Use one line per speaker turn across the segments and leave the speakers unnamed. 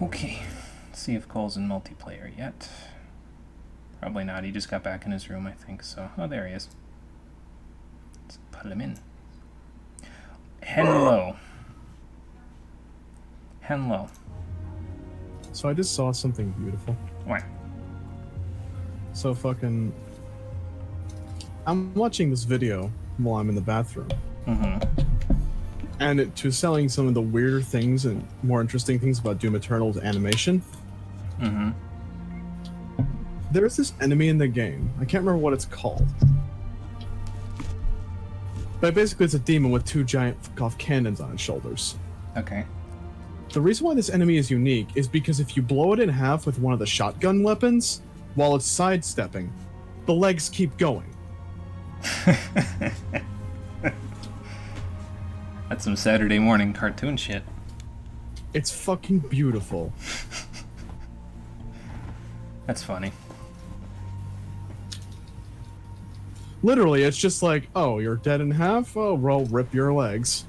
Okay, let's see if Cole's in multiplayer yet. Probably not. He just got back in his room, I think. So, oh, there he is. Let's put him in. Hello. Hello.
So I just saw something beautiful.
What?
So I'm watching this video while I'm in the bathroom.
Mm-hmm.
And it was selling some of the weirder things and more interesting things about Doom Eternal's animation.
Mm-hmm.
There's this enemy in the game. I can't remember what it's called. But basically it's a demon with two giant off cannons on its shoulders.
Okay.
The reason why this enemy is unique is because if you blow it in half with one of the shotgun weapons, while it's sidestepping, the legs keep going.
That's some Saturday morning cartoon shit.
It's fucking beautiful.
That's funny.
Literally, it's just like, oh, you're dead in half? Oh, well, rip your legs.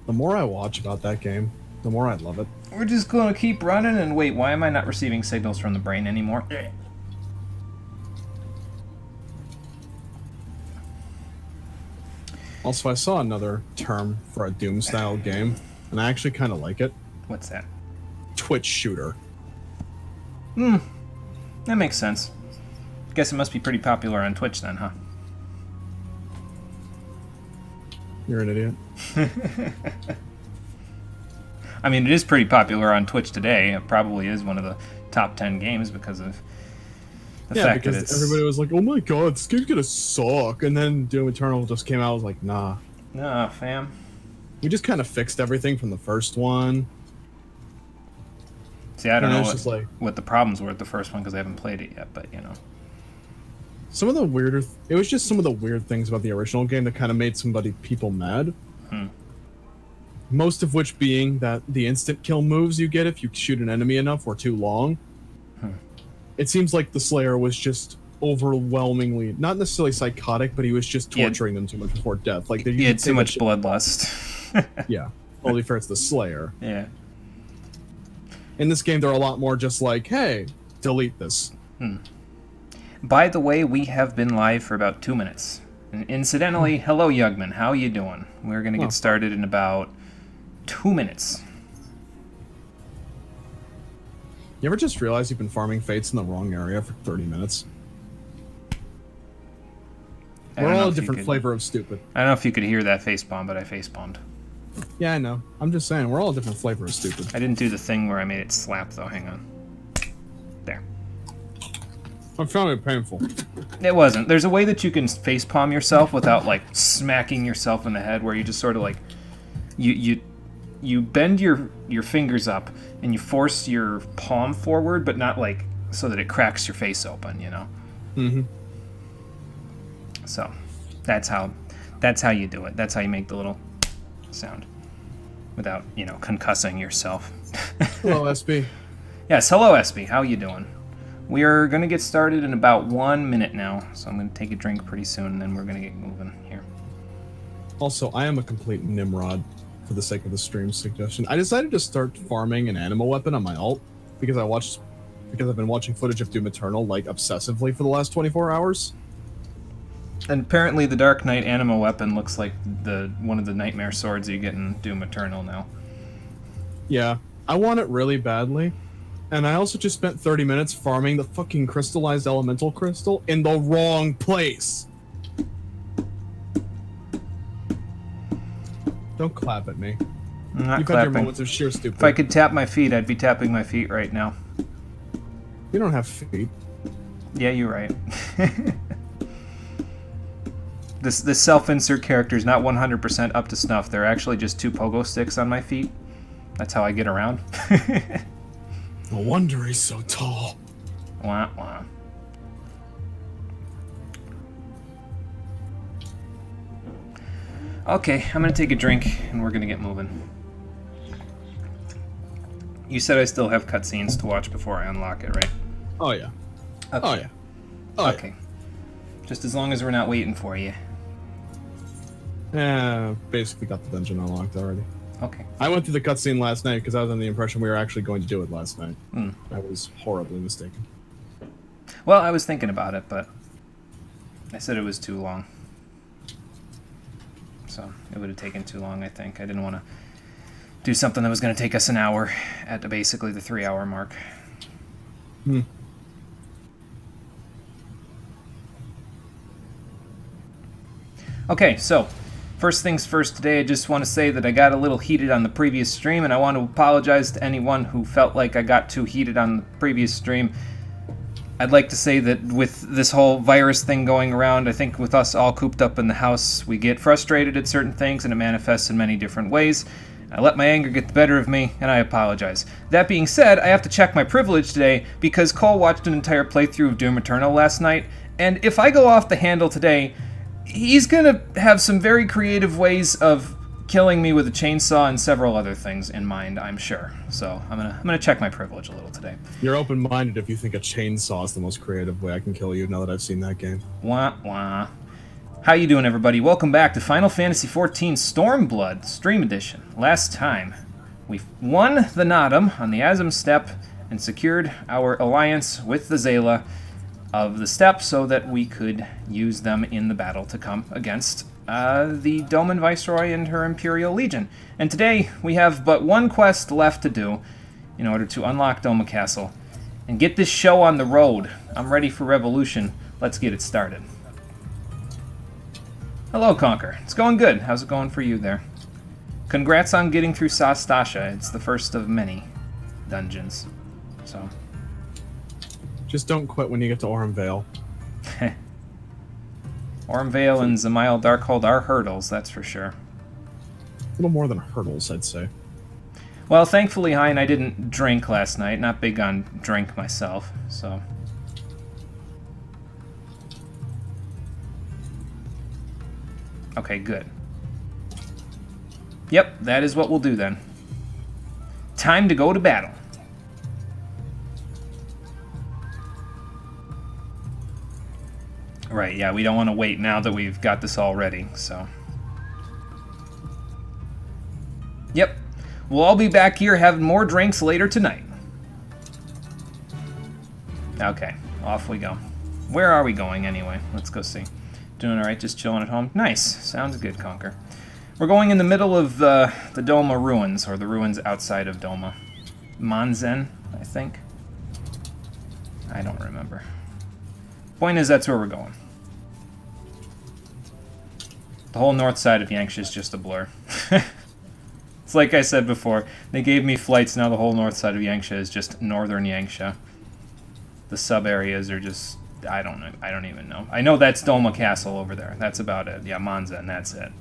The more I watch about that game, the more I love it.
We're just gonna keep running and wait, why am I not receiving signals from the brain anymore?
Also, I saw another term for a Doom-style game, and I actually kind of like it.
What's that?
Twitch shooter.
That makes sense. Guess it must be pretty popular on Twitch then, huh?
You're an idiot.
I mean, it is pretty popular on Twitch today. It probably is one of the top 10 games because of the fact that it's...
everybody was like, oh my god, this game's gonna suck. And then Doom Eternal just came out, I was like, nah.
Nah, fam.
We just kind of fixed everything from the first one.
See, I don't know
what
the problems were with the first one because I haven't played it yet, but, you know.
Some of the weirder... It was just some of the weird things about the original game that kind of made people mad. Most of which being that the instant kill moves you get if you shoot an enemy enough were too long. It seems like the Slayer was just overwhelmingly, not necessarily psychotic, but he was just torturing them too much before death. Like
he had too much bloodlust.
Yeah. Only for it's the Slayer.
Yeah.
In this game, they're a lot more just like, hey, delete this.
By the way, we have been live for about 2 minutes. And incidentally, hello, Yugman. How you doing? We're going to get started in about 2 minutes.
You ever just realize you've been farming fates in the wrong area for 30 minutes? We're all a different flavor of stupid.
I don't know if you could hear that facepalm, but I facepalmed.
Yeah, I know. I'm just saying, we're all a different flavor of stupid.
I didn't do the thing where I made it slap, though. Hang on. There.
I found it painful.
It wasn't. There's a way that you can facepalm yourself without, like, smacking yourself in the head, where you just sort of, like... You bend your fingers up, and you force your palm forward, but not, like, so that it cracks your face open, you know? So, that's how you do it. That's how you make the little sound. Without, you know, concussing yourself.
Hello, SB.
Yes, hello, SB. How you doing? We are going to get started in about 1 minute now, so I'm going to take a drink pretty soon, and then we're going to get moving here.
Also, I am a complete Nimrod, for the sake of the stream suggestion. I decided to start farming an animal weapon on my alt, because I've been watching footage of Doom Eternal, like, obsessively for the last 24 hours.
And apparently the Dark Knight animal weapon looks like one of the nightmare swords you get in Doom Eternal now.
Yeah, I want it really badly. And I also just spent 30 minutes farming the fucking crystallized elemental crystal in the wrong place. Don't clap at me.
I'm not
You've
clapping.
had your moments of sheer stupid.
If I could tap my feet, I'd be tapping my feet right now.
You don't have feet.
Yeah, you're right. This self-insert character is not 100% up to snuff. They're actually just 2 pogo sticks on my feet. That's how I get around.
No wonder he's so tall.
Wah, wah. Okay, I'm gonna take a drink and we're gonna get moving. You said I still have cutscenes to watch before I unlock it, right?
Oh yeah.
Okay.
Oh yeah. Oh,
okay. Yeah. Just as long as we're not waiting for you.
Yeah, basically got the dungeon unlocked already.
Okay.
I went through the cutscene last night because I was under the impression we were actually going to do it last night.
Mm.
I was horribly mistaken.
Well, I was thinking about it, but I said it was too long. So it would have taken too long, I think. I didn't want to do something that was going to take us an hour at basically the 3-hour mark.
Hmm.
Okay, so first things first today, I just want to say that I got a little heated on the previous stream, and I want to apologize to anyone who felt like I got too heated on the previous stream. I'd like to say that with this whole virus thing going around, I think with us all cooped up in the house, we get frustrated at certain things, and it manifests in many different ways. I let my anger get the better of me, and I apologize. That being said, I have to check my privilege today, because Cole watched an entire playthrough of Doom Eternal last night, and if I go off the handle today, he's gonna have some very creative ways of killing me with a chainsaw and several other things in mind, I'm sure. So I'm gonna check my privilege a little today.
You're open-minded if you think a chainsaw is the most creative way I can kill you. Now that I've seen that game.
Wah wah. How you doing, everybody? Welcome back to Final Fantasy XIV Stormblood Stream Edition. Last time, we won the Nadam on the Azim Steppe and secured our alliance with the Zayla of the Steppe so that we could use them in the battle to come against the Doman Viceroy and her Imperial Legion. And today, we have but one quest left to do in order to unlock Doma Castle and get this show on the road. I'm ready for revolution. Let's get it started. Hello, Conker. It's going good. How's it going for you there? Congrats on getting through Sastasha. It's the first of many dungeons. So,
just don't quit when you get to Ormvale.
Ormvale and Zamail Darkhold are hurdles, that's for sure.
A little more than hurdles, I'd say.
Well, thankfully, Hein, I didn't drink last night. Not big on drink myself, so. Okay, good. Yep, that is what we'll do then. Time to go to battle. Right, yeah, we don't want to wait now that we've got this all ready, so. Yep, we'll all be back here having more drinks later tonight. Okay, off we go. Where are we going anyway? Let's go see. Doing alright, just chilling at home? Nice, sounds good, Conker. We're going in the middle of the Doma ruins, or the ruins outside of Doma. Manzen, I think. I don't remember. Point is, that's where we're going. The whole north side of Yanxia is just a blur. It's like I said before, they gave me flights, now the whole north side of Yanxia is just northern Yanxia. The sub-areas are just, I don't know, I don't even know. I know that's Doma Castle over there, that's about it. Yeah, Manzen, that's it.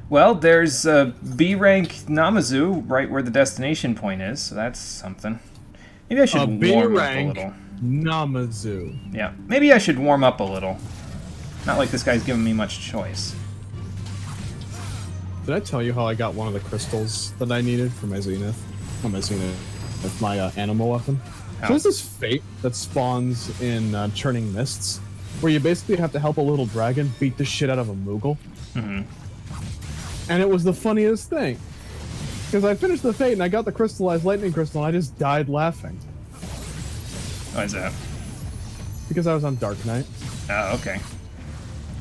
Well, there's B-rank Namazu right where the destination point is, so that's something. Maybe I should warm up a little.
Namazu.
Yeah, maybe I should warm up a little. Not like this guy's giving me much choice.
Did I tell you how I got one of the crystals that I needed for my Zenith? Not my Zenith, that's my animal weapon.
Oh.
So there's this fate that spawns in Churning Mists, where you basically have to help a little dragon beat the shit out of a Moogle.
Mm-hmm.
And it was the funniest thing. Because I finished the fate and I got the crystallized lightning crystal and I just died laughing.
Why is that?
Because I was on Dark Knight.
Oh, okay.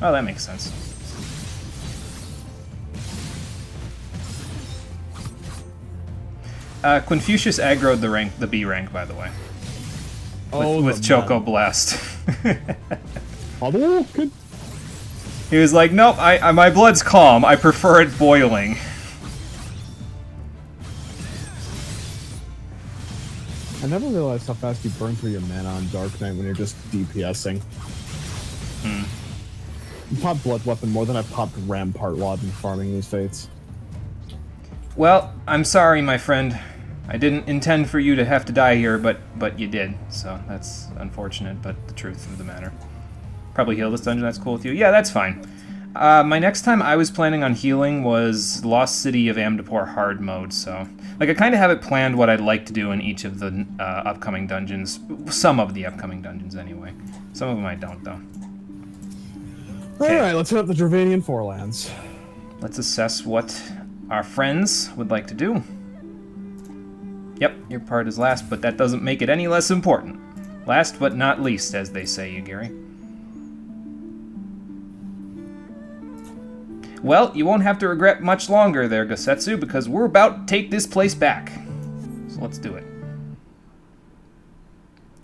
Oh, that makes sense. Confucius aggroed the B rank, by the way. With Choco Blast.
Hadouken!
He was like, nope, my blood's calm. I prefer it boiling.
I never realized how fast you burn through your mana on Dark Knight when you're just DPSing.
Hmm.
You pop Blood Weapon more than I've popped Rampart while I've been farming these fates.
Well, I'm sorry, my friend. I didn't intend for you to have to die here, but you did. So that's unfortunate, but the truth of the matter. Probably heal this dungeon, that's cool with you? Yeah, that's fine. My next time I was planning on healing was Lost City of Amdapor hard mode, so... Like, I kind of have it planned what I'd like to do in each of the upcoming dungeons. Some of the upcoming dungeons, anyway. Some of them I don't, though.
Alright, let's hit up the Dravanian Forelands.
Let's assess what our friends would like to do. Yep, your part is last, but that doesn't make it any less important. Last but not least, as they say, Yugiri. Well, you won't have to regret much longer there, Gosetsu, because we're about to take this place back. So let's do it.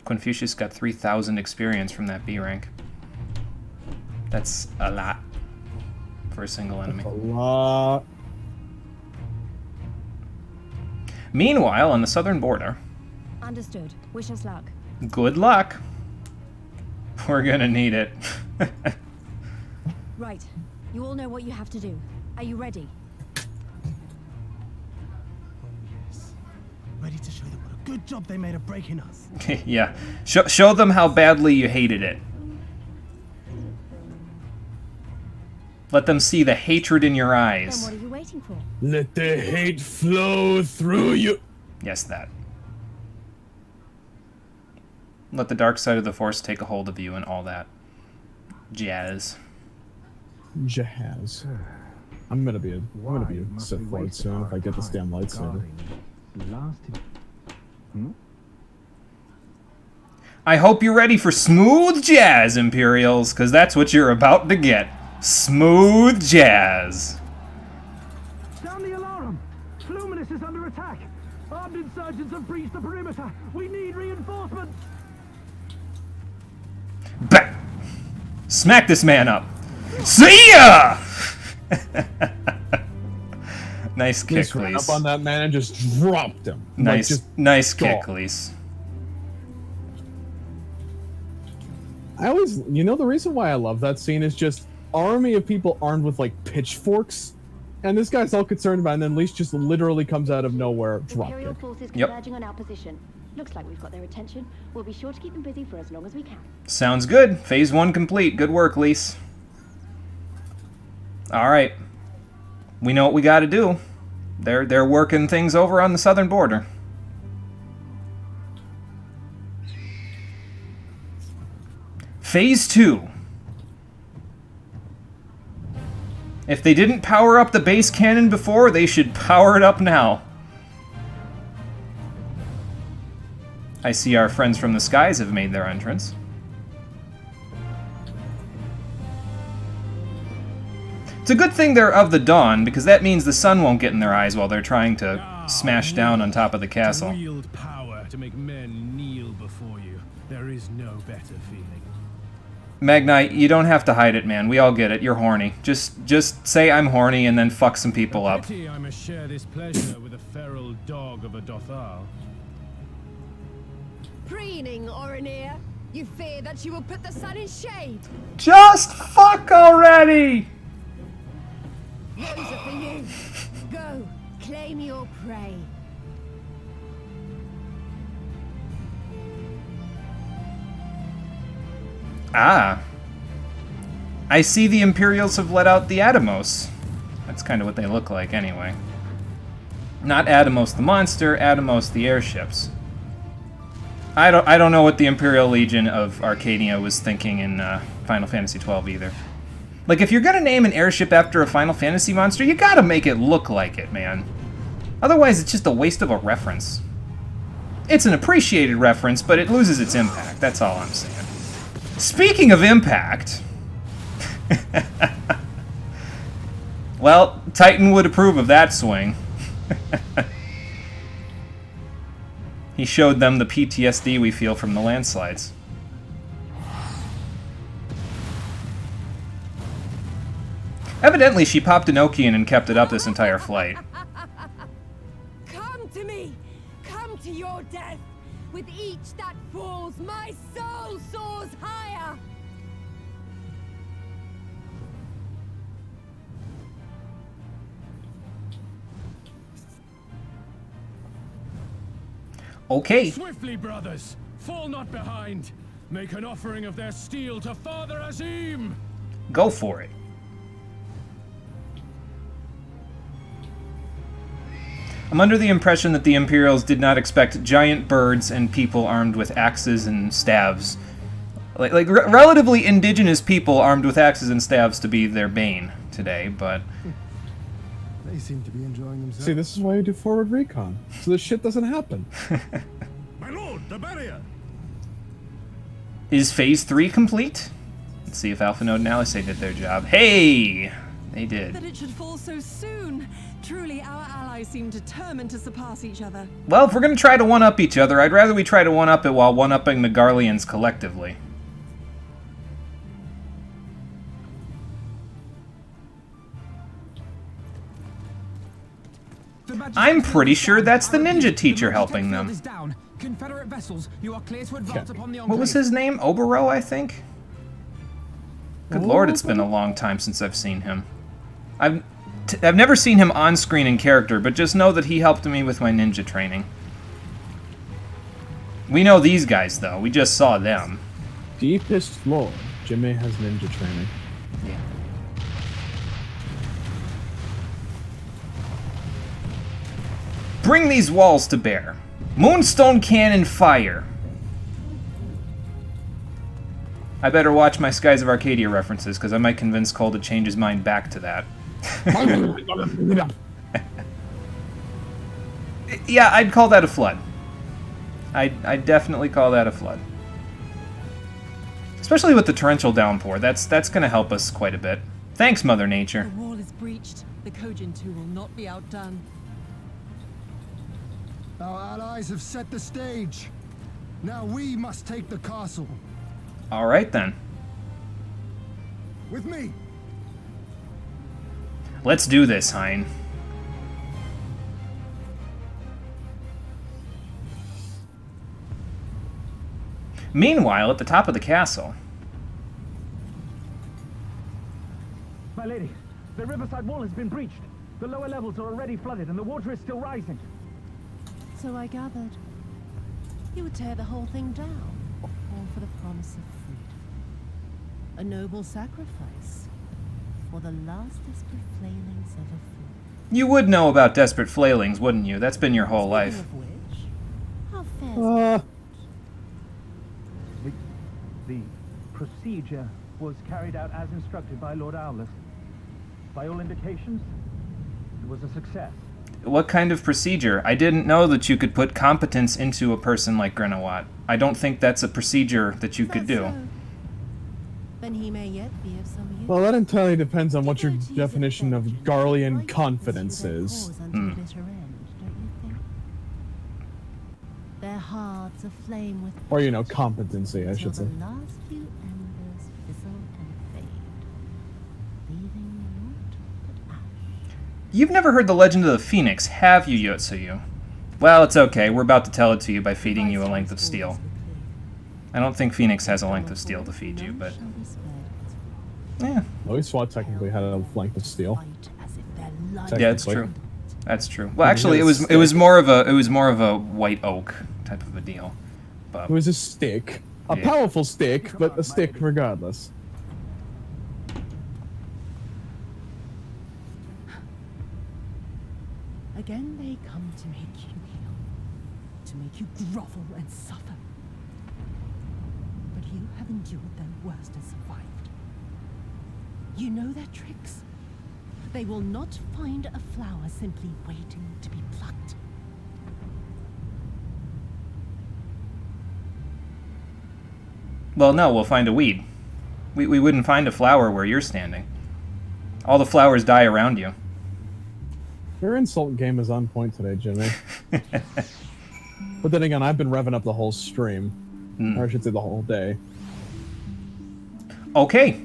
Confucius got 3,000 experience from that B rank. That's a lot for a single enemy.
That's a lot.
Meanwhile, on the southern border...
Understood. Wish us luck.
Good luck. We're gonna need it.
Right. You all know what you have to do. Are you ready?
Oh, yes. Ready to show them what a good job they made of breaking us.
Yeah. Show them how badly you hated it. Let them see the hatred in your
Then
eyes.
what are you waiting for?
Let the hate flow through you.
Yes, that. Let the dark side of the Force take a hold of you and all that jazz.
Jazz. I'm gonna be a Sith Lord soon if I get this damn lightsaber.
I hope you're ready for smooth jazz, Imperials, because that's what you're about to get. Smooth jazz.
Sound the alarm! Luminous is under attack! Armed insurgents have breached the perimeter! We need reinforcements!
Bah! Smack this man up. See ya! Nice kick,
Just ran up
Lise.
on that man and just dropped him.
Nice,
Like, just
nice
gone.
kick, Lise.
I always, you know, the reason why I love that scene is just army of people armed with like pitchforks, and this guy's all concerned about, it, and then Leash just literally comes out of nowhere, drop
Imperial
kick.
forces
Yep.
converging on our position. Looks like we've got their attention. We'll be sure to keep them busy for as long as we can.
Sounds good. Phase 1 complete. Good work, Lise. Alright. We know what we gotta do. They're working things over on the southern border. Phase 2. If they didn't power up the base cannon before, they should power it up now. I see our friends from the skies have made their entrance. It's a good thing they're of the dawn, because that means the sun won't get in their eyes while they're trying to smash down on top of the castle.
To wield power to make men kneel before you. There is no better feeling.
Magnite, you don't have to hide it, man. We all get it. You're horny. Just say I'm horny and then fuck some people up.
Pity I must share this pleasure with a feral dog of a Dothal.
Preening, Oreneer. You fear that you will put the sun in shade.
Just fuck already!
Those are for you. Go, claim your prey.
Ah. I see the Imperials have let out the Atomos. That's kind of what they look like, anyway. Not Atomos the monster, Atomos the airships. I don't know what the Imperial Legion of Arcadia was thinking in Final Fantasy XII either. Like, if you're gonna name an airship after a Final Fantasy monster, you gotta make it look like it, man. Otherwise, it's just a waste of a reference. It's an appreciated reference, but it loses its impact. That's all I'm saying. Speaking of impact... well, Titan would approve of that swing. He showed them the PTSD we feel from the landslides. Evidently, she popped an Okian and kept it up this entire flight.
Come to me. Come to your death. With each that falls, my soul soars higher.
Okay.
Swiftly, brothers! Fall not behind! Make an offering of their steel to Father Azim!
Go for it. I'm under the impression that the Imperials did not expect giant birds and people armed with axes and staves. Like relatively indigenous people armed with axes and staves to be their bane today, but
They seem to be enjoying themselves.
See, this is why you do forward recon, so this shit doesn't happen.
My lord, the barrier!
Is Phase 3 complete? Let's see if Alpha Node and Alice did their job. Hey! They did.
That it should fall so soon. Truly, our allies seem determined to surpass each other.
Well, if we're gonna try to one-up each other, I'd rather we try to one-up it while one-upping the Garleans collectively. I'm pretty sure that's the ninja teacher helping them.
Confederate vessels, you are clear to advance upon the
What was his name? Obero, I think? Good lord, it's been a long time since I've seen him. I've never seen him on screen in character, but just know that he helped me with my ninja training. We know these guys, though. We just saw them.
Deepest lore. Jimmy has ninja training.
Yeah. Bring these walls to bear. Moonstone cannon fire. I better watch my Skies of Arcadia references, because I might convince Cole to change his mind back to that. Yeah, I'd call that a flood. I'd definitely call that a flood. Especially with the torrential downpour. That's going to help us quite a bit. Thanks, Mother Nature.
The wall is breached. The Kojin 2 will not be outdone.
Our allies have set the stage. Now we must take the castle.
All right, then.
With me.
Let's do this, Hein. Meanwhile, at the top of the castle...
My lady, the riverside wall has been breached. The lower levels are already flooded and the water is still rising.
So I gathered. You would tear the whole thing down, all for the promise of freedom. A noble sacrifice for the last desperate flailings of a fool.
You would know about desperate flailings, wouldn't you? That's been your whole life.
Speaking of which, how fares
The procedure was carried out as instructed by Lord Owless. By all indications, it was a success.
What kind of procedure? I didn't know that you could put competence into a person like Grenawat. I don't think that's a procedure that you could do.
So? Then he may yet be of some use.
Well, that entirely depends on what your definition of Garlean confidence is.
Their hearts aflame with
Or, you know, competency, I should say.
the last few embers fizzle and fade, leaving naught but ash.
You've never heard the legend of the Phoenix, have you, Yotsuyu? Well, it's okay. We're about to tell it to you by feeding you a length of steel. I don't think Phoenix has a length of steel to feed you, but... yeah.
Well, SWAT technically had a length of steel.
Yeah, it's true. That's true. Well, actually, it was more of a white oak type of a deal. But
It was a stick. A
Yeah.
powerful stick, but a stick regardless.
Again they come to make you kneel, to make you grovel and suffer. But you have endured their worst and survived. You know their tricks. They will not find a flower simply waiting to be plucked.
well, no, we'll find a weed. We wouldn't find a flower where you're standing. All the flowers die around you.
Your insult game is on point today, Jimmy. But then again, I've been revving up the whole stream. Or I should say the whole day.
Okay,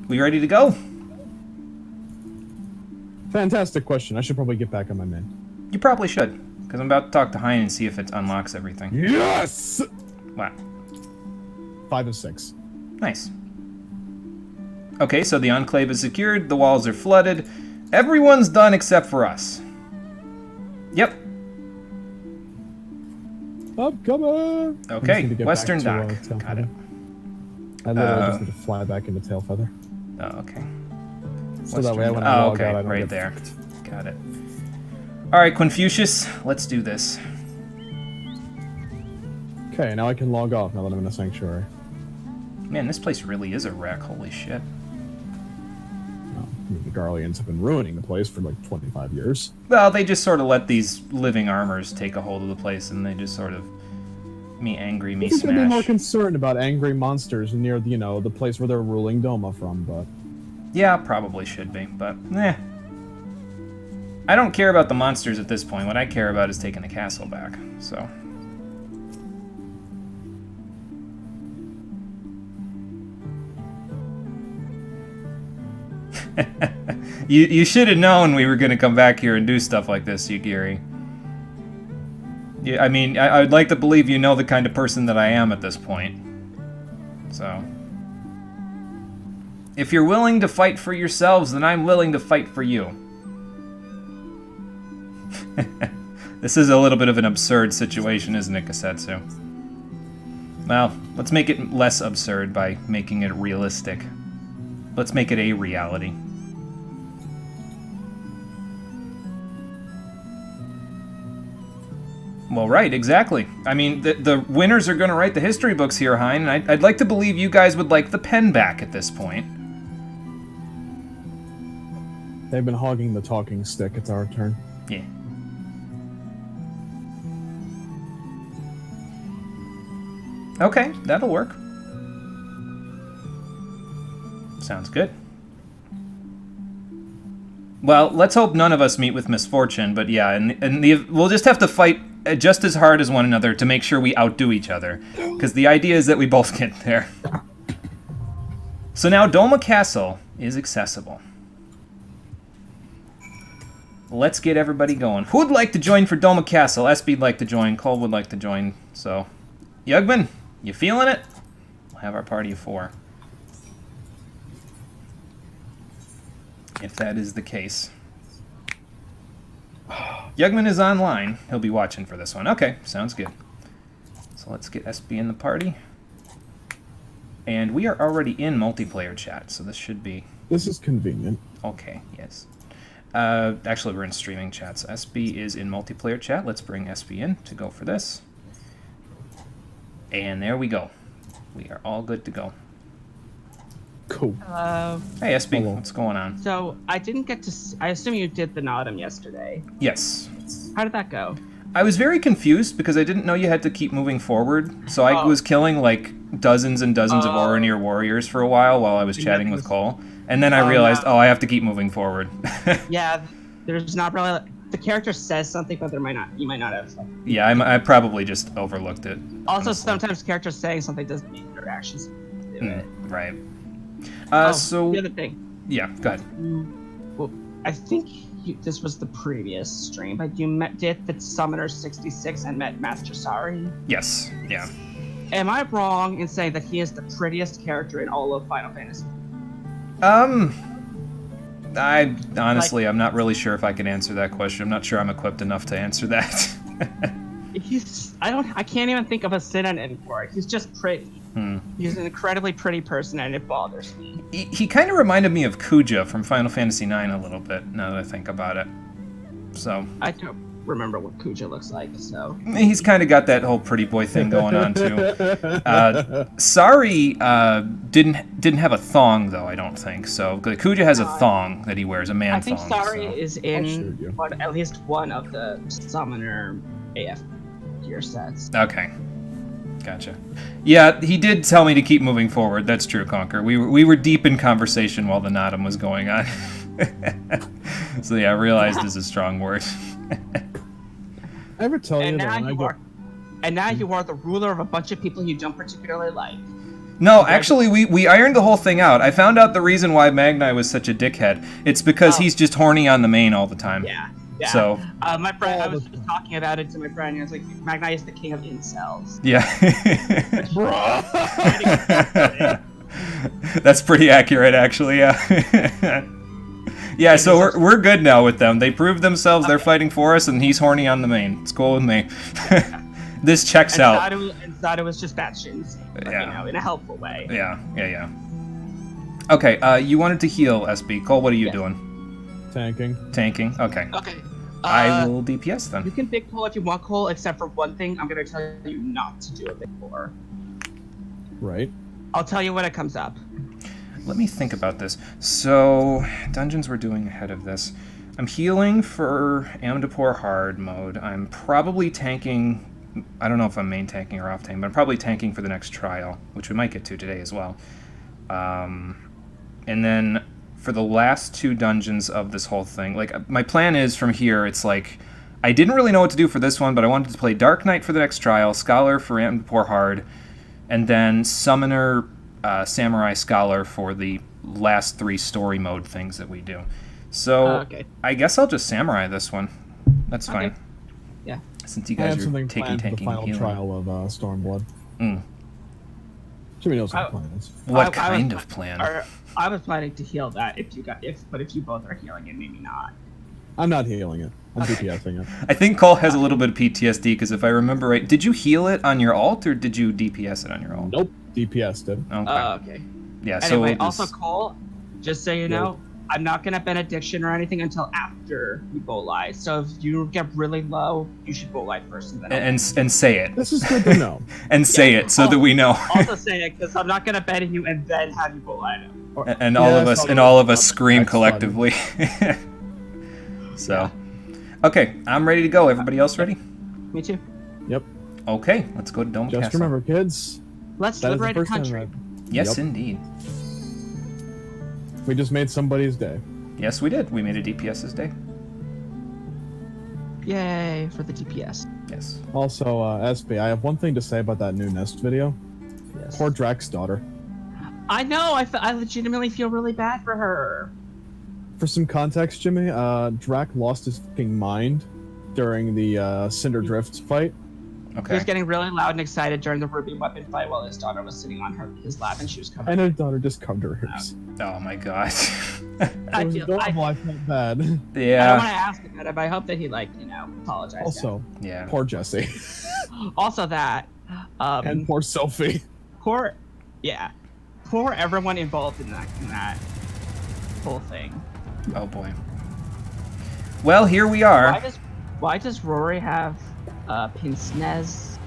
we ready to go?
Fantastic question. I should probably get back on my main.
You probably should, because I'm about to talk to Hein and see if it unlocks everything.
Yes!
Wow.
5 of 6.
Nice. Okay, so the Enclave is secured, the walls are flooded, everyone's done except for us. Yep.
I'm coming!
Okay, Western Dock. Got it.
I literally just need to fly back into Tailfeather.
Oh, okay.
So that way when I log
okay,
out, I don't
right
get
there.
fucked.
Got it. Alright, Confucius, let's do this.
Okay, now I can log off now that I'm in a sanctuary.
Man, this place really is a wreck, holy shit.
I mean, the Garleans have been ruining the place for like 25 years.
Well, they just sort of let these living armors take a hold of the place, and they just sort of me angry, me
I think they'd be more
smash.
concerned about angry monsters near, the place where they're ruling Doma from, but...
Yeah, probably should be, but I don't care about the monsters at this point. What I care about is taking the castle back, so... you should have known we were going to come back here and do stuff like this, Yugiri. Yeah, I mean, I would like to believe you know the kind of person that I am at this point. So... if you're willing to fight for yourselves, then I'm willing to fight for you. This is a little bit of an absurd situation, isn't it, Kasetsu? Well, let's make it less absurd by making it realistic. Let's make it a reality. Well, right, exactly. I mean, the winners are going to write the history books here, Hein, and I'd like to believe you guys would like the pen back at this point.
They've been hogging the talking stick. It's our turn.
Yeah. Okay, that'll work. Sounds good. Well, let's hope none of us meet with misfortune, but yeah, we'll just have to fight just as hard as one another to make sure we outdo each other, because the idea is that we both get there. So now Doma Castle is accessible. Let's get everybody going. Who'd like to join for Doma Castle? SB'd like to join, Cole would like to join, so... Yugman, you feeling it? We'll have our party of 4. If that is the case. Yugman is online. He'll be watching for this one. Okay, sounds good. So let's get SB in the party. And we are already in multiplayer chat, so this should be...
This is convenient.
Okay, yes. Actually, we're in streaming chat, so SB is in multiplayer chat. Let's bring SB in to go for this. And there we go. We are all good to go.
Cool.
Hello.
Hey, SB,
Hello.
what's going on?
So, I didn't get to... I assume you did the Nodum yesterday.
Yes.
How did that go?
I was very confused because I didn't know you had to keep moving forward. So I was killing like dozens and dozens of Oronir warriors for a while I was chatting with Cole. And then I realized, I have to keep moving forward.
Yeah, there's not really... The character says something, but you might not have.
Yeah, I probably just overlooked it.
Also,
honestly.
sometimes characters saying something doesn't mean their actions do it.
Right.
So... The other thing.
Yeah, go ahead.
Well, I think this was the previous stream, but you did the Summoner 66 and met Master Sari?
Yes, yeah.
Am I wrong in saying that he is the prettiest character in all of Final Fantasy?
I honestly, I'm not really sure if I can answer that question. I'm not sure I'm equipped enough to answer that.
I can't even think of a synonym for it. He's just pretty. He's an incredibly pretty person, and it bothers me.
He kind of reminded me of Kuja from Final Fantasy IX a little bit, now that I think about it. So
I don't remember what Kuja looks like, so...
He's kind of got that whole pretty boy thing going on, too. Sari didn't have a thong, though, I don't think. So Kuja has a thong that he wears, a man thong.
I think Sari is in at least one of the Summoner AF gear sets.
Okay. Gotcha. Yeah, he did tell me to keep moving forward. That's true, Conquer. We were deep in conversation while the Nodum was going on. So yeah, realized is a strong word.
I ever tell you that
and now you are the ruler of a bunch of people you don't particularly like.
No, actually, we ironed the whole thing out. I found out the reason why Magnai was such a dickhead. It's because he's just horny on the main all the time.
Yeah.
So
my friend, I was just talking about it to my friend, and I was like, Magnai is the king of incels.
Yeah. That's pretty accurate, actually, yeah. Yeah, so we're good now with them. They proved themselves, they're fighting for us, and he's horny on the main. It's cool with me. This checks out.
And Zadu was just batshit insane, but, in a helpful way.
Yeah. Okay, you wanted to heal, SB. Cole, what are you doing? Tanking, okay.
Okay.
I will DPS then.
You can big pull if you want, Cole, except for one thing I'm going to tell you not to do a big pull.
Right.
I'll tell you when it comes up.
let me think about this. So, dungeons we're doing ahead of this. I'm healing for Amdapor hard mode. I'm probably tanking. I don't know if I'm main tanking or off tanking, but I'm probably tanking for the next trial, which we might get to today as well. And then for the last 2 dungeons of this whole thing, like, my plan is from here, it's like, I didn't really know what to do for this one, but I wanted to play Dark Knight for the next trial, Scholar for Amdapor hard, and then Summoner, Samurai Scholar for the last 3 story mode things that we do. So,
okay.
I guess I'll just Samurai this one. That's fine.
Okay. Yeah.
Since you
I
guys
have
are
something planned for the
taking
final
healing.
trial of Stormblood.
Mm.
Jimmy knows what the plan is.
What
I
kind
was-
of plan?
I was planning to heal that but if you both are healing it, maybe not.
I'm not healing it. I'm DPSing it.
I think Cole has a little bit of PTSD because if I remember right, did you heal it on your alt or did you DPS it on your alt?
Nope. DPS did.
Okay.
Okay.
Yeah.
Anyway,
so
also Cole, just so you know, I'm not gonna benediction or anything until after we bow light. So if you get really low, you should bow light first and then.
and say it.
This is good to know.
And say it so that we know.
Also say it because I'm not gonna bed you and then have you bow light him.
and all of us scream
That's
collectively. So, okay, I'm ready to go. Everybody else ready?
Me too.
Yep.
Okay, let's go to Dome
Just
Castle.
remember, kids.
Let's
That is the
liberate a
first time
country.
Yes,
Yep.
indeed.
We just made somebody's day.
Yes, we did. We made a DPS's day.
Yay for the DPS.
Yes.
Also, SB, I have one thing to say about that new Nest video.
Yes.
Poor Drax's daughter.
I know. I legitimately feel really bad for her.
For some context, Jimmy, Drac lost his fucking mind during the Cinder Drift fight.
He
Okay.
was getting really loud and excited during the ruby weapon fight while his daughter was sitting on his lap and she was covered.
And his daughter just covered her hips.
Oh my god.
It was adorable. I felt bad.
I don't want to
Yeah.
ask him that, but I hope that he apologized.
Also,
Yeah.
poor Jesse.
Also that,
And poor Sophie.
poor everyone involved in that whole thing.
Oh boy. Well, here we
Why
are.
does Rory have pince nez?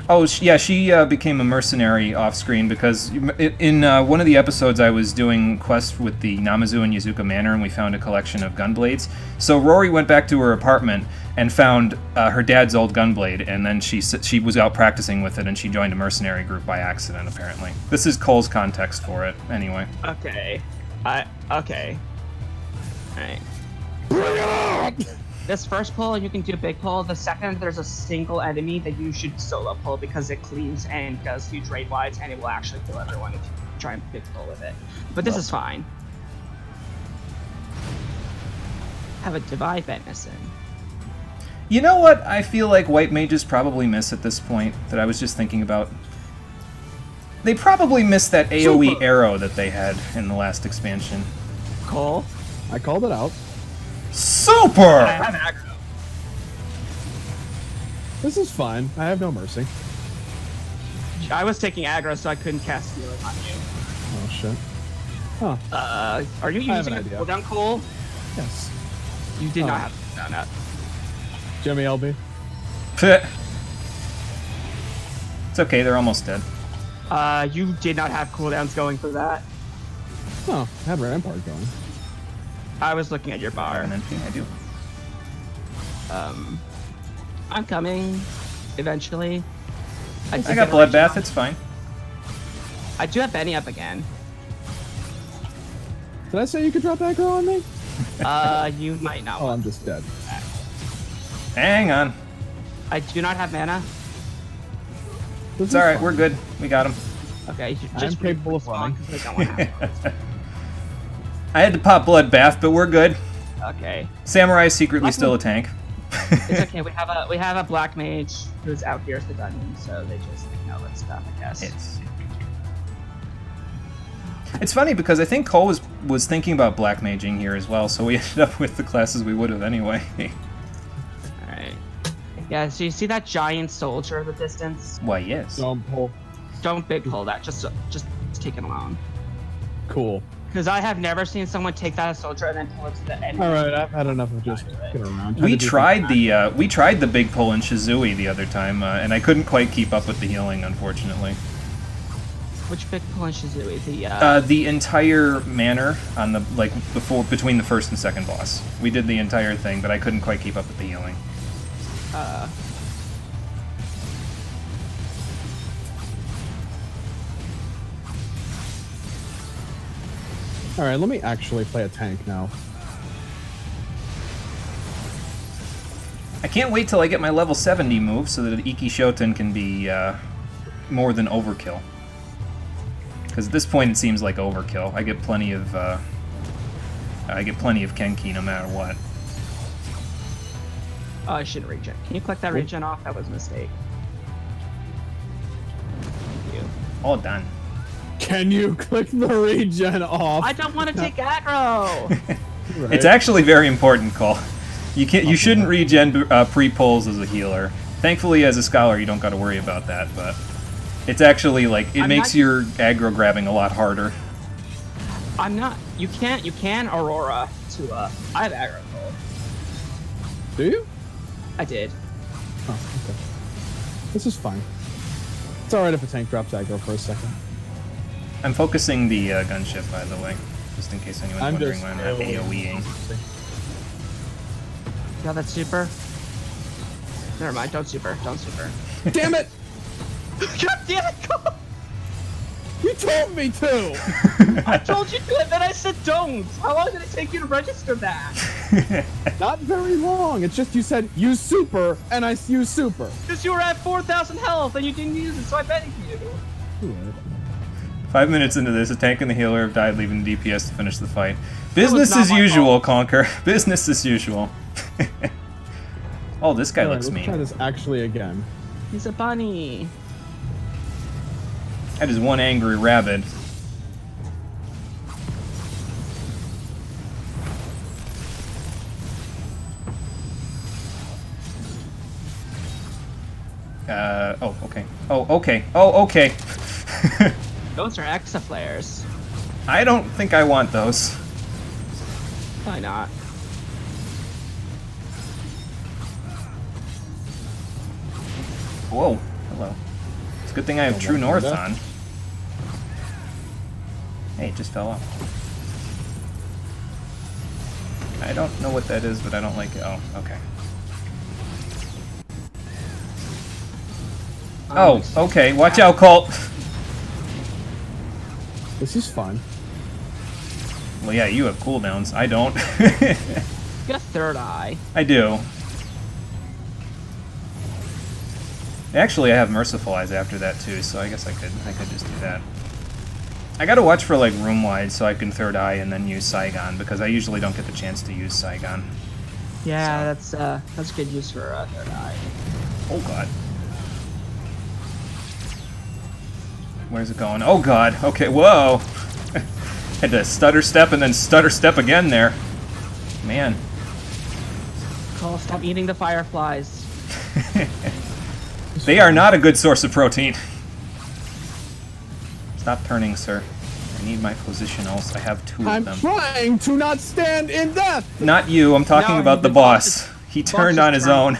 Oh, yeah, she became a mercenary off-screen because in one of the episodes I was doing quests with the Namazu and Yazuka Manor and we found a collection of gunblades. So Rory went back to her apartment and found her dad's old gunblade, and then she was out practicing with it and she joined a mercenary group by accident, apparently. This is Cole's context for it, anyway.
Okay. Okay. Alright.
Bring it on!
This first pull, you can do a big pull. The second, there's a single enemy that you should solo pull because it cleaves and does huge raid wides, and it will actually kill everyone if you try and big pull with it. But this is fine. Have a divide venison.
You know what I feel like white mages probably miss at this point that I was just thinking about? They probably miss that AoE arrow that they had in the last expansion.
Cole?
I called it out.
Super!
I have aggro.
This is fine. I have no mercy.
I was taking aggro, so I couldn't cast healing on you.
Oh, shit. Huh.
Are you
I have
using
an
a
idea.
cooldown, Cole?
Yes.
You did
Oh.
not have to cooldown up.
Jimmy LB.
It's okay, they're almost dead.
You did not have cooldowns going for that.
Oh, I had Rampart going.
I was looking at your bar.
And then I do.
I'm coming. Eventually.
I got Bloodbath, it's fine.
I do have Benny up again.
Did I say you could drop aggro on me?
You might not.
Oh, I'm just dead.
Hang on.
I do not have mana.
This
It's
is
alright,
fine.
we're good. We got him.
Okay,
I'm
just
capable of running.
because I don't want to have
I had to pop Bloodbath, but we're good.
Okay.
Samurai is secretly still a tank.
It's okay, we have a black mage who's out here at the dungeon, so they just know that stuff, I guess.
It's funny because I think Cole was thinking about black maging here as well, so we ended up with the classes we would have anyway.
Alright. Yeah, so you see that giant soldier in the distance?
Why, yes.
Don't pull.
Don't big pull that, just take it alone.
Cool.
Because I have never seen someone take that soldier and then pull it to the end.
Alright, I've had enough of just getting around.
We tried the big pull in Shizui the other time, and I couldn't quite keep up with the healing, unfortunately.
Which big pull on Shizui?
The entire manor on the between the first and second boss. We did the entire thing, but I couldn't quite keep up with the healing.
All right, let me actually play a tank now.
I can't wait till I get my level 70 move so that Iki Shoten can be more than overkill. Because at this point it seems like overkill. I get plenty of Kenki no matter what.
Oh, I shouldn't regen. Can you click that regen off? That was a mistake. Thank you.
All done.
Can you click the regen off?
I don't want to take aggro!
Right.
It's actually very important, Cole. You shouldn't regen pre-pulls as a healer. Thankfully, as a scholar, you don't got to worry about that, but it's actually, like, it makes your aggro grabbing a lot harder.
I'm not... You can Aurora to, I have aggro pull.
Do you?
I did.
Oh, okay. This is fine. It's alright if a tank drops aggro for a second.
I'm focusing the gunship, by the way, just in case anyone's wondering why I'm not AoEing.
You got that super? Never mind, don't super.
Damn it!
God damn it, Cole!
You told me to!
I told you to, and then I said don't! How long did it take you to register that?
Not very long. It's just you said use super, and I used super.
Because you were at 4,000 health and you didn't use it, so I betted you.
Right.
5 minutes into this, a tank and the healer have died, leaving the DPS to finish the fight. Business as usual, Conquer. Business as usual. Oh, this guy looks
let's
mean.
try this actually again.
He's a bunny.
That is one angry rabbit. Oh, okay. Oh, okay. Oh, okay.
Those are Exa flares.
I don't think I want those.
Why not?
Whoa. Hello. It's a good thing I have True North on. Hey, it just fell off. I don't know what that is, but I don't like it. Oh, okay. Oh, okay. Watch out, Colt.
This is fun.
Well, yeah, you have cooldowns. I don't.
You got third eye.
I do. Actually, I have Merciful Eyes after that too, so I guess I could just do that. I gotta watch for like room wide so I can third eye and then use Saigon because I usually don't get the chance to use Saigon.
Yeah, that's good use for third eye.
Oh god. Where's it going? Oh god. Okay. Whoa. Had to stutter step and then stutter step again there. Man.
Cole, stop eating the fireflies.
They are not a good source of protein. Stop turning, sir. I need my position also. I have two of them.
I'm trying to not stand in death!
Not you. I'm talking about the boss. He turned on his own.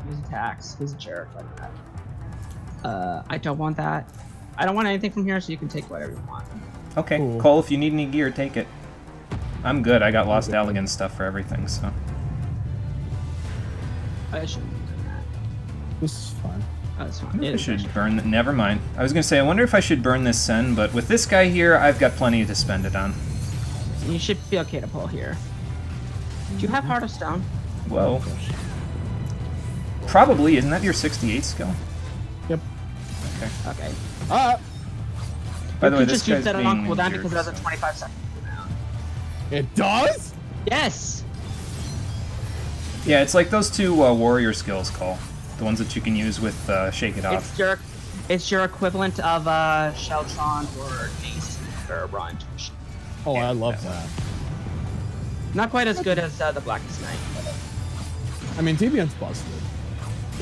His attacks. He's a jerk like that. I don't want that. I don't want anything from here, so you can take whatever you want.
Okay,
Cool.
Cole, if you need any gear, take it. I'm good. I got Lost Allegan stuff for everything, so.
I shouldn't be doing that.
This is fine.
Oh, that's fine.
I should burn. Never mind. I was gonna say, I wonder if I should burn this Sen, but with this guy here, I've got plenty to spend it on.
You should be okay to pull here. Do you have Heart of Stone?
Whoa. Probably. Isn't that your 68 skill?
Yep.
Okay.
Ah!
By the way,
You
this
just use
guy's
that
being
on cooldown
injured,
because it has a
so-
25-second cooldown.
It does?
Yes!
Yeah, it's like those two warrior skills, Cole. The ones that you can use with Shake It Off.
It's your equivalent of Sheltron or Ace or Run.
Oh, I love that.
Not quite as good as the Blackest Knight.
I mean, TBN's busted.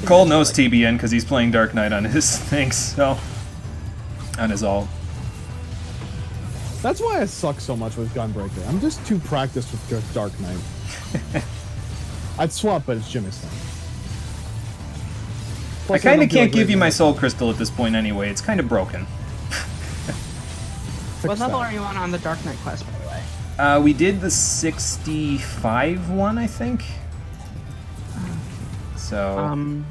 Cole knows TBN because he's playing Dark Knight on his thing, so... On his ult.
That's why I suck so much with Gunbreaker. I'm just too practiced with Dark Knight. I'd swap, but it's Jimmy's thing.
I kind of can't give you my Soul Crystal at this point anyway. It's kind of broken.
What
fix
level
that.
are you on the Dark Knight quest, by the way?
We did the 65 one, I think. So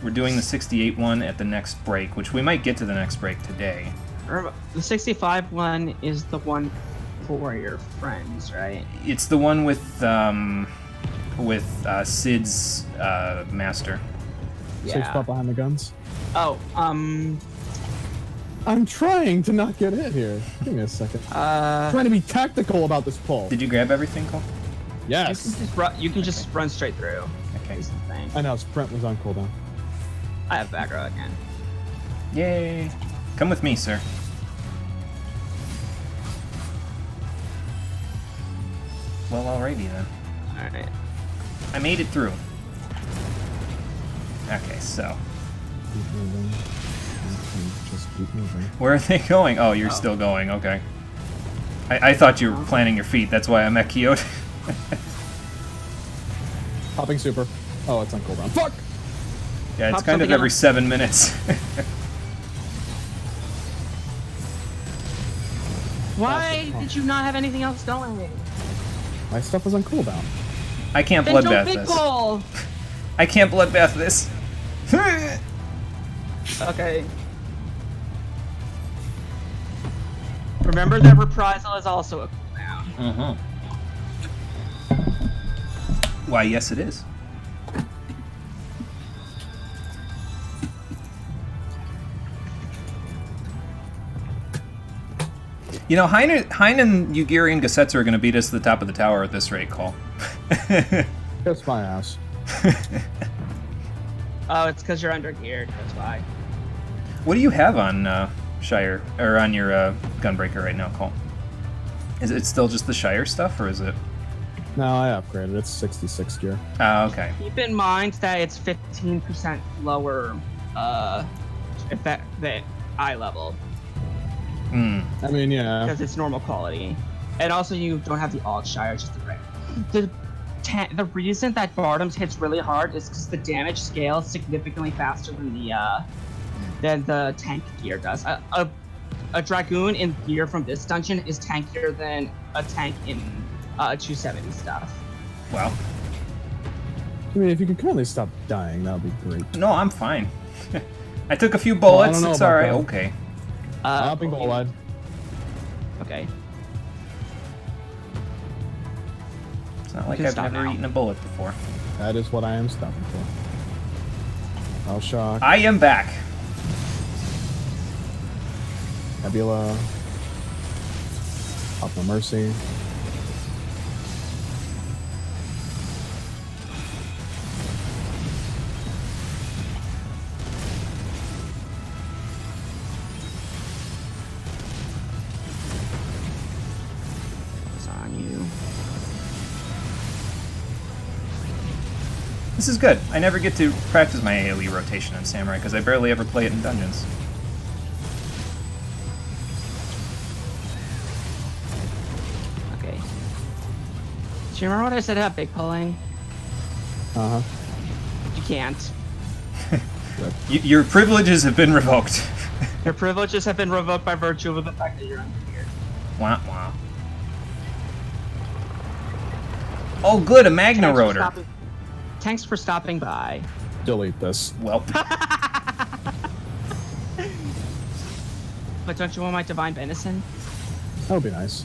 we're doing the 68 one at the next break, which we might get to the next break today.
The 65 one is the one for your friends, right?
It's the one with Sid's master.
So you spot behind the guns.
Oh,
I'm trying to not get hit here. Give me a second. Trying to be tactical about this pull.
Did you grab everything, Cole?
Yes.
you can just run straight through.
Okay.
Is the thing.
I know, Sprint was on cooldown.
I have back row again.
Yay! Come with me, sir. Well, alrighty then.
Alright.
I made it through. Okay, so.
Keep moving. Just keep moving.
Where are they going? Oh, you're still going, okay. I thought you were planting your feet, that's why I'm at Kyoto.
Popping super. Oh, it's on cooldown. Fuck!
Yeah, it's
Pop
kind of
something
every
else.
7 minutes.
Why did you not have anything else going?
My stuff was on cooldown.
I can't
Then
bloodbath
don't big
this.
goal!
I can't bloodbath this.
Okay. Remember that reprisal is also a cooldown.
Why, yes it is. You know, Hein and Yugiri and Gasetsu are going to beat us to the top of the tower at this rate, Cole.
Kiss my ass.
Oh, it's because you're under geared. That's why.
What do you have on Shire, or on your Gunbreaker right now, Cole? Is it still just the Shire stuff, or is it?
No, I upgraded. It's 66 gear.
Oh, okay.
Keep in mind that it's 15% lower effect the eye level
Hmm.
I mean, yeah.
because it's normal quality, and also you don't have the alt Shire, just the right. The reason that Bardam's hits really hard is because the damage scales significantly faster than the tank gear does. A Dragoon in gear from this dungeon is tankier than a tank in 270 stuff.
Well,
I mean, if you could kindly stop dying, that would be great.
no, I'm fine. I took a few bullets.
know
It's
about
alright.
that.
Okay.
Popping ball line.
Okay.
It's not like
can
I've
stop
never
now.
eaten a bullet before.
That is what I am stopping for. I'll shock.
I am back.
Nebula. Pop no mercy.
It's on you.
This is good. I never get to practice my AoE rotation in Samurai because I barely ever play it in dungeons.
Okay. Do you remember what I said about big pulling?
Uh huh.
You can't.
Your privileges have been revoked.
Your privileges have been revoked by virtue of the fact that you're under geared.
Wah, wah. Oh, good, a Magna Rotor.
Thanks for stopping by.
Delete this.
Well,
But don't you want my divine venison?
That would be nice.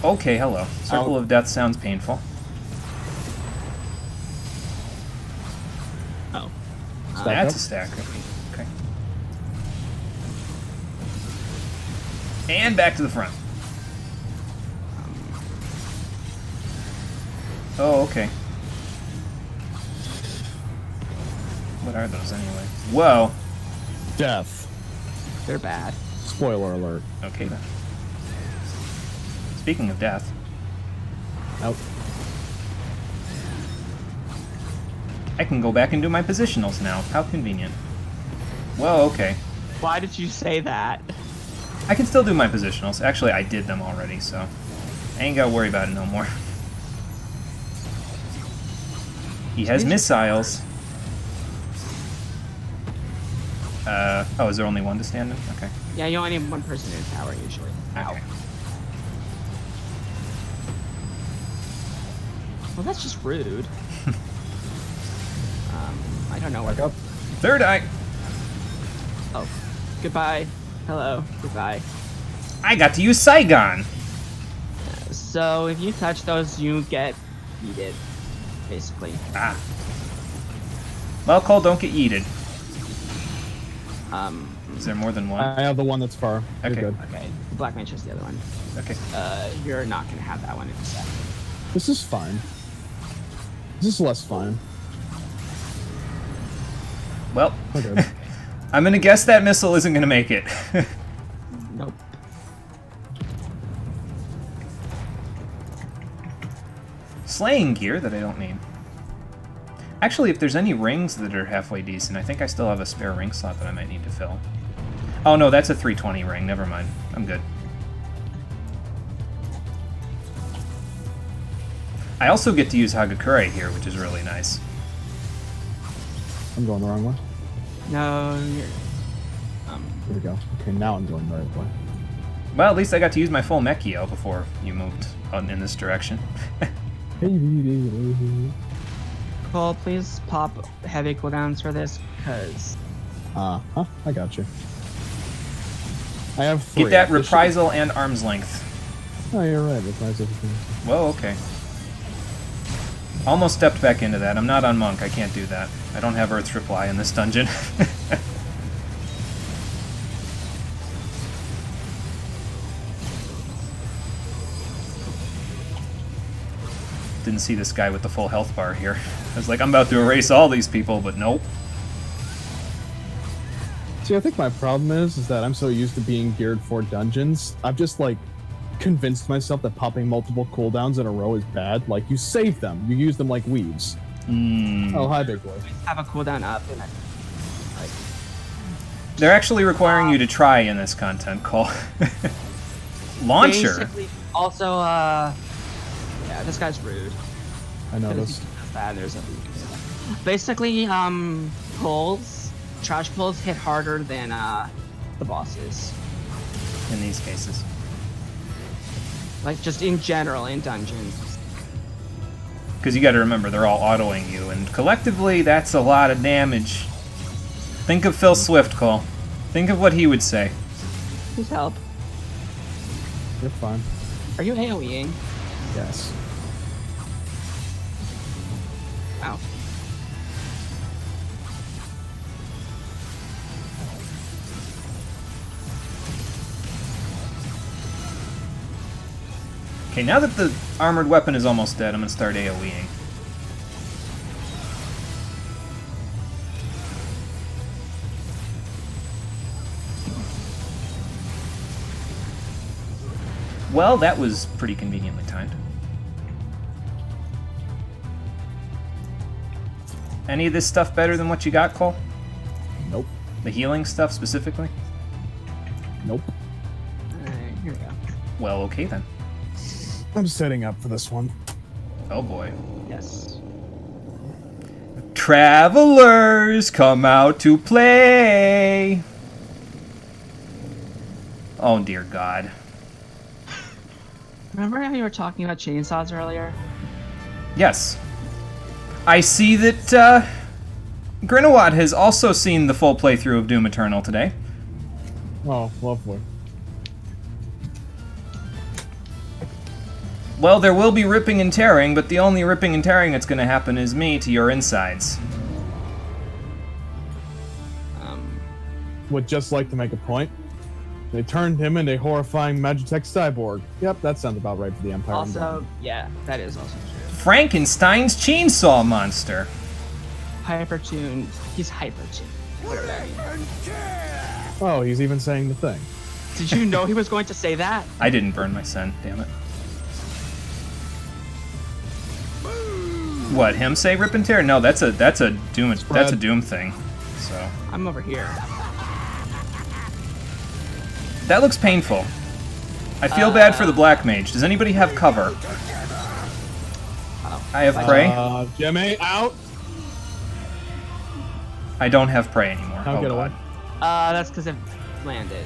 okay, hello. Circle of Death sounds painful.
Oh.
Stack
That's
up.
a stack. Okay. And back to the front. Oh, okay. What are those anyway? Whoa.
Death.
They're bad.
Spoiler alert.
Okay then. Speaking of death,
Nope.
I can go back and do my positionals now. How convenient. Whoa, okay.
Why did you say that?
I can still do my positionals. Actually, I did them already, so I ain't gotta worry about it no more. He has missiles. Oh, is there only one to stand in? Okay.
Yeah, you only need one person in a tower usually. Ow.
Okay.
Well, that's just rude. I don't know where.
Back up.
Third eye.
Oh, goodbye. Hello. Goodbye.
I got to use Saigon.
So if you touch those, you get yeeted, basically.
Ah. Well, Cole, don't get yeeted. Is there more than one?
I have the one that's far. You're
Okay.
good.
Okay, the Black Mage has the other one.
Okay.
You're not gonna have that one in a sec.
This is fine. This is less fine.
Well,
Okay.
I'm gonna guess that missile isn't gonna make it.
Nope.
Slaying gear that I don't need. Actually, if there's any rings that are halfway decent, I think I still have a spare ring slot that I might need to fill. Oh no, that's a 320 ring. Never mind. I'm good. I also get to use Hagakure here, which is really nice.
I'm going the wrong way.
No, you're.
Here we go. Okay, now I'm going the right way.
Well, at least I got to use my full Mechio before you moved in this direction.
Cole, please pop heavy cooldowns for this, because.
I got you. I have 3.
Get that
This should-
reprisal and arm's length.
Oh, you're right. Reprisal.
Whoa, okay. Almost stepped back into that. I'm not on Monk. I can't do that. I don't have Earth's Reply in this dungeon. Didn't see this guy with the full health bar here. I was like, I'm about to erase all these people, but nope.
See, I think my problem is that I'm so used to being geared for dungeons. I've just, like, convinced myself that popping multiple cooldowns in a row is bad. Like, you save them. You use them like weaves. Oh, hi, big boy.
Have a cooldown up, and
They're actually requiring you to try in this content, Cole. Launcher?
basically, also, yeah, this guy's rude.
I noticed.
Bad, there's a basically, pulls, trash pulls hit harder than, the bosses.
In these cases.
Like, just in general, in dungeons.
Because you gotta remember, they're all autoing you, and collectively, that's a lot of damage. Think of Phil Swift, Cole. Think of what he would say.
Please help.
You're fine.
Are you AoEing?
Yes.
Ow.
Okay, now that the armored weapon is almost dead, I'm gonna start AoEing. Well, that was pretty conveniently timed. Any of this stuff better than what you got, Cole?
Nope.
The healing stuff specifically?
Nope.
Alright, here we go.
Well, okay then.
I'm setting up for this one.
Oh boy.
Yes.
Travelers, come out to play! Oh dear God.
Remember how you were talking about chainsaws earlier?
Yes. I see that, Grinawad has also seen the full playthrough of Doom Eternal today.
Oh, lovely.
Well, there will be ripping and tearing, but the only ripping and tearing that's going to happen is me to your insides.
Would just like to make a point. They turned him into a horrifying Magitech cyborg. Yep, that sounds about right for the Empire.
Also, yeah, that is also true.
Frankenstein's chainsaw monster.
Hypertuned. He's hypertuned. Whatever that means.
Oh, he's even saying the thing.
Did you know he was going to say that?
I didn't burn my scent, damn it. What, him say rip and tear? No, that's a Doom that's a Doom thing. So
I'm over here.
that looks painful. I feel bad for the Black Mage. Does anybody have cover? I have prey.
Jimmy, out!
I don't have prey anymore.
Now
Oh
get
God.
away.
That's because it landed.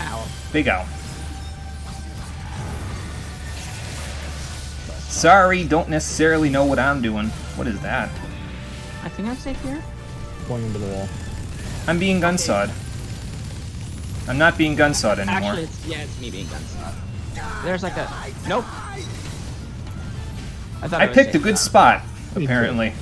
Ow.
Big ow. Sorry, don't necessarily know what I'm doing. What is that?
I think I'm safe here.
Going into the wall.
I'm being gunsawed. I'm not being gunsawed anymore.
Actually, it's me being gunsawed. There's like a... Nope.
I picked a good spot, apparently.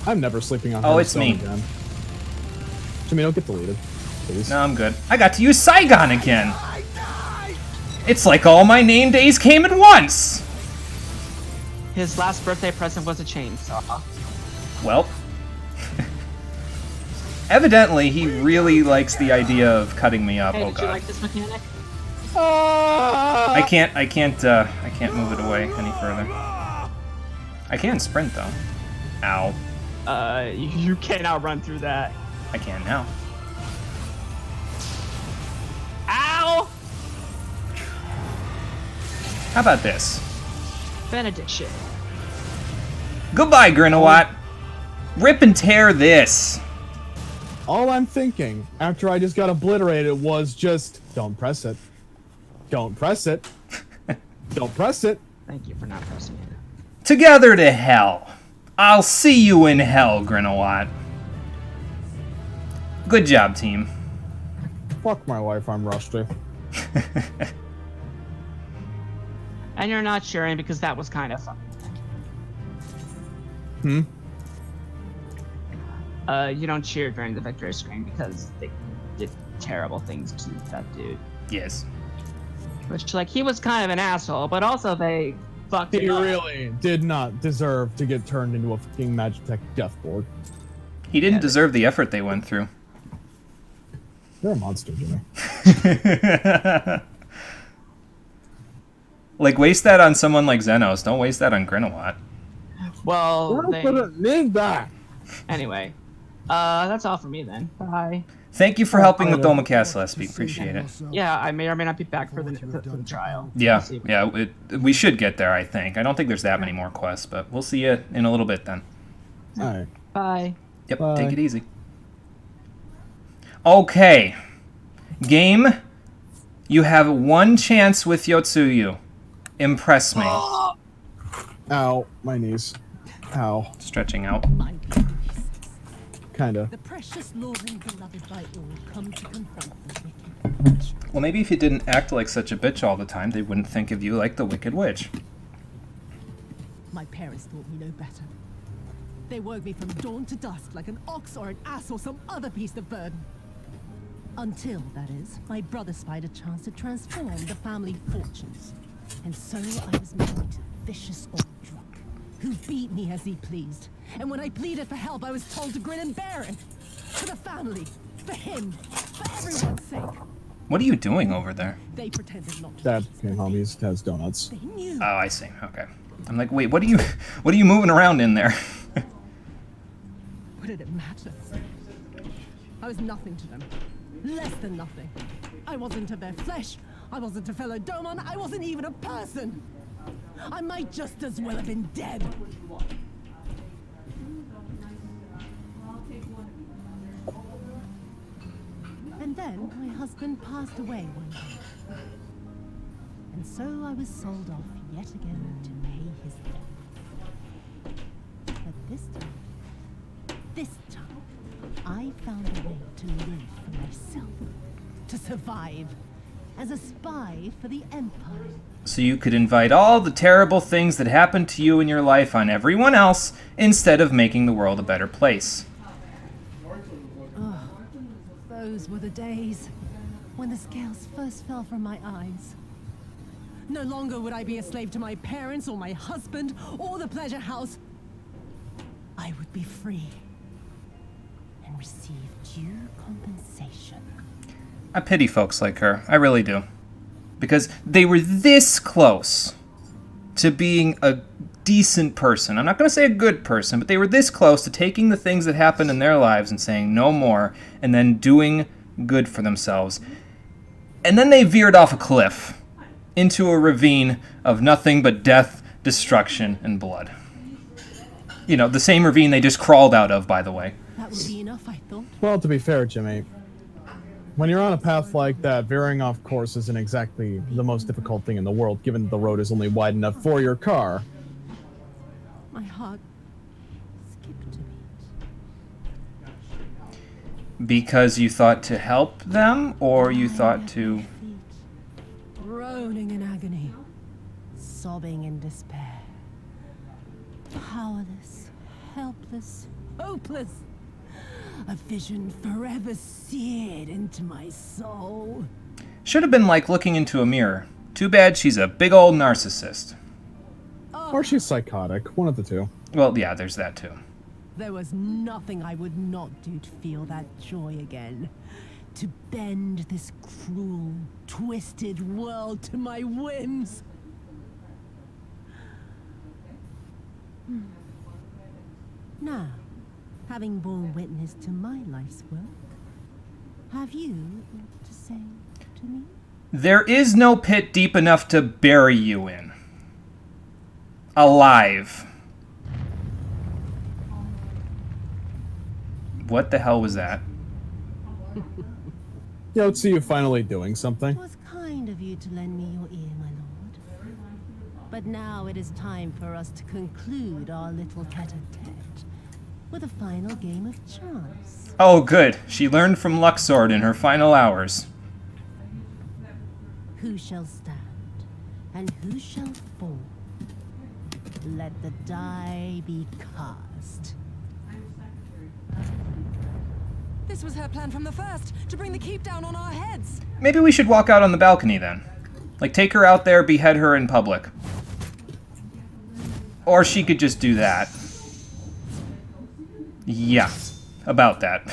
I'm never sleeping on
Oh, it's
Hearthstone
me.
again. Jimmy, don't get deleted, please.
No, I'm good. I got to use Saigon again. It's like all my name days came at once.
His last birthday present was a chainsaw.
Well, evidently he really likes the idea of cutting me up.
Hey,
Oh
did you
god.
like this mechanic?
I can't move it away any further. I can sprint though. Ow.
You cannot run through that.
I can now.
Ow!
How about this?
Benediction.
Goodbye, Grinawat. Rip and tear this.
All I'm thinking after I just got obliterated was just, don't press it. Don't press it. Don't press it.
Thank you for not pressing it.
Together to hell. I'll see you in hell, Grinawat. Good job, team.
Fuck my life, I'm rusty.
And you're not cheering because that was kind of fun. You don't cheer during the victory screen because they did terrible things to that dude.
Yes.
Which, like, he was kind of an asshole, but also they fucked
He
him up.
really did not deserve to get turned into a fucking Magitech death board.
He didn't deserve the effort they went through.
You're a monster, Jimmy.
Like, waste that on someone like Xenos. Don't waste that on Grinawat.
Well,
I didn't need that.
anyway. That's all for me then. Bye.
Thank you for helping with Domacast, Lesby. Appreciate it.
Yeah, I may or may not be back for the trial.
Yeah, yeah. We should get there, I think. I don't think there's that many more quests, but we'll see you in a little bit then.
Alright.
Bye.
Yep,
Bye.
take it easy. Okay. Game, you have one chance with Yotsuyu. Impress me.
Ow, my knees. Ow.
Stretching out.
My beasts.
Kinda.
The precious Lord and beloved by all come to confront the wicked.
Well, maybe if you didn't act like such a bitch all the time, they wouldn't think of you like the Wicked Witch.
My parents taught me no better. They worked me from dawn to dusk like an ox or an ass or some other beast of burden. Until, that is, my brother spied a chance to transform the family fortunes. And so I was married to the vicious old drunk, who beat me as he pleased. And when I pleaded for help, I was told to grin and bear it. For the family, for him, for everyone's sake.
What are you doing over there?
They pretended not to.
Dad came home, he has donuts.
They knew.
Oh, I see. Okay. I'm like, wait, what are you moving around in there?
What did it matter? I was nothing to them. Less than nothing. I wasn't of their flesh. I wasn't a fellow Domon. I wasn't even a person. I might just as well have been dead. And then my husband passed away one day. And so I was sold off yet again to pay his debt. But this time, I found a way to live for myself, to survive, as a spy for the Empire.
So you could invite all the terrible things that happened to you in your life on everyone else instead of making the world a better place.
Those were the days when the scales first fell from my eyes. No longer would I be a slave to my parents or my husband or the pleasure house. I would be free and receive due compensation.
I pity folks like her. I really do. Because they were this close to being a decent person. I'm not going to say a good person, but they were this close to taking the things that happened in their lives and saying no more, and then doing good for themselves. And then they veered off a cliff into a ravine of nothing but death, destruction, and blood. You know, the same ravine they just crawled out of, by the way.
That would be enough, I thought.
Well, to be fair, Jimmy, when you're on a path like that, veering off course isn't exactly the most difficult thing in the world, given the road is only wide enough for your car.
My heart skipped a beat.
Because you thought to help them, or you thought to...
Groaning in agony, sobbing in despair. Powerless, helpless, hopeless. A vision forever seared into my soul.
Should have been like looking into a mirror. Too bad she's a big old narcissist.
Or she's psychotic. One of the two.
Well, yeah, there's that too.
There was nothing I would not do to feel that joy again. To bend this cruel, twisted world to my whims. Now, having borne witness to my life's work, have you aught to say to me?
There is no pit deep enough to bury you in. Alive. What the hell was that?
Yeah, let's see you finally doing something.
It was kind of you to lend me your ear, my lord. But now it is time for us to conclude our little tete-a-tete with a final game of chance.
Oh, good. She learned from Luxord in her final hours.
Who shall stand, and who shall fall? Let the die be cast.
This was her plan from the first, to bring the keep down on our heads.
Maybe we should walk out on the balcony then. Like, take her out there, behead her in public. Or she could just do that. Yeah, about that.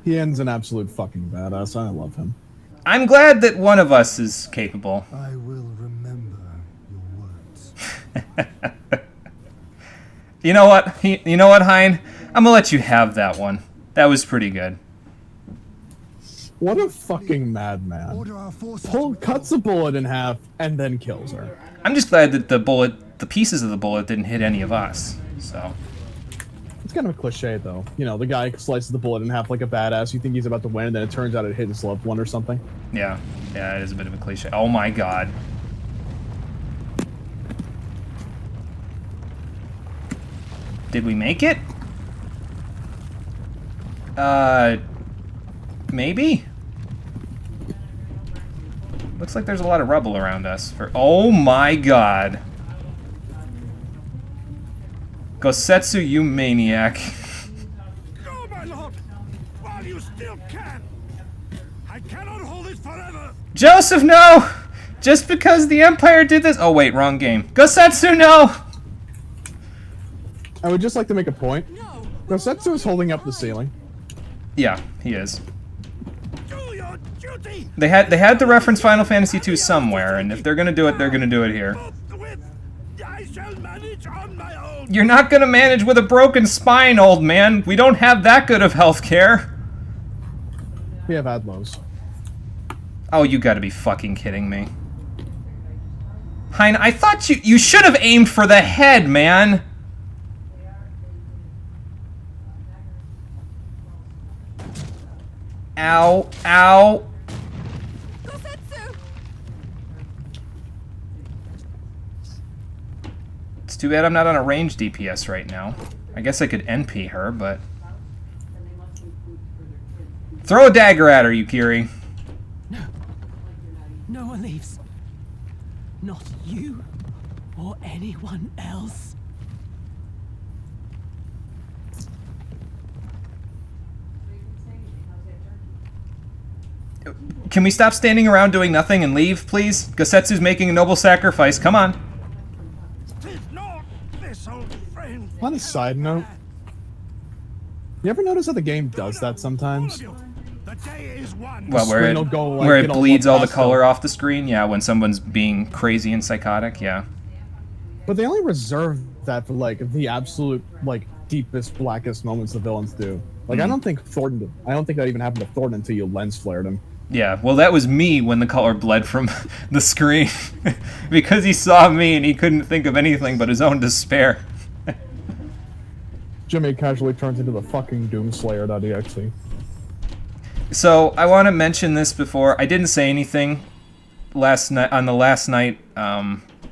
Ian's an absolute fucking badass. I love him.
I'm glad that one of us is capable.
I will remember your words.
You know what? You know what, Hein? I'm gonna let you have that one. That was pretty good.
What a fucking madman.
Order our forces
Cuts a bullet in half and then kills her.
I'm just glad that the pieces of the bullet didn't hit any of us. So.
It's kind of a cliche, though. You know, the guy slices the bullet in half like a badass. You think he's about to win, and then it turns out it hit his loved one or something.
Yeah, it is a bit of a cliche. Oh my god. Did we make it? Maybe? Looks like there's a lot of rubble around us. Oh my god. Gosetsu, you maniac.
Go, my lord, while you still can. I cannot hold it forever.
Joseph, no! Just because the Empire did this. Oh wait, wrong game. Gosetsu, no!
I would just like to make a point. Gosetsu is holding up the ceiling.
Yeah, he is.
Do your duty.
They had to reference Final Fantasy II somewhere, and if they're gonna do it, they're gonna do it here.
I shall manage on my own.
You're not gonna manage with a broken spine, old man. We don't have that good of health care.
We have Adlos.
Oh, you gotta be fucking kidding me. Hein, I thought you should have aimed for the head, man. Ow, ow. It's too bad I'm not on a range DPS right now. I guess I could NP her, but... Throw a dagger at her, Yukiri.
No. No one leaves. Not you or anyone else.
Can we stop standing around doing nothing and leave, please? Gosetsu's making a noble sacrifice. Come on.
On a side note, you ever notice how the game does that sometimes?
Well, where it bleeds all the color off the screen? Yeah, when someone's being crazy and psychotic, yeah.
But they only reserve that for like the absolute like deepest, blackest moments the villains do. Like I don't think that even happened to Thornton until you lens flared him.
Yeah, well, that was me when the color bled from the screen. Because he saw me and he couldn't think of anything but his own despair.
Jimmy casually turns into the fucking Doomslayer.exe.
So, I want to mention this before. I didn't say anything last night on the last night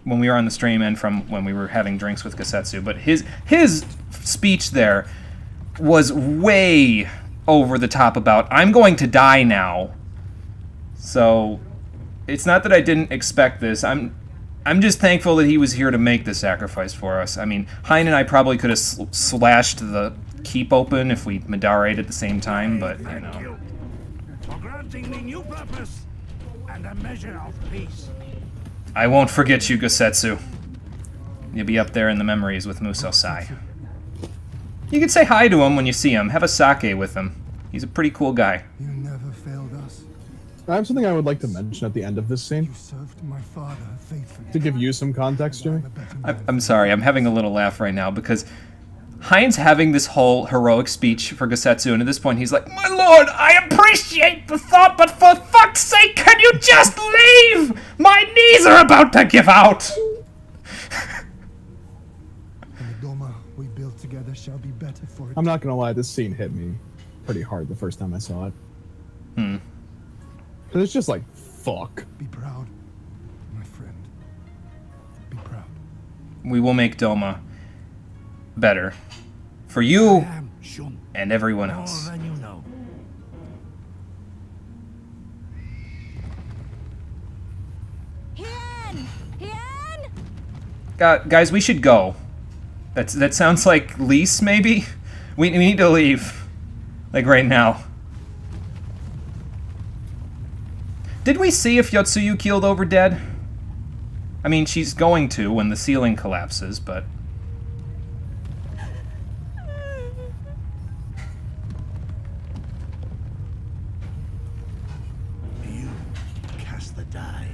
when we were on the stream and from when we were having drinks with Gasetsu, but his speech there was way over the top about, I'm going to die now. So, it's not that I didn't expect this. I'm just thankful that he was here to make the sacrifice for us. I mean, Hein and I probably could have slashed the keep open if we Midara'd at the same time, but, you know.
Thank you for granting me new purpose and a measure of peace.
I won't forget you, Gasetsu. You'll be up there in the memories with Muso-sai. You can say hi to him when you see him. Have a sake with him. He's a pretty cool guy.
You never failed us.
I have something I would like to mention at the end of this scene.
You served my father faithfully.
To give you some context, Jimmy.
I'm sorry, I'm having a little laugh right now because Hein's having this whole heroic speech for Gasetsu, and at this point he's like, my lord, I appreciate the thought, but for fuck's sake, can you just leave? My knees are about to give out!
And the Doma we built together shall be better for it.
I'm not gonna lie, this scene hit me pretty hard the first time I saw it. Cause it's just like, fuck.
Be proud, my friend. Be proud.
We will make Doma better. For you and everyone else.
More than you know.
Hien! Hien!
Guys, we should go. That sounds like Lise, maybe? We need to leave. Like, right now. Did we see if Yotsuyu keeled over dead? I mean, she's going to when the ceiling collapses, but...
You cast the die.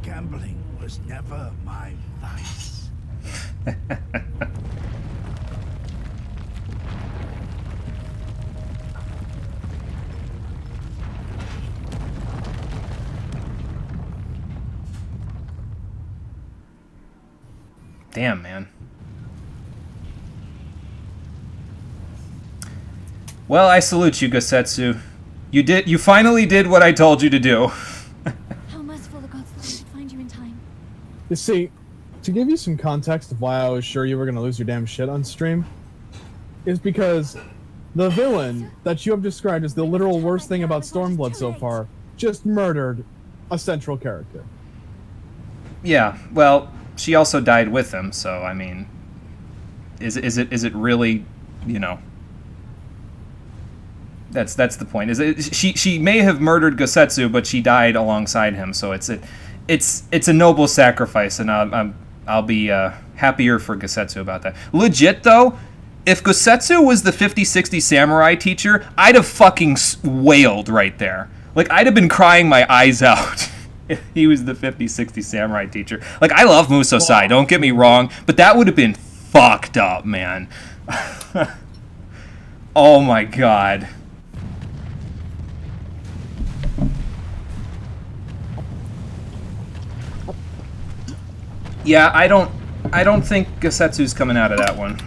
Gambling was never my vice.
Damn, man. Well, I salute you, Gasetsu. You finally did what I told you to do.
How merciful the gods that we could find you in time.
You see, to give you some context of why I was sure you were gonna lose your damn shit on stream, is because the villain that you have described as the literal worst thing about Stormblood so far just murdered a central character.
Yeah, well, she also died with him, so I mean, is it really, you know? That's the point. She may have murdered Gasetsu, but she died alongside him, so it's a noble sacrifice, and I'll be happier for Gasetsu about that. Legit though, if Gasetsu was the 50-60 samurai teacher, I'd have fucking wailed right there. Like, I'd have been crying my eyes out. If he was the 50-60 samurai teacher. Like, I love Muso-sai, don't get me wrong, but that would have been fucked up, man. Oh my god. Yeah, I don't think Gasetsu's coming out of that one.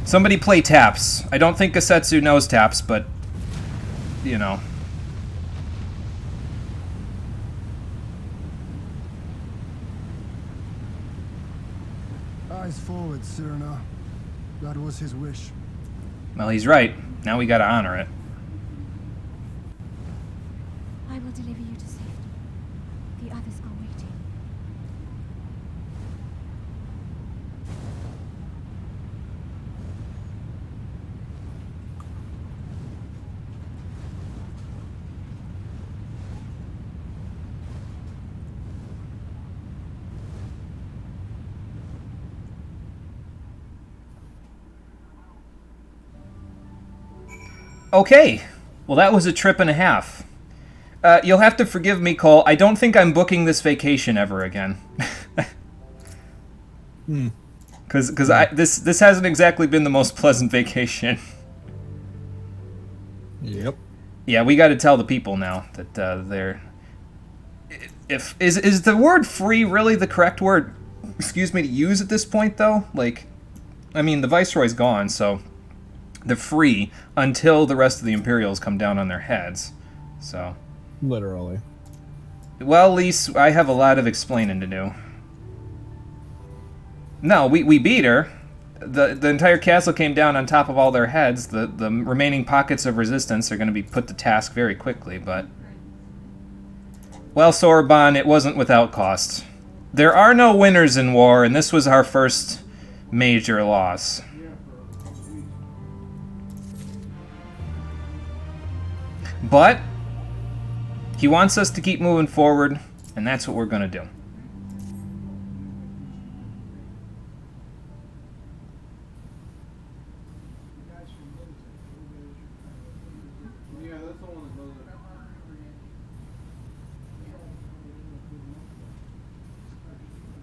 Somebody play taps. I don't think Gasetsu knows taps, but you know.
Eyes forward, Cyrano. That was his wish.
Well, he's right. Now we gotta honor it.
I will deliver you to safety. The others are waiting.
Okay. Well, that was a trip and a half. You'll have to forgive me, Cole. I don't think I'm booking this vacation ever again. Because this hasn't exactly been the most pleasant vacation.
Yep.
Yeah, we got to tell the people now that they're. Is the word free really the correct word? Excuse me, to use at this point though? Like, I mean, the Viceroy's gone, so they're free until the rest of the Imperials come down on their heads. So.
Literally.
Well, Lise, I have a lot of explaining to do. No, we beat her. The entire castle came down on top of all their heads. The remaining pockets of resistance are going to be put to task very quickly, but... Well, Sorbonne, it wasn't without cost. There are no winners in war, and this was our first major loss. But he wants us to keep moving forward, and that's what we're going to do.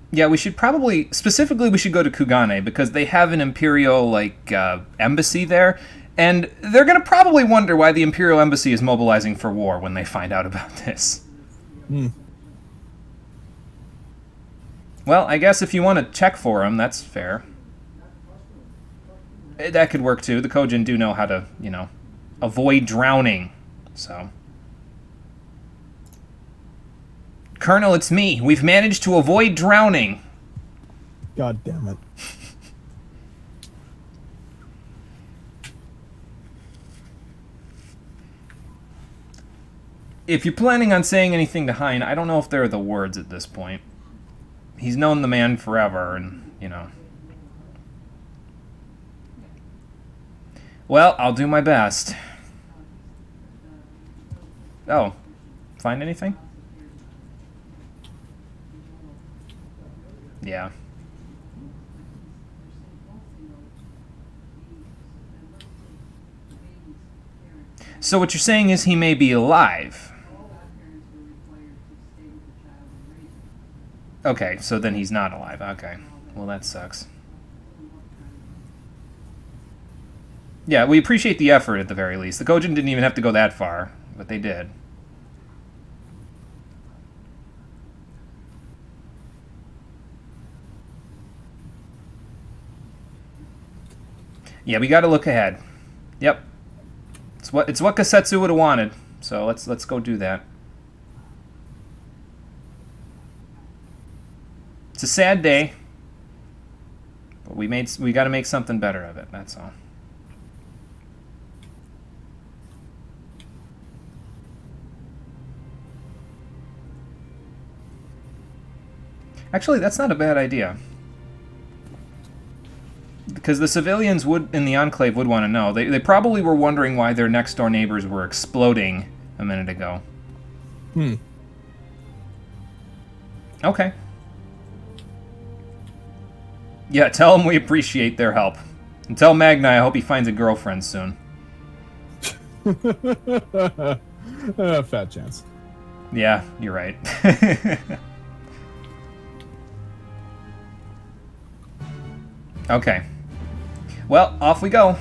Yeah, we should probably, specifically we should go to Kugane, because they have an Imperial, like, embassy there, and they're going to probably wonder why the Imperial Embassy is mobilizing for war when they find out about this. Well, I guess if you want to check for them, that's fair. That could work too. The Kojin do know how to, you know, avoid drowning, so... Colonel, it's me. We've managed to avoid drowning.
God damn it.
If you're planning on saying anything to Hein, I don't know if there are the words at this point. He's known the man forever, and, you know. Well, I'll do my best. Oh. Find anything? Yeah. So what you're saying is he may be alive. Okay, so then he's not alive. Okay. Well, that sucks. Yeah, we appreciate the effort at the very least. The Kojin didn't even have to go that far, but they did. Yeah, we got to look ahead. Yep. It's what Kasetsu would have wanted. So let's go do that. It's a sad day, but we got to make something better of it. That's all. Actually, that's not a bad idea. Because the civilians in the Enclave would want to know. They probably were wondering why their next-door neighbors were exploding a minute ago. Okay. Yeah, tell them we appreciate their help. And tell Magna I hope he finds a girlfriend soon.
Fat chance.
Yeah, you're right. Okay. Well, off we go.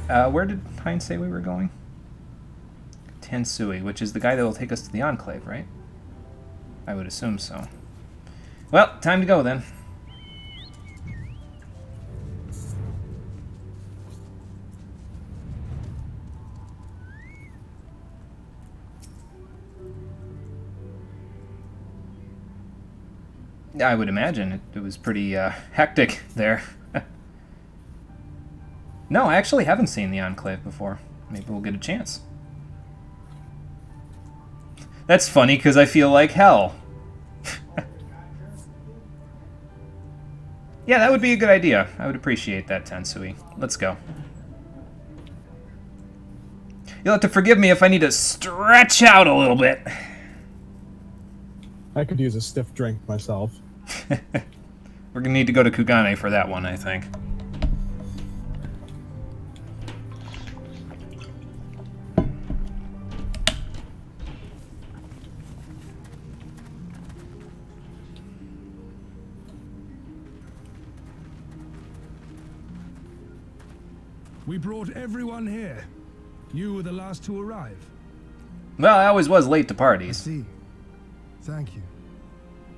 Where did Hein say we were going? Tensui, which is the guy that will take us to the Enclave, right? I would assume so. Well, time to go then. I would imagine it was pretty hectic there. No, I actually haven't seen the Enclave before. Maybe we'll get a chance. That's funny, because I feel like hell. Yeah, that would be a good idea. I would appreciate that, Tensui. Let's go. You'll have to forgive me if I need to stretch out a little bit.
I could use a stiff drink myself.
We're gonna need to go to Kugane for that one, I think.
We brought everyone here. You were the last to arrive.
Well, I always was late to
I
parties.
see. Thank you.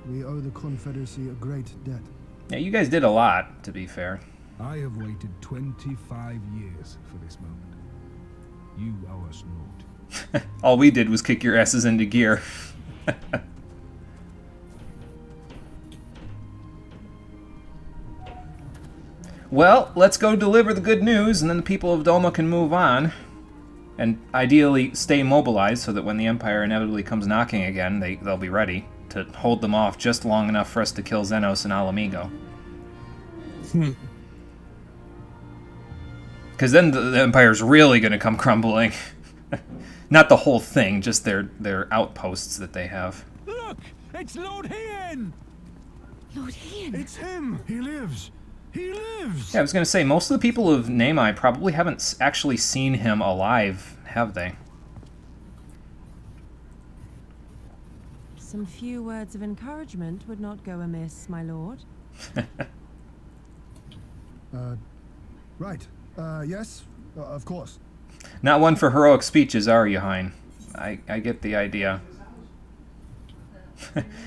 We owe the Confederacy a great debt.
Yeah, you guys did a lot, to be fair.
I have waited 25 years for this moment. You owe us naught.
All we did was kick your asses into gear. Well, let's go deliver the good news, and then the people of Doma can move on. And ideally stay mobilized so that when the Empire inevitably comes knocking again, they'll be ready to hold them off just long enough for us to kill Xenos and Alamigo. Because then the Empire's really going to come crumbling. Not the whole thing, just their outposts that they have.
Look! It's Lord Hien!
Lord Hien!
It's him! He lives! He lives!
Yeah, I was going to say, most of the people of Namai probably haven't actually seen him alive, have they?
Some few words of encouragement would not go amiss, my lord.
Right. Yes, of course.
Not one for heroic speeches, are you, Hein? I get the idea.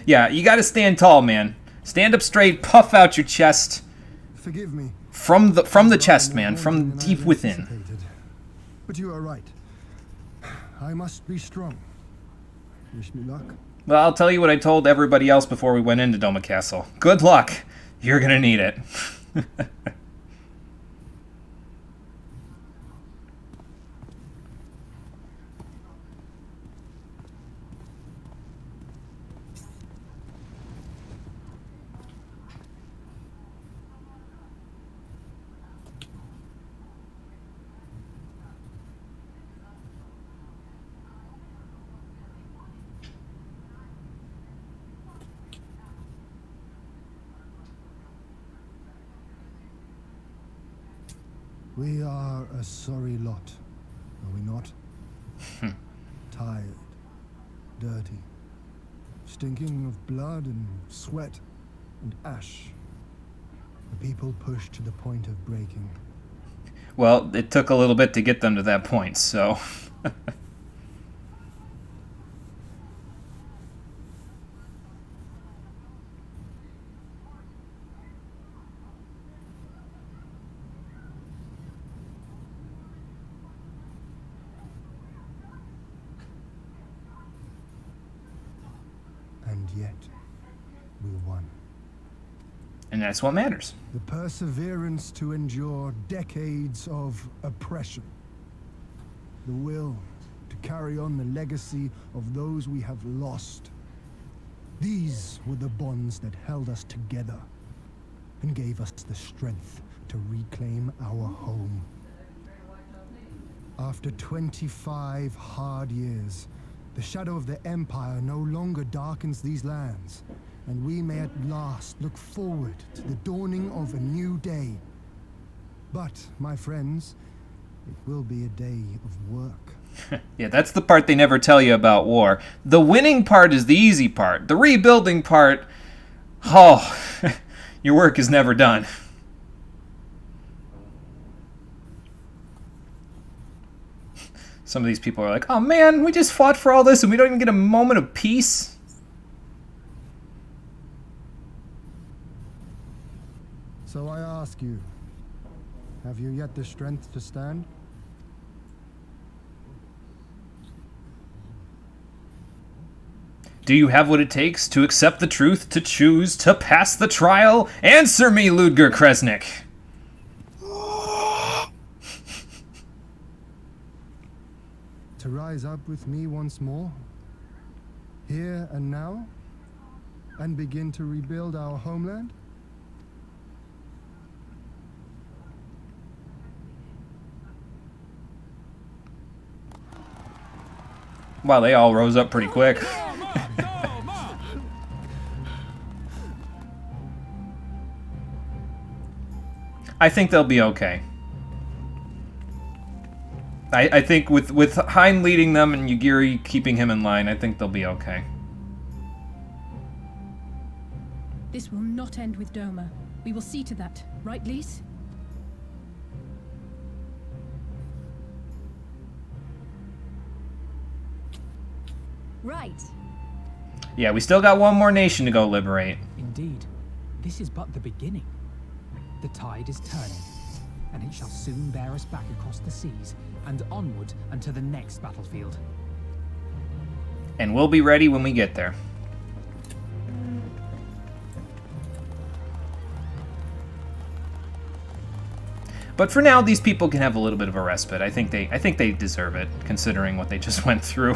Yeah, you gotta stand tall, man. Stand up straight, puff out your chest.
Forgive me.
From the chest, man, from deep within.
But you are right. I must be strong. Wish me luck.
Well, I'll tell you what I told everybody else before we went into Doma Castle. Good luck. You're gonna need it.
We are a sorry lot, are we not? Tired, dirty, stinking of blood and sweat and ash. The people pushed to the point of breaking.
Well, it took a little bit to get them to that point, so...
And yet, we won.
And that's what matters.
The perseverance to endure decades of oppression. The will to carry on the legacy of those we have lost. These were the bonds that held us together and gave us the strength to reclaim our home. After 25 hard years, the shadow of the Empire no longer darkens these lands, and we may at last look forward to the dawning of a new day. But, my friends, it will be a day of work.
Yeah, that's the part they never tell you about war. The winning part is the easy part. The rebuilding part, oh, your work is never done. Some of these people are like, oh man, we just fought for all this and we don't even get a moment of peace.
So I ask you, have you yet the strength to stand?
Do you have what it takes to accept the truth, to choose, to pass the trial? Answer me, Ludger Kresnik.
To rise up with me once more, here and now, and begin to rebuild our homeland?
Wow, they all rose up pretty quick. I think they'll be okay. I think with Hein leading them and Yugiri keeping him in line, I think they'll be okay.
This will not end with Doma. We will see to that, right, Lise? Right.
Yeah, we still got one more nation to go liberate.
Indeed, this is but the beginning. The tide is turning, and it shall soon bear us back across the seas and onward unto the next battlefield.
And we'll be ready when we get there. But for now, these people can have a little bit of a respite. I think they deserve it, considering what they just went through.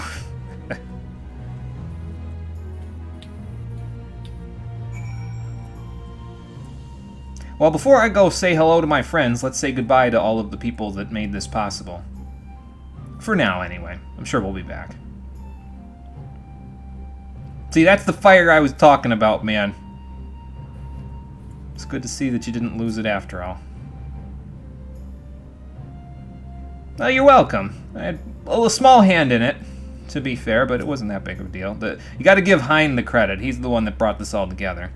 Well, before I go say hello to my friends, let's say goodbye to all of the people that made this possible. For now, anyway. I'm sure we'll be back. See, that's the fire I was talking about, man. It's good to see that you didn't lose it after all. Oh, you're welcome. I had a small hand in it, to be fair, but it wasn't that big of a deal. You gotta give Hein the credit. He's the one that brought this all together.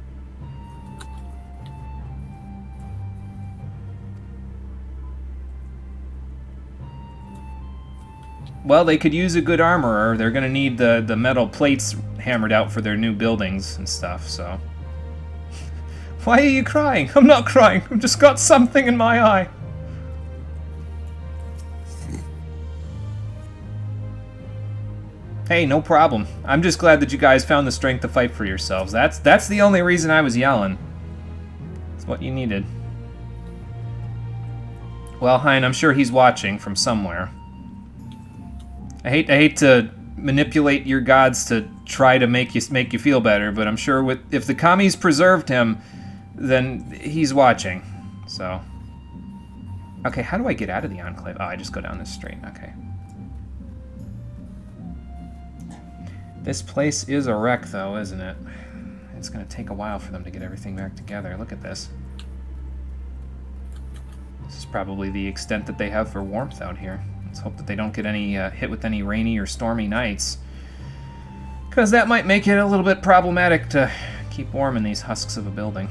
Well, they could use a good armorer. They're gonna need the metal plates hammered out for their new buildings and stuff, so... Why are you crying? I'm not crying. I've just got something in my eye. Hey, no problem. I'm just glad that you guys found the strength to fight for yourselves. That's the only reason I was yelling. It's what you needed. Well, Hein, I'm sure he's watching from somewhere. I hate to manipulate your gods to try to make you feel better, but I'm sure if the commies preserved him, then he's watching. So, okay, how do I get out of the Enclave? Oh, I just go down this street. Okay. This place is a wreck, though, isn't it? It's going to take a while for them to get everything back together. Look at this. This is probably the extent that they have for warmth out here. Let's hope that they don't get any hit with any rainy or stormy nights, because that might make it a little bit problematic to keep warm in these husks of a building.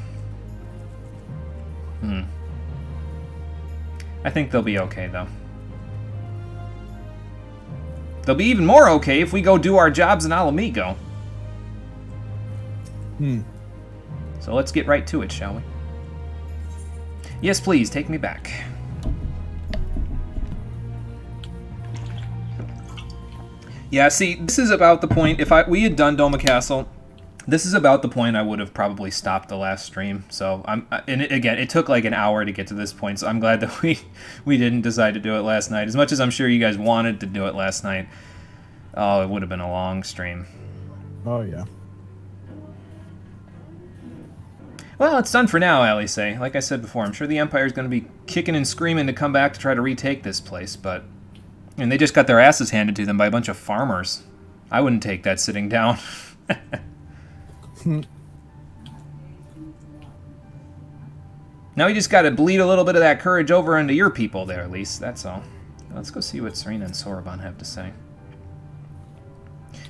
I think they'll be okay, though. They'll be even more okay if we go do our jobs in Alamigo. So let's get right to it, shall we? Yes, please, take me back. Yeah, see, this is about the point, if we had done Doma Castle, this is about the point I would have probably stopped the last stream. So, again, it took like an hour to get to this point, so I'm glad that we didn't decide to do it last night. As much as I'm sure you guys wanted to do it last night, oh, it would have been a long stream.
Oh, yeah.
Well, it's done for now, Alice. Like I said before, I'm sure the Empire's going to be kicking and screaming to come back to try to retake this place, but... And they just got their asses handed to them by a bunch of farmers. I wouldn't take that sitting down. Now we just got to bleed a little bit of that courage over into your people there, at least. That's all. Let's go see what Serena and Soroban have to say.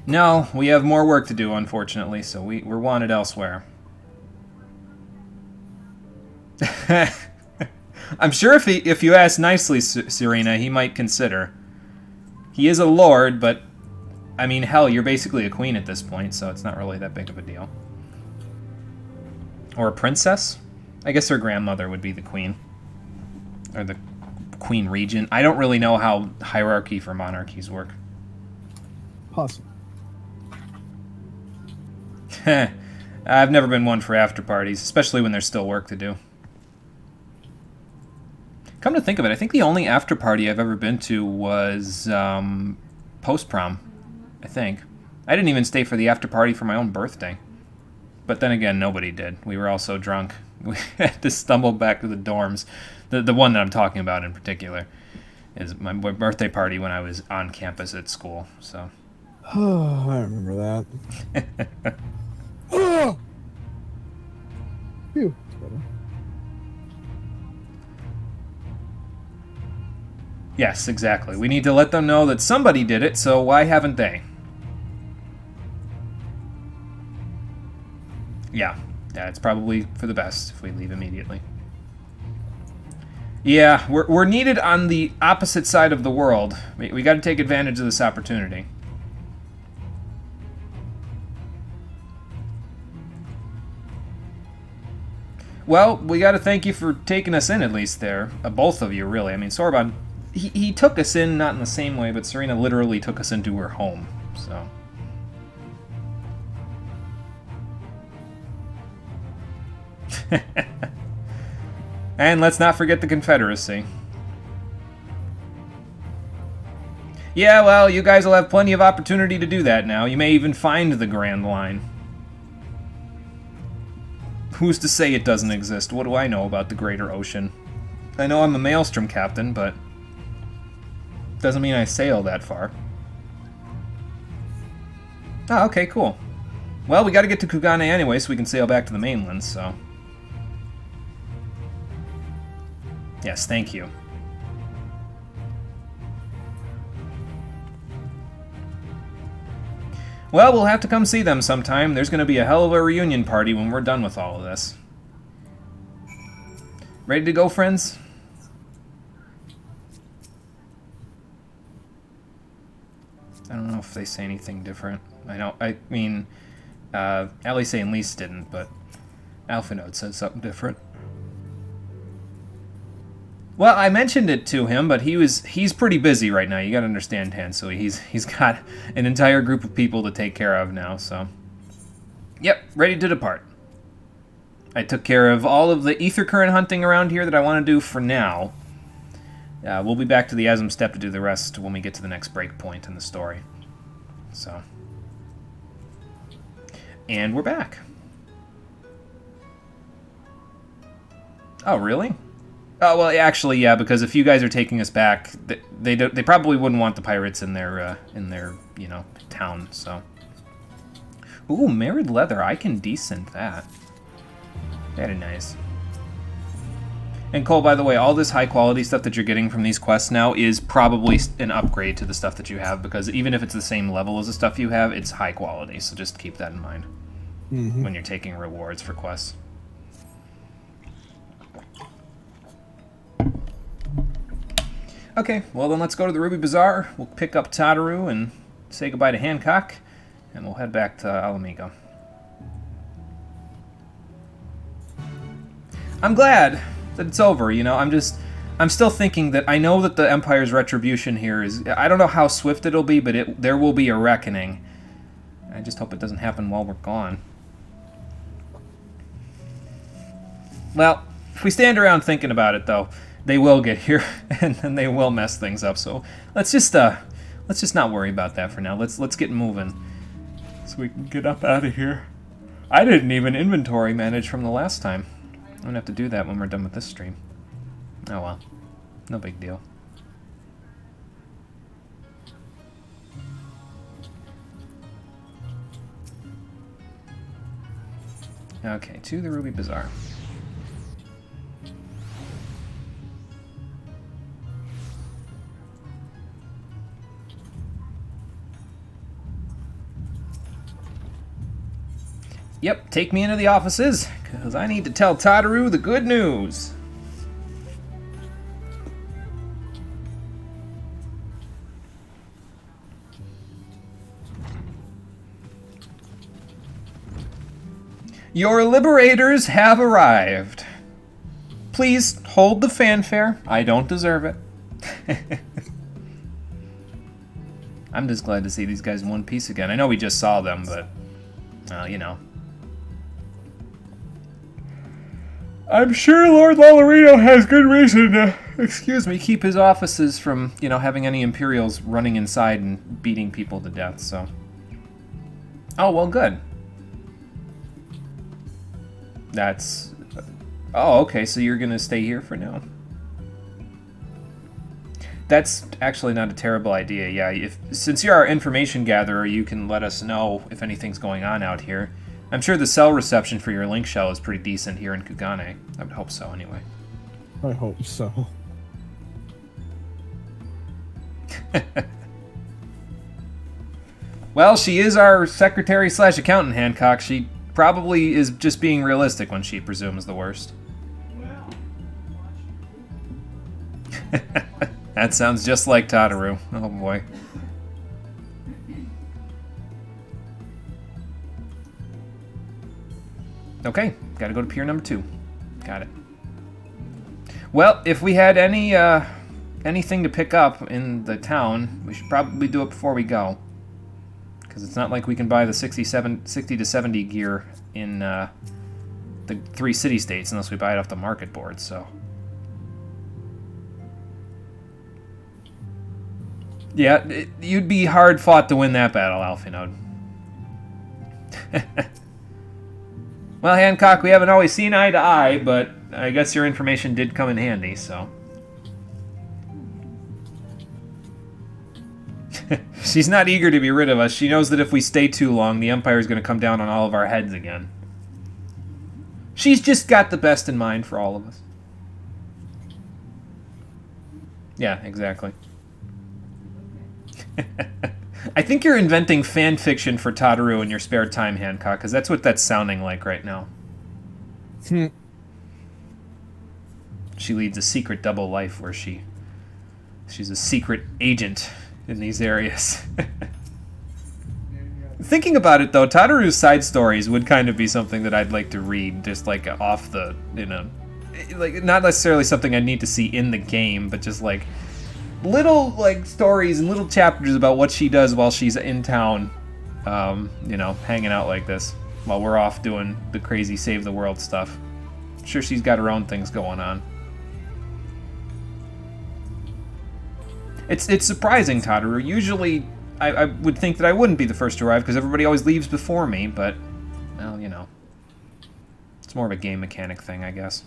No, we have more work to do, unfortunately, so we're wanted elsewhere. I'm sure if you ask nicely, Serena, he might consider. He is a lord, but, I mean, hell, you're basically a queen at this point, so it's not really that big of a deal. Or a princess? I guess her grandmother would be the queen. Or the queen regent. I don't really know how hierarchy for monarchies work.
Possible.
I've never been one for after parties, especially when there's still work to do. Come to think of it, I think the only after party I've ever been to was post-prom, I think. I didn't even stay for the after party for my own birthday. But then again, nobody did. We were all so drunk. We had to stumble back to the dorms. The one that I'm talking about in particular is my birthday party when I was on campus at school. So.
Oh, I remember that. Oh! Phew.
Yes, exactly. We need to let them know that somebody did it, so why haven't they? Yeah, it's probably for the best if we leave immediately. Yeah, we're needed on the opposite side of the world. We got to take advantage of this opportunity. Well, we got to thank you for taking us in, at least there. Both of you, really. I mean, Sorbonne, he took us in, not in the same way, but Serena literally took us into her home, so... And let's not forget the Confederacy. Yeah, well, you guys will have plenty of opportunity to do that now. You may even find the Grand Line. Who's to say it doesn't exist? What do I know about the Greater Ocean? I know I'm a Maelstrom captain, but... doesn't mean I sail that far. Oh, okay, cool. Well, we gotta get to Kugane anyway, so we can sail back to the mainland, so... Yes, thank you. Well, we'll have to come see them sometime. There's going to be a hell of a reunion party when we're done with all of this. Ready to go, friends? I don't know if they say anything different. I mean, Alice and Lise didn't, but Alphanode said something different. Well, I mentioned it to him, but he's pretty busy right now. You gotta understand, Hansui. He's got an entire group of people to take care of now, so... Yep, ready to depart. I took care of all of the ether current hunting around here that I want to do for now. We'll be back to the Asm Steppe to do the rest when we get to the next breakpoint in the story. So... And we're back. Oh, really? Oh, well, actually, yeah, because if you guys are taking us back, they probably wouldn't want the pirates in their you know, town, so. Ooh, mirrored leather. I can decent that. Very nice. And Cole, by the way, all this high-quality stuff that you're getting from these quests now is probably an upgrade to the stuff that you have, because even if it's the same level as the stuff you have, it's high quality, so just keep that in mind when you're taking rewards for quests. Okay, well then let's go to the Ruby Bazaar. We'll pick up Tataru and say goodbye to Hancock, and we'll head back to Alamigo. I'm glad that it's over, you know, I'm still thinking that I know that the Empire's retribution here is, I don't know how swift it'll be, but there will be a reckoning. I just hope it doesn't happen while we're gone. Well, if we stand around thinking about it, though, they will get here, and then they will mess things up. So let's just not worry about that for now. Let's get moving, so we can get up out of here. I didn't even inventory manage from the last time. I'm gonna have to do that when we're done with this stream. Oh well, no big deal. Okay, to the Ruby Bazaar. Yep, take me into the offices, because I need to tell Tataru the good news. Your liberators have arrived. Please hold the fanfare. I don't deserve it. I'm just glad to see these guys in one piece again. I know we just saw them, but, you know. I'm sure Lord Lolorino has good reason to, keep his offices from, you know, having any Imperials running inside and beating people to death, so. Oh, well, good. That's... Oh, okay, so you're gonna stay here for now. That's actually not a terrible idea, yeah. Since you're our information gatherer, you can let us know if anything's going on out here. I'm sure the cell reception for your link shell is pretty decent here in Kugane. I would hope so, anyway.
I hope so.
Well, she is our secretary/accountant, Hancock. She probably is just being realistic when she presumes the worst. That sounds just like Tataru. Oh boy. Okay, gotta go to pier number 2. Got it. Well, if we had any anything to pick up in the town, we should probably do it before we go. Because it's not like we can buy the 60 to 70 gear in the 3 city-states unless we buy it off the market board, so... Yeah, you'd be hard-fought to win that battle, Alfinode. Well, Hancock, we haven't always seen eye to eye, but I guess your information did come in handy, so... She's not eager to be rid of us. She knows that if we stay too long, the Empire is going to come down on all of our heads again. She's just got the best in mind for all of us. Yeah, exactly. I think you're inventing fan fiction for Tataru in your spare time, Hancock, because that's what that's sounding like right now. She leads a secret double life where she's a secret agent in these areas. Thinking about it, though, Tataru's side stories would kind of be something that I'd like to read, just like off the, you know, like not necessarily something I need to see in the game, but just like little like stories and little chapters about what she does while she's in town, you know, hanging out like this while we're off doing the crazy save the world stuff. I'm sure she's got her own things going on. It's surprising, Tataru. Usually I would think that I wouldn't be the first to arrive because everybody always leaves before me, but, well, you know. It's more of a game mechanic thing, I guess.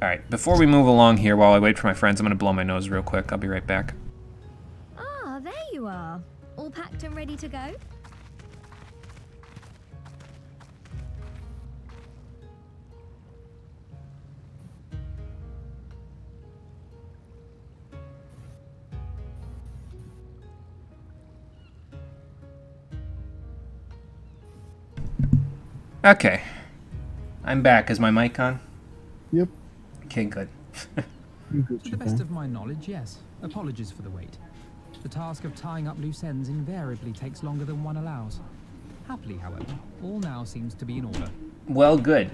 Alright, before we move along here while I wait for my friends, I'm going to blow my nose real quick. I'll be right back.
Ah, there you are. All packed and ready to go?
Okay. I'm back. Is my mic on?
Yep.
Okay, good.
To the best of my knowledge, yes. Apologies for the wait. The task of tying up loose ends invariably takes longer than one allows. Happily, however, all now seems to be in order.
Well, good.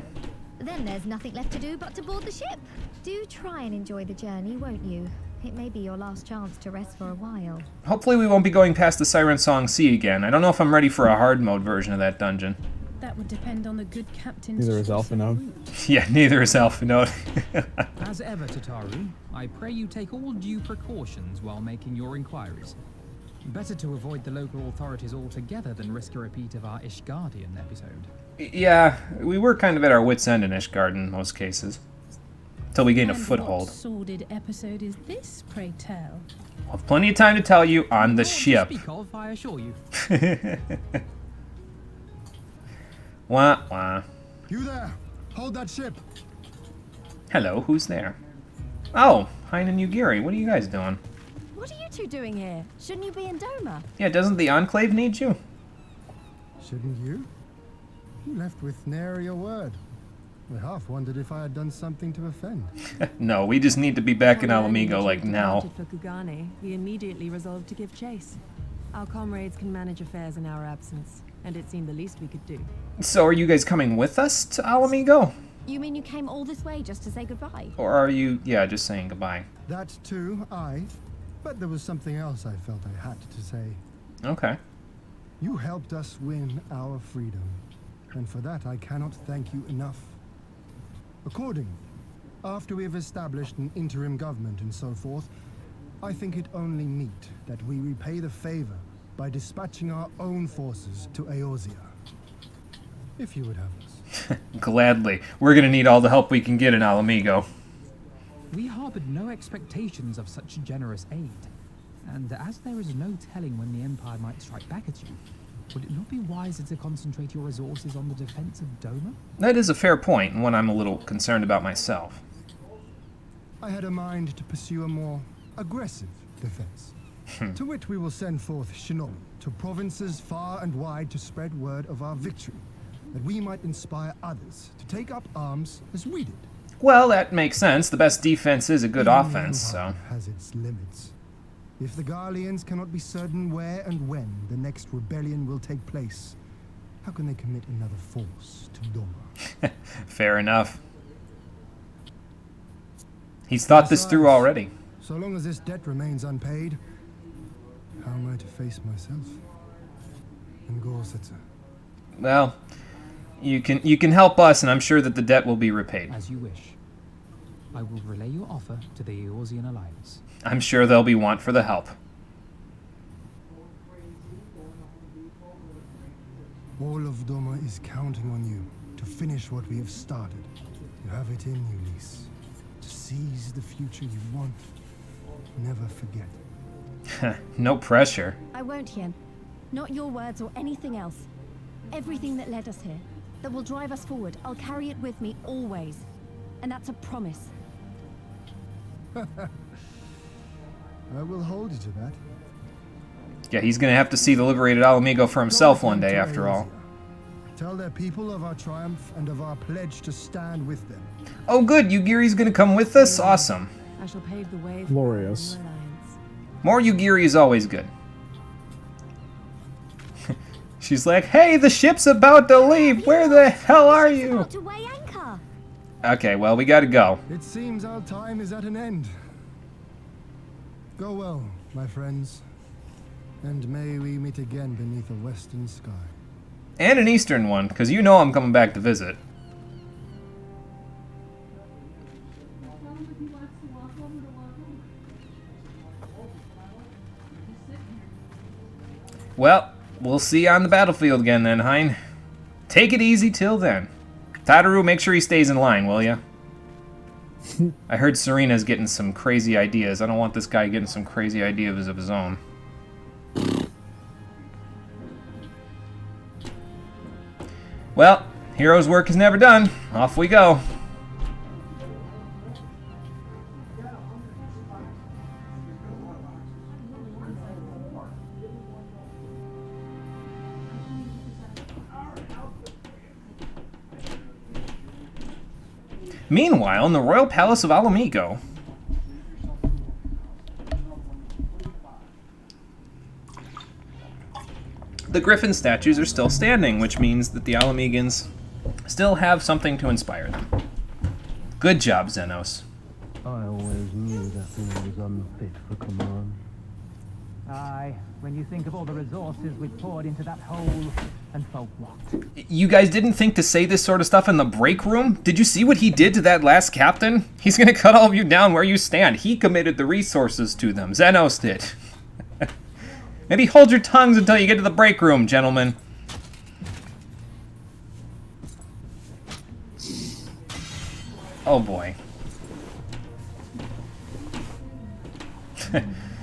Then there's nothing left to do but to board the ship. Do try and enjoy the journey, won't you? It may be your last chance to rest for a while.
Hopefully we won't be going past the Siren Song Sea again. I don't know if I'm ready for a hard mode version of that dungeon.
That would depend on the good captain's
Neither is
choice of
Alphanode.
route.
Yeah, neither is Alphanode.
As ever, Tataru, I pray you take all due precautions while making your inquiries. Better to avoid the local authorities altogether than risk a repeat of our Ishgardian episode.
Yeah, we were kind of at our wits' end in Ishgard in most cases. Till we gain a
And
foothold.
what sordid episode is this, pray tell?
We'll have plenty of time to tell you on the
More to
ship.
speak of, I assure you.
Wah, wah.
You there! Hold that ship!
Hello, who's there? Oh, Hein and Yugiri, what are you guys doing?
What are you two doing here? Shouldn't you be in Doma?
Yeah, doesn't the Enclave need you?
Shouldn't you? You left with nary a word. I half wondered if I had done something to offend.
No, we just need to be back in
Upon learning
Alamigo,
that
like,
you
now.
departed for Kugane, we immediately resolved to give chase. Our comrades can manage affairs in our absence, and it seemed the least we could do.
So are you guys coming with us to Alamigo?
You mean you came all this way just to say goodbye?
Or are you, yeah, just saying goodbye?
That too, aye. But there was something else I felt I had to say.
Okay.
You helped us win our freedom, and for that I cannot thank you enough. Accordingly, after we have established an interim government and so forth, I think it only meet that we repay the favor by dispatching our own forces to Eorzea. If you would have us.
Gladly. We're gonna need all the help we can get in Alamigo.
We harbored no expectations of such generous aid. And as there is no telling when the Empire might strike back at you, would it not be wiser to concentrate your resources on the defense of Doma?
That is a fair point, and one I'm a little concerned about myself.
I had a mind to pursue a more aggressive defense, to which we will send forth shinobi to provinces far and wide to spread word of our victory, that we might inspire others to take up arms as we did.
Well, that makes sense. The best defense is a good
Even the
offense, so...
Empire has its limits. If the Garleans cannot be certain where and when the next rebellion will take place, how can they commit another force to Doma?
Fair enough. He's thought this through already.
So long as this debt remains unpaid, how am I to face myself? And Gorsetzer?
Well, you can help us, and I'm sure that the debt will be repaid.
As you wish. I will relay your offer to the Eorzean Alliance.
I'm sure they'll be want for the help.
All of Doma is counting on you to finish what we have started. You have it in you, Lys. To seize the future you want. Never forget.
No pressure.
I won't, Hien. Not your words or anything else. Everything that led us here, that will drive us forward, I'll carry it with me always. And that's a promise.
I will hold you to that.
Yeah, he's gonna have to see the liberated Alamigo for himself one day, after all.
Tell their people of our triumph and of our pledge to stand with them.
Oh good, Yugiri's gonna come with us? Awesome.
I shall pave the way for
Glorious.
the new alliance.
More Yugiri is always good. She's like, hey, the ship's about to leave! Where the hell are you?
To weigh anchor.
Okay, well, we gotta go.
It seems our time is at an end. Go well, my friends. And may we meet again beneath a western sky.
And an eastern one, because you know I'm coming back to visit. Well, we'll see you on the battlefield again then, Hein. Take it easy till then. Tadaru, make sure he stays in line, will ya? I heard Serena's getting some crazy ideas. I don't want this guy getting some crazy ideas of his own. Well, hero's work is never done. Off we go. Meanwhile, in the royal palace of Alamigo, the griffin statues are still standing, which means that the Alamegans still have something to inspire them. Good job, Xenos.
I always knew that thing was unfit for command. Aye, when you think of all the resources we poured into that hole, and for what?
You guys didn't think to say this sort of stuff in the break room? Did you see what he did to that last captain? He's gonna cut all of you down where you stand. He committed the resources to them. Xenos did. Maybe hold your tongues until you get to the break room, gentlemen. Oh boy.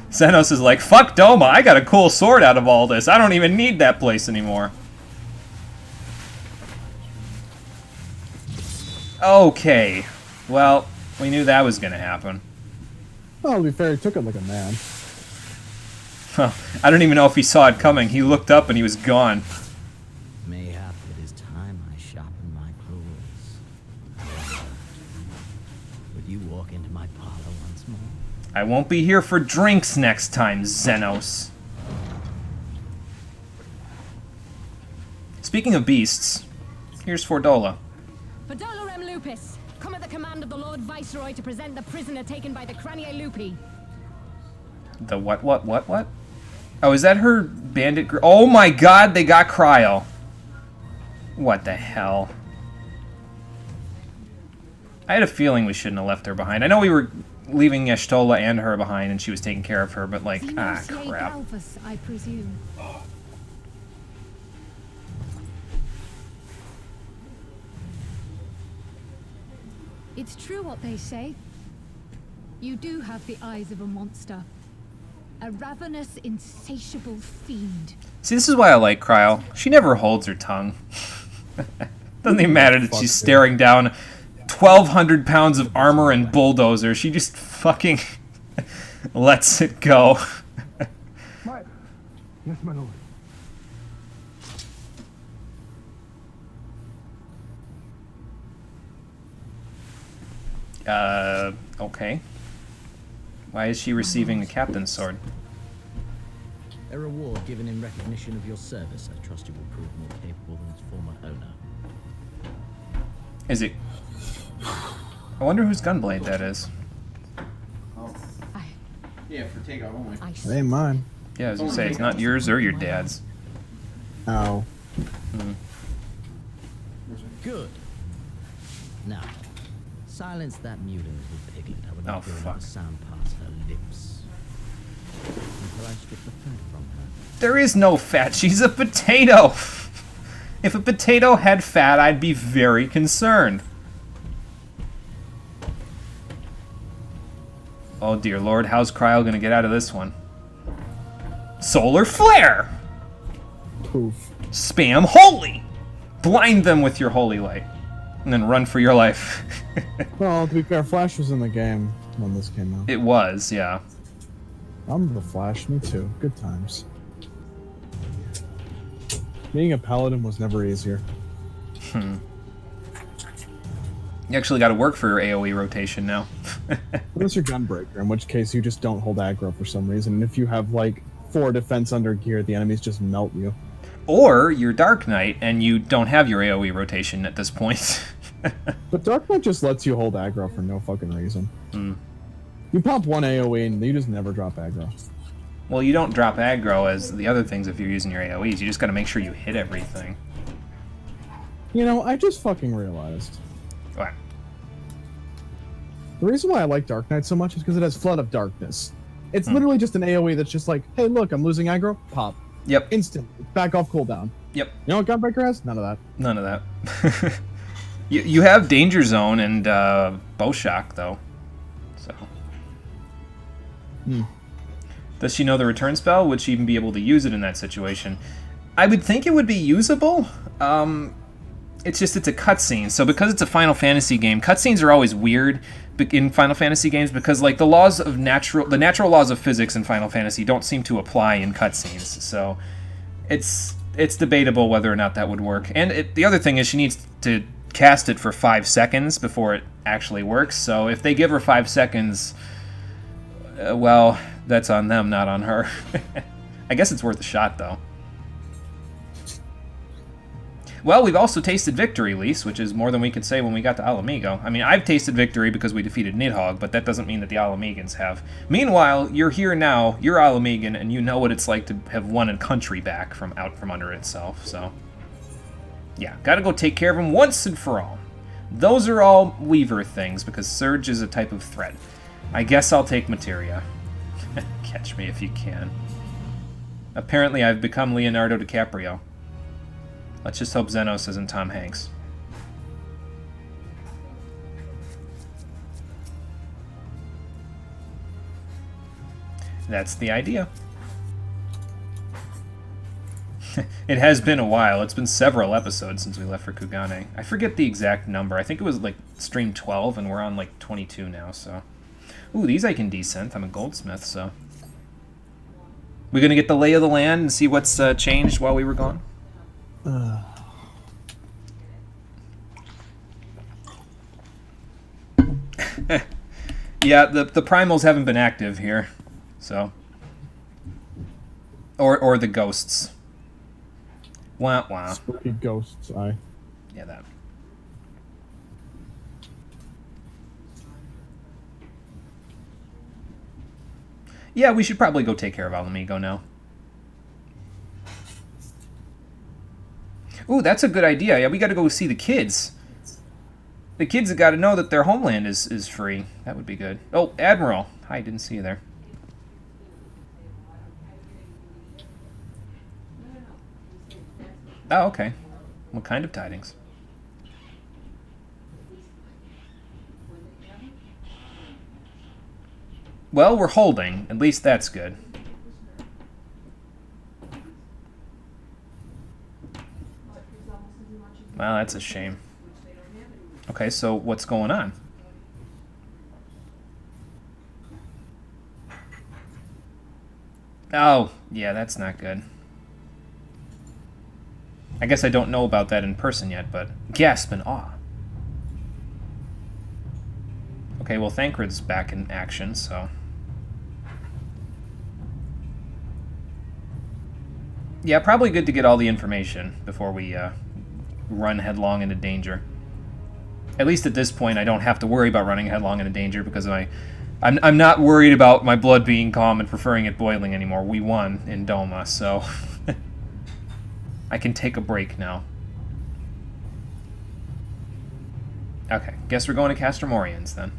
Xenos is like, fuck Doma, I got a cool sword out of all this. I don't even need that place anymore. Okay. Well, we knew that was gonna happen.
Well, to be fair, he took it like a man.
Well, I don't even know if he saw it coming. He looked up and he was gone.
Mayhap it is time I sharpen my claws. Would you walk into my parlor once more?
I won't be here for drinks next time, Xenos. Speaking of beasts, here's Fordola.
Fordola Rem Lupus, come at the command of the Lord Viceroy to present the prisoner taken by the Cranie Lupi.
The what? Oh, is that her bandit girl? Oh my god, they got Cryo. What the hell? I had a feeling we shouldn't have left her behind. I know we were leaving Y'shtola and her behind and she was taking care of her, but like, ah, crap.
Galvus, I presume. It's true what they say. You do have the eyes of a monster. A ravenous, insatiable fiend.
See, this is why I like Cryo. She never holds her tongue. Doesn't even matter that she's staring down 1,200 pounds of armor and bulldozer. She just fucking lets it go.
Yes, my lord.
Okay. Why is she receiving the captain's sword?
A reward given in recognition of your service. I trust you will prove more capable than its former owner.
Is it... I wonder whose gunblade that is.
Yeah, for takeout only.
It ain't mine.
Yeah, as you say, it's not yours or your dad's.
Oh.
Good. Now, silence that mutant with Piglet. I would
Oh,
not hear another
fuck.
sound past her lips. Until I strip the fat from her.
There is no fat. She's a potato. If a potato had fat, I'd be very concerned. Oh dear lord, how's Cryo gonna get out of this one? Solar flare!
Poof.
Spam holy! Blind them with your holy light. And then run for your life.
Well, to be fair, Flash was in the game when this came out.
It was, yeah.
I'm the Flash, me too. Good times. Being a paladin was never easier.
You actually gotta work for your AoE rotation now.
Unless you're Gunbreaker, in which case you just don't hold aggro for some reason. And if you have, like, 4 defense under gear, the enemies just melt you.
Or you're Dark Knight and you don't have your AoE rotation at this point.
But Dark Knight just lets you hold aggro for no fucking reason.
Hmm.
You pop one AoE and you just never drop aggro.
Well, you don't drop aggro as the other things if you're using your AoEs. You just gotta make sure you hit everything.
You know, I just fucking realized.
What?
The reason why I like Dark Knight so much is because it has Flood of Darkness. It's literally just an AoE that's just like, hey, look, I'm losing aggro. Pop.
Yep.
Instant. Back off cooldown.
Yep.
You know what Gunbreaker has? None of that.
None of that. you have Danger Zone and Bow Shock, though. So. Does she know the return spell? Would she even be able to use it in that situation? I would think it would be usable. It's just it's a cutscene. So because it's a Final Fantasy game, cutscenes are always weird in Final Fantasy games because like the natural laws of physics in Final Fantasy don't seem to apply in cutscenes. So it's debatable whether or not that would work. And the other thing is she needs to cast it for 5 seconds before it actually works. So if they give her 5 seconds, well, that's on them, not on her. I guess it's worth a shot, though. Well, we've also tasted victory, Lise, which is more than we could say when we got to Alamigo. I mean, I've tasted victory because we defeated Nidhogg, but that doesn't mean that the Alamegans have. Meanwhile, you're here now, you're Alamegan, and you know what it's like to have won a country back from out from under itself, so... Yeah, gotta go take care of them once and for all. Those are all Weaver things, because Surge is a type of threat. I guess I'll take Materia. Catch me if you can. Apparently I've become Leonardo DiCaprio. Let's just hope Xenos isn't Tom Hanks. That's the idea. It has been a while. It's been several episodes since we left for Kugane. I forget the exact number. I think it was like stream 12 and we're on like 22 now, so... Ooh, these I can descent. I'm a goldsmith, so... We gonna get the lay of the land and see what's changed while we were gone? Yeah, the primals haven't been active here, so... Or the ghosts. Wah wah.
Spooky ghosts, aye.
Yeah, that. Yeah, we should probably go take care of Alamigo now. Ooh, that's a good idea. Yeah, we gotta go see the kids. The kids have got to know that their homeland is free. That would be good. Oh, Admiral. Hi, didn't see you there. Oh, okay. What kind of tidings? Well, we're holding. At least that's good. Well, that's a shame. Okay, so what's going on? Oh, yeah, that's not good. I guess I don't know about that in person yet, but gasp in awe. Okay, well, Thancred's back in action, so... Yeah, probably good to get all the information before we run headlong into danger. At least at this point, I don't have to worry about running headlong into danger because I'm not worried about my blood being calm and preferring it boiling anymore. We won in Doma, so I can take a break now. Okay, guess we're going to Castromorians then.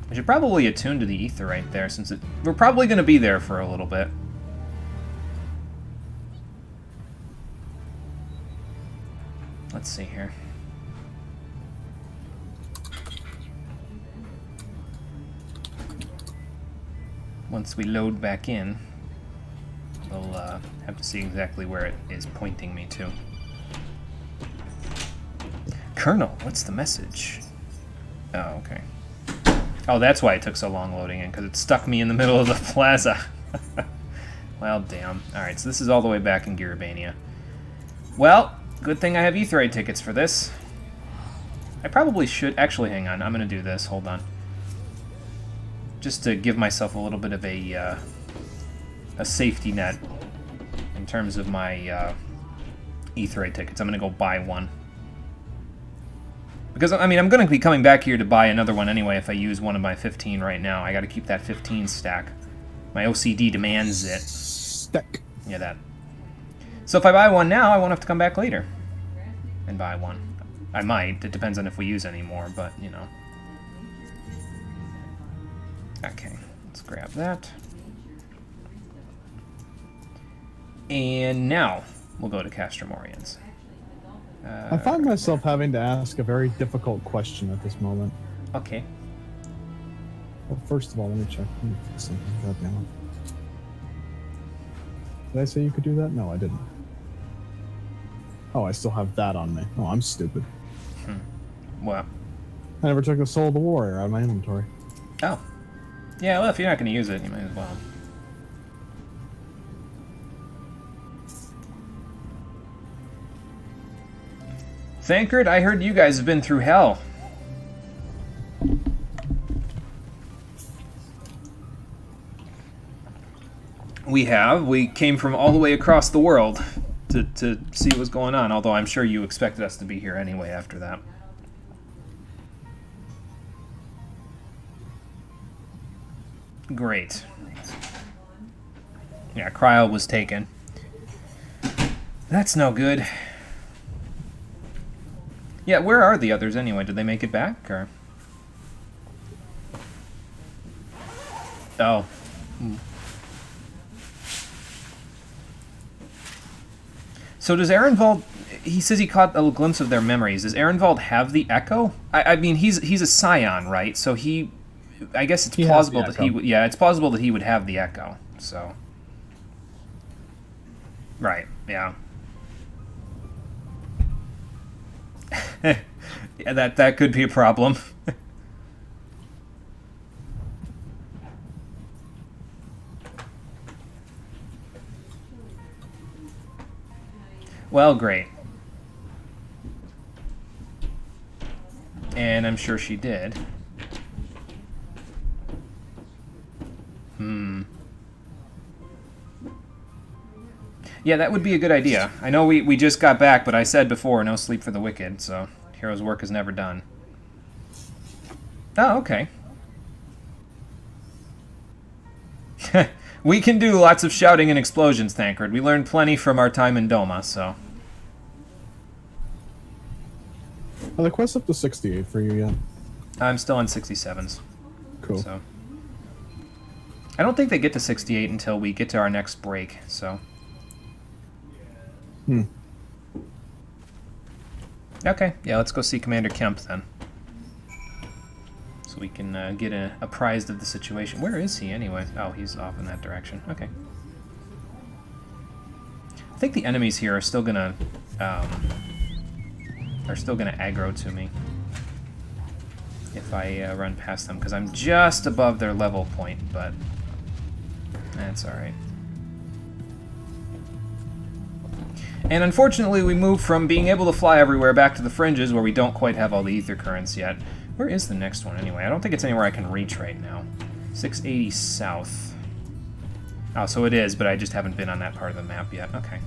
I should probably attune to the ether right there, since we're probably going to be there for a little bit. Let's see here. Once we load back in, we'll have to see exactly where it is pointing me to. Colonel, what's the message? Oh, okay. Oh, that's why it took so long loading in, because it stuck me in the middle of the plaza. Well, damn. Alright, so this is all the way back in Garabania. Well, good thing I have Aetheryte tickets for this. I probably should... Actually, hang on. I'm going to do this. Hold on. Just to give myself a little bit of a safety net in terms of my Aetheryte tickets. I'm going to go buy one. Because, I mean, I'm going to be coming back here to buy another one anyway if I use one of my 15 right now. I got to keep that 15 stack. My OCD demands it.
Stack.
Yeah, that. So if I buy one now, I won't have to come back later and buy one. I might. It depends on if we use any more, but, you know. Okay, let's grab that. And now, we'll go to Castromorians.
I find myself having to ask a very difficult question at this moment.
Okay.
Well, first of all, let me check. Let me fix something. Goddamn it. Did I say you could do that? No, I didn't. Oh, I still have that on me. Oh, I'm stupid.
What?
I never took the Soul of the Warrior out of my inventory.
Oh. Yeah, well, if you're not going to use it, you might as well. Thancred, I heard you guys have been through hell. We have. We came from all the way across the world to see what's going on, although I'm sure you expected us to be here anyway after that. Great. Yeah, Cryo was taken. That's no good. Yeah, where are the others anyway? Did they make it back, or? Oh. So does Ehrenwald... He says he caught a glimpse of their memories. Does Ehrenwald have the Echo? I mean, he's a Scion, right? So he... I guess it's plausible that he would... Yeah, it's plausible that he would have the Echo, so... Right, yeah. Yeah, that could be a problem. Well, great. And I'm sure she did. Yeah, that would be a good idea. I know we just got back, but I said before, no sleep for the wicked, so hero's work is never done. Oh, okay. We can do lots of shouting and explosions, Thancred. We learned plenty from our time in Doma, so...
Are the quests up to 68 for you yet?
I'm still on 67s.
Cool.
So. I don't think they get to 68 until we get to our next break, so... Okay, yeah, let's go see Commander Kemp then. So we can get apprised of the situation. Where is he anyway? Oh, he's off in that direction. Okay. I think the enemies here are still gonna aggro to me if I run past them, because I'm just above their level point, but that's alright. And unfortunately, we moved from being able to fly everywhere back to the fringes where we don't quite have all the ether currents yet. Where is the next one anyway? I don't think it's anywhere I can reach right now. 680 south. Oh, so it is, but I just haven't been on that part of the map yet. Okay.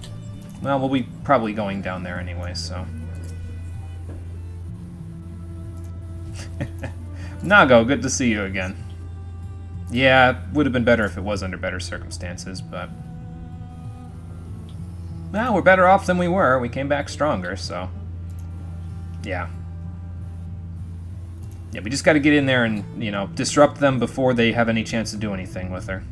Well, we'll be probably going down there anyway, so... Nago, good to see you again. Yeah, would have been better if it was under better circumstances, but... Well, we're better off than we were. We came back stronger, so... Yeah. Yeah, we just got to get in there and, you know, disrupt them before they have any chance to do anything with her.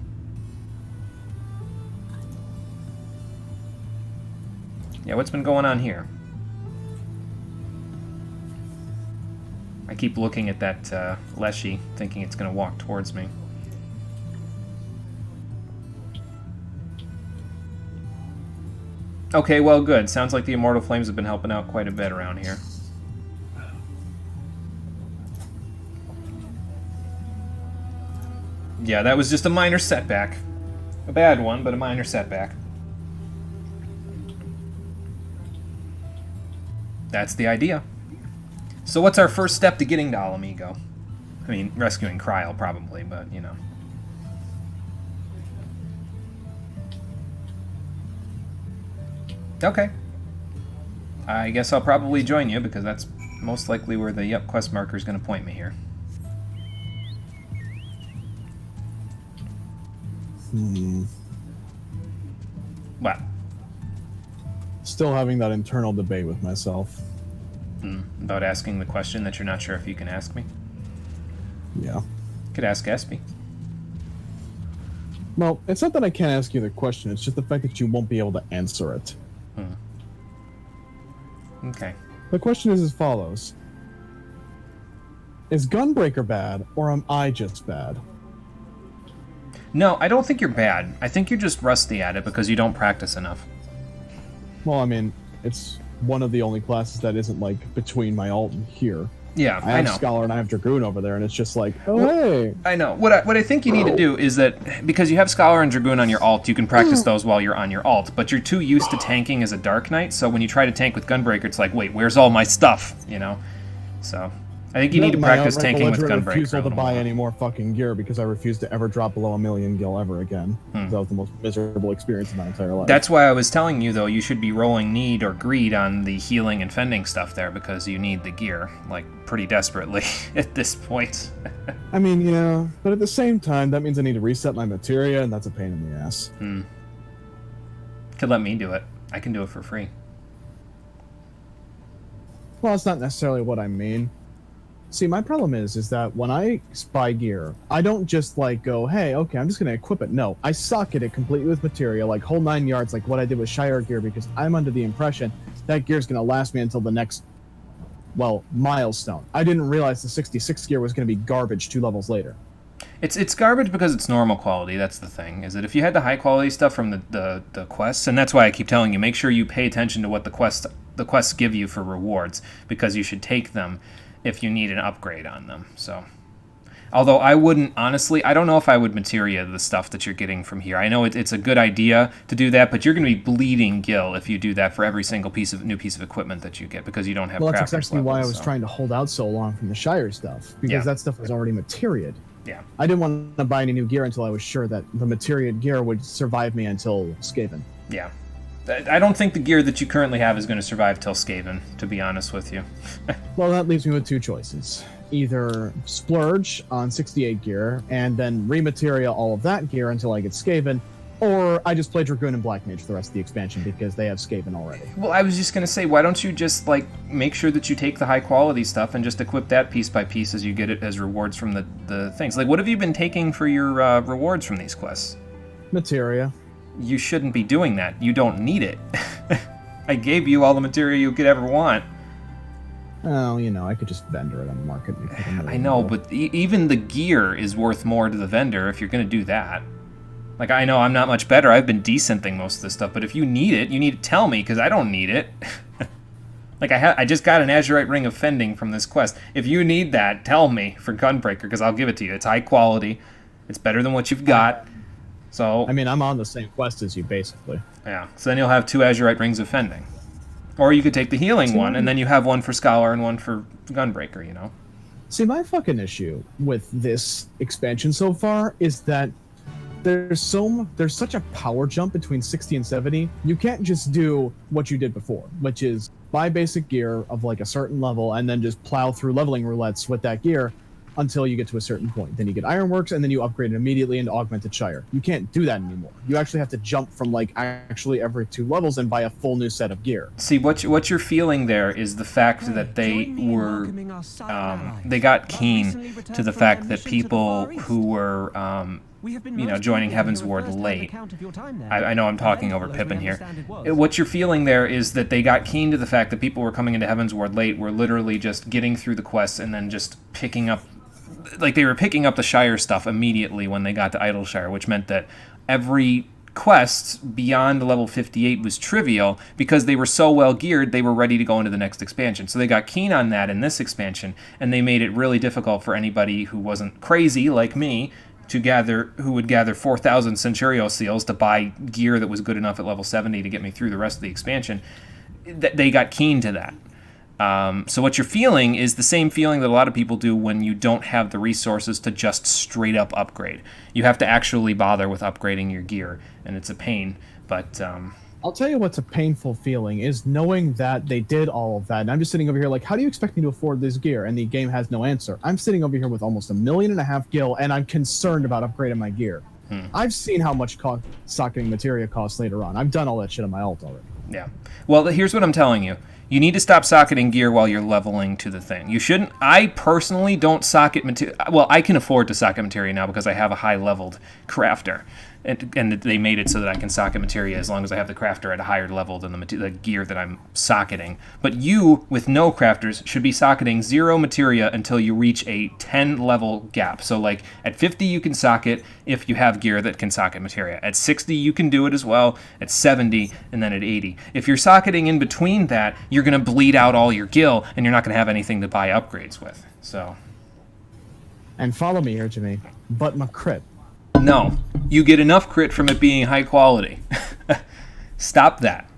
Yeah, what's been going on here? I keep looking at that Leshy, thinking it's going to walk towards me. Okay, well, good. Sounds like the Immortal Flames have been helping out quite a bit around here. Yeah, that was just a minor setback. A bad one, but a minor setback. That's the idea. So what's our first step to getting to Ala Mhigo? I mean, rescuing Kryl, probably, but, you know. Okay. I guess I'll probably join you, because that's most likely where the quest marker is going to point me here. What?
Still having that internal debate with myself.
About asking the question that you're not sure if you can ask me?
Yeah.
Could ask Espy.
Well, it's not that I can't ask you the question, it's just the fact that you won't be able to answer it.
Okay.
The question is as follows. Is Gunbreaker bad, or am I just bad?
No, I don't think you're bad. I think you're just rusty at it because you don't practice enough.
Well, I mean, it's one of the only classes that isn't, like, between my alt and here.
Yeah,
I have
know.
Scholar and I have Dragoon over there, and it's just like, oh,
well,
hey!
I know. What I think you need to do is that, because you have Scholar and Dragoon on your alt, you can practice those while you're on your alt, but you're too used to tanking as a Dark Knight, so when you try to tank with Gunbreaker, it's like, wait, where's all my stuff, you know? So... I think you need to practice tanking with Gunbreaker.
I refuse to buy any more fucking gear because I refuse to ever drop below 1,000,000 gil ever again. That was the most miserable experience of my entire life.
That's why I was telling you, though, you should be rolling need or greed on the healing and fending stuff there because you need the gear, like, pretty desperately at this point.
I mean, yeah, but at the same time, that means I need to reset my materia, and that's a pain in the ass.
Could let me do it. I can do it for free.
Well, it's not necessarily what I mean. See, my problem is that when I buy gear, I don't just, like, go, hey, okay, I'm just going to equip it. No, I socket it completely with materia, like, whole 9 yards, like what I did with Shire gear, because I'm under the impression that gear is going to last me until the next, well, milestone. I didn't realize the 66 gear was going to be garbage 2 levels later.
It's garbage because it's normal quality, that's the thing. Is that if you had the high quality stuff from the quests, and that's why I keep telling you, make sure you pay attention to what the quests give you for rewards, because you should take them if you need an upgrade on them. So, although I wouldn't, honestly, I don't know if I would materia the stuff that you're getting from here. I know it's a good idea to do that, but you're going to be bleeding gil if you do that for every single new piece of equipment that you get, because you don't have
Well,
crafters
that's exactly
levels,
why I was trying to hold out so long from the Shire stuff, because
Yeah.
that stuff was already materiaed.
Yeah.
I didn't want to buy any new gear until I was sure that the materiated gear would survive me until Skaven.
Yeah. I don't think the gear that you currently have is going to survive till Skaven, to be honest with you.
Well, that leaves me with 2 choices. Either splurge on 68 gear and then remateria all of that gear until I get Skaven, or I just play Dragoon and Black Mage for the rest of the expansion because they have Skaven already.
Well, I was just going to say, why don't you just, like, make sure that you take the high-quality stuff and just equip that piece by piece as you get it as rewards from the things. Like, what have you been taking for your rewards from these quests?
Materia.
You shouldn't be doing that. You don't need it. I gave you all the material you could ever want.
Oh, you know, I could just vendor it on the market.
I know, but even the gear is worth more to the vendor if you're going to do that. Like, I know I'm not much better. I've been decenting most of this stuff, but if you need it, you need to tell me, because I don't need it. Like, I just got an Azurite Ring of Fending from this quest. If you need that, tell me for Gunbreaker, because I'll give it to you. It's high quality. It's better than what you've got. So,
I mean, I'm on the same quest as you, basically.
Yeah, so then you'll have 2 Azurite Rings of Fending. Or you could take the healing one, and then you have one for Scholar and one for Gunbreaker, you know?
See, my fucking issue with this expansion so far is that there's such a power jump between 60 and 70. You can't just do what you did before, which is buy basic gear of like a certain level and then just plow through leveling roulettes with that gear. until you get to a certain point. Then you get Ironworks, and then you upgrade it immediately into Augmented Shire. You can't do that anymore. You actually have to jump from like actually every 2 levels and buy a full new set of gear.
See, what you're feeling there is the fact that they were they got keen to the fact that people who were joining Heaven's Ward late. I know I'm talking over Pippin here. What you're feeling there is that they got keen to the fact that people were coming into Heaven's Ward late, were literally just getting through the quests and then just picking up, like they were picking up the Shire stuff immediately when they got to Idleshire, which meant that every quest beyond level 58 was trivial because they were so well geared they were ready to go into the next expansion. So they got keen on that in this expansion, and they made it really difficult for anybody who wasn't crazy like me who would gather 4,000 Centurio seals to buy gear that was good enough at level 70 to get me through the rest of the expansion. They got keen to that. So what you're feeling is the same feeling that a lot of people do when you don't have the resources to just straight up upgrade. You have to actually bother with upgrading your gear, and it's a pain. But
I'll tell you what's a painful feeling is knowing that they did all of that. And I'm just sitting over here like, how do you expect me to afford this gear? And the game has no answer. I'm sitting over here with almost 1.5 million gil, and I'm concerned about upgrading my gear. I've seen how much socketing materia costs later on. I've done all that shit on my alt already.
Yeah. Well, here's what I'm telling you. You need to stop socketing gear while you're leveling to the thing. You shouldn't. I personally don't socket materia. Well, I can afford to socket materia now because I have a high-leveled crafter. And they made it so that I can socket materia as long as I have the crafter at a higher level than the gear that I'm socketing. But you, with no crafters, should be socketing 0 materia until you reach a 10-level gap. So, like, at 50 you can socket if you have gear that can socket materia. At 60 you can do it as well. At 70, and then at 80. If you're socketing in between that, you're going to bleed out all your gil, and you're not going to have anything to buy upgrades with. So.
And follow me here, Jimmy. But my crit.
No, you get enough crit from it being high quality. Stop that.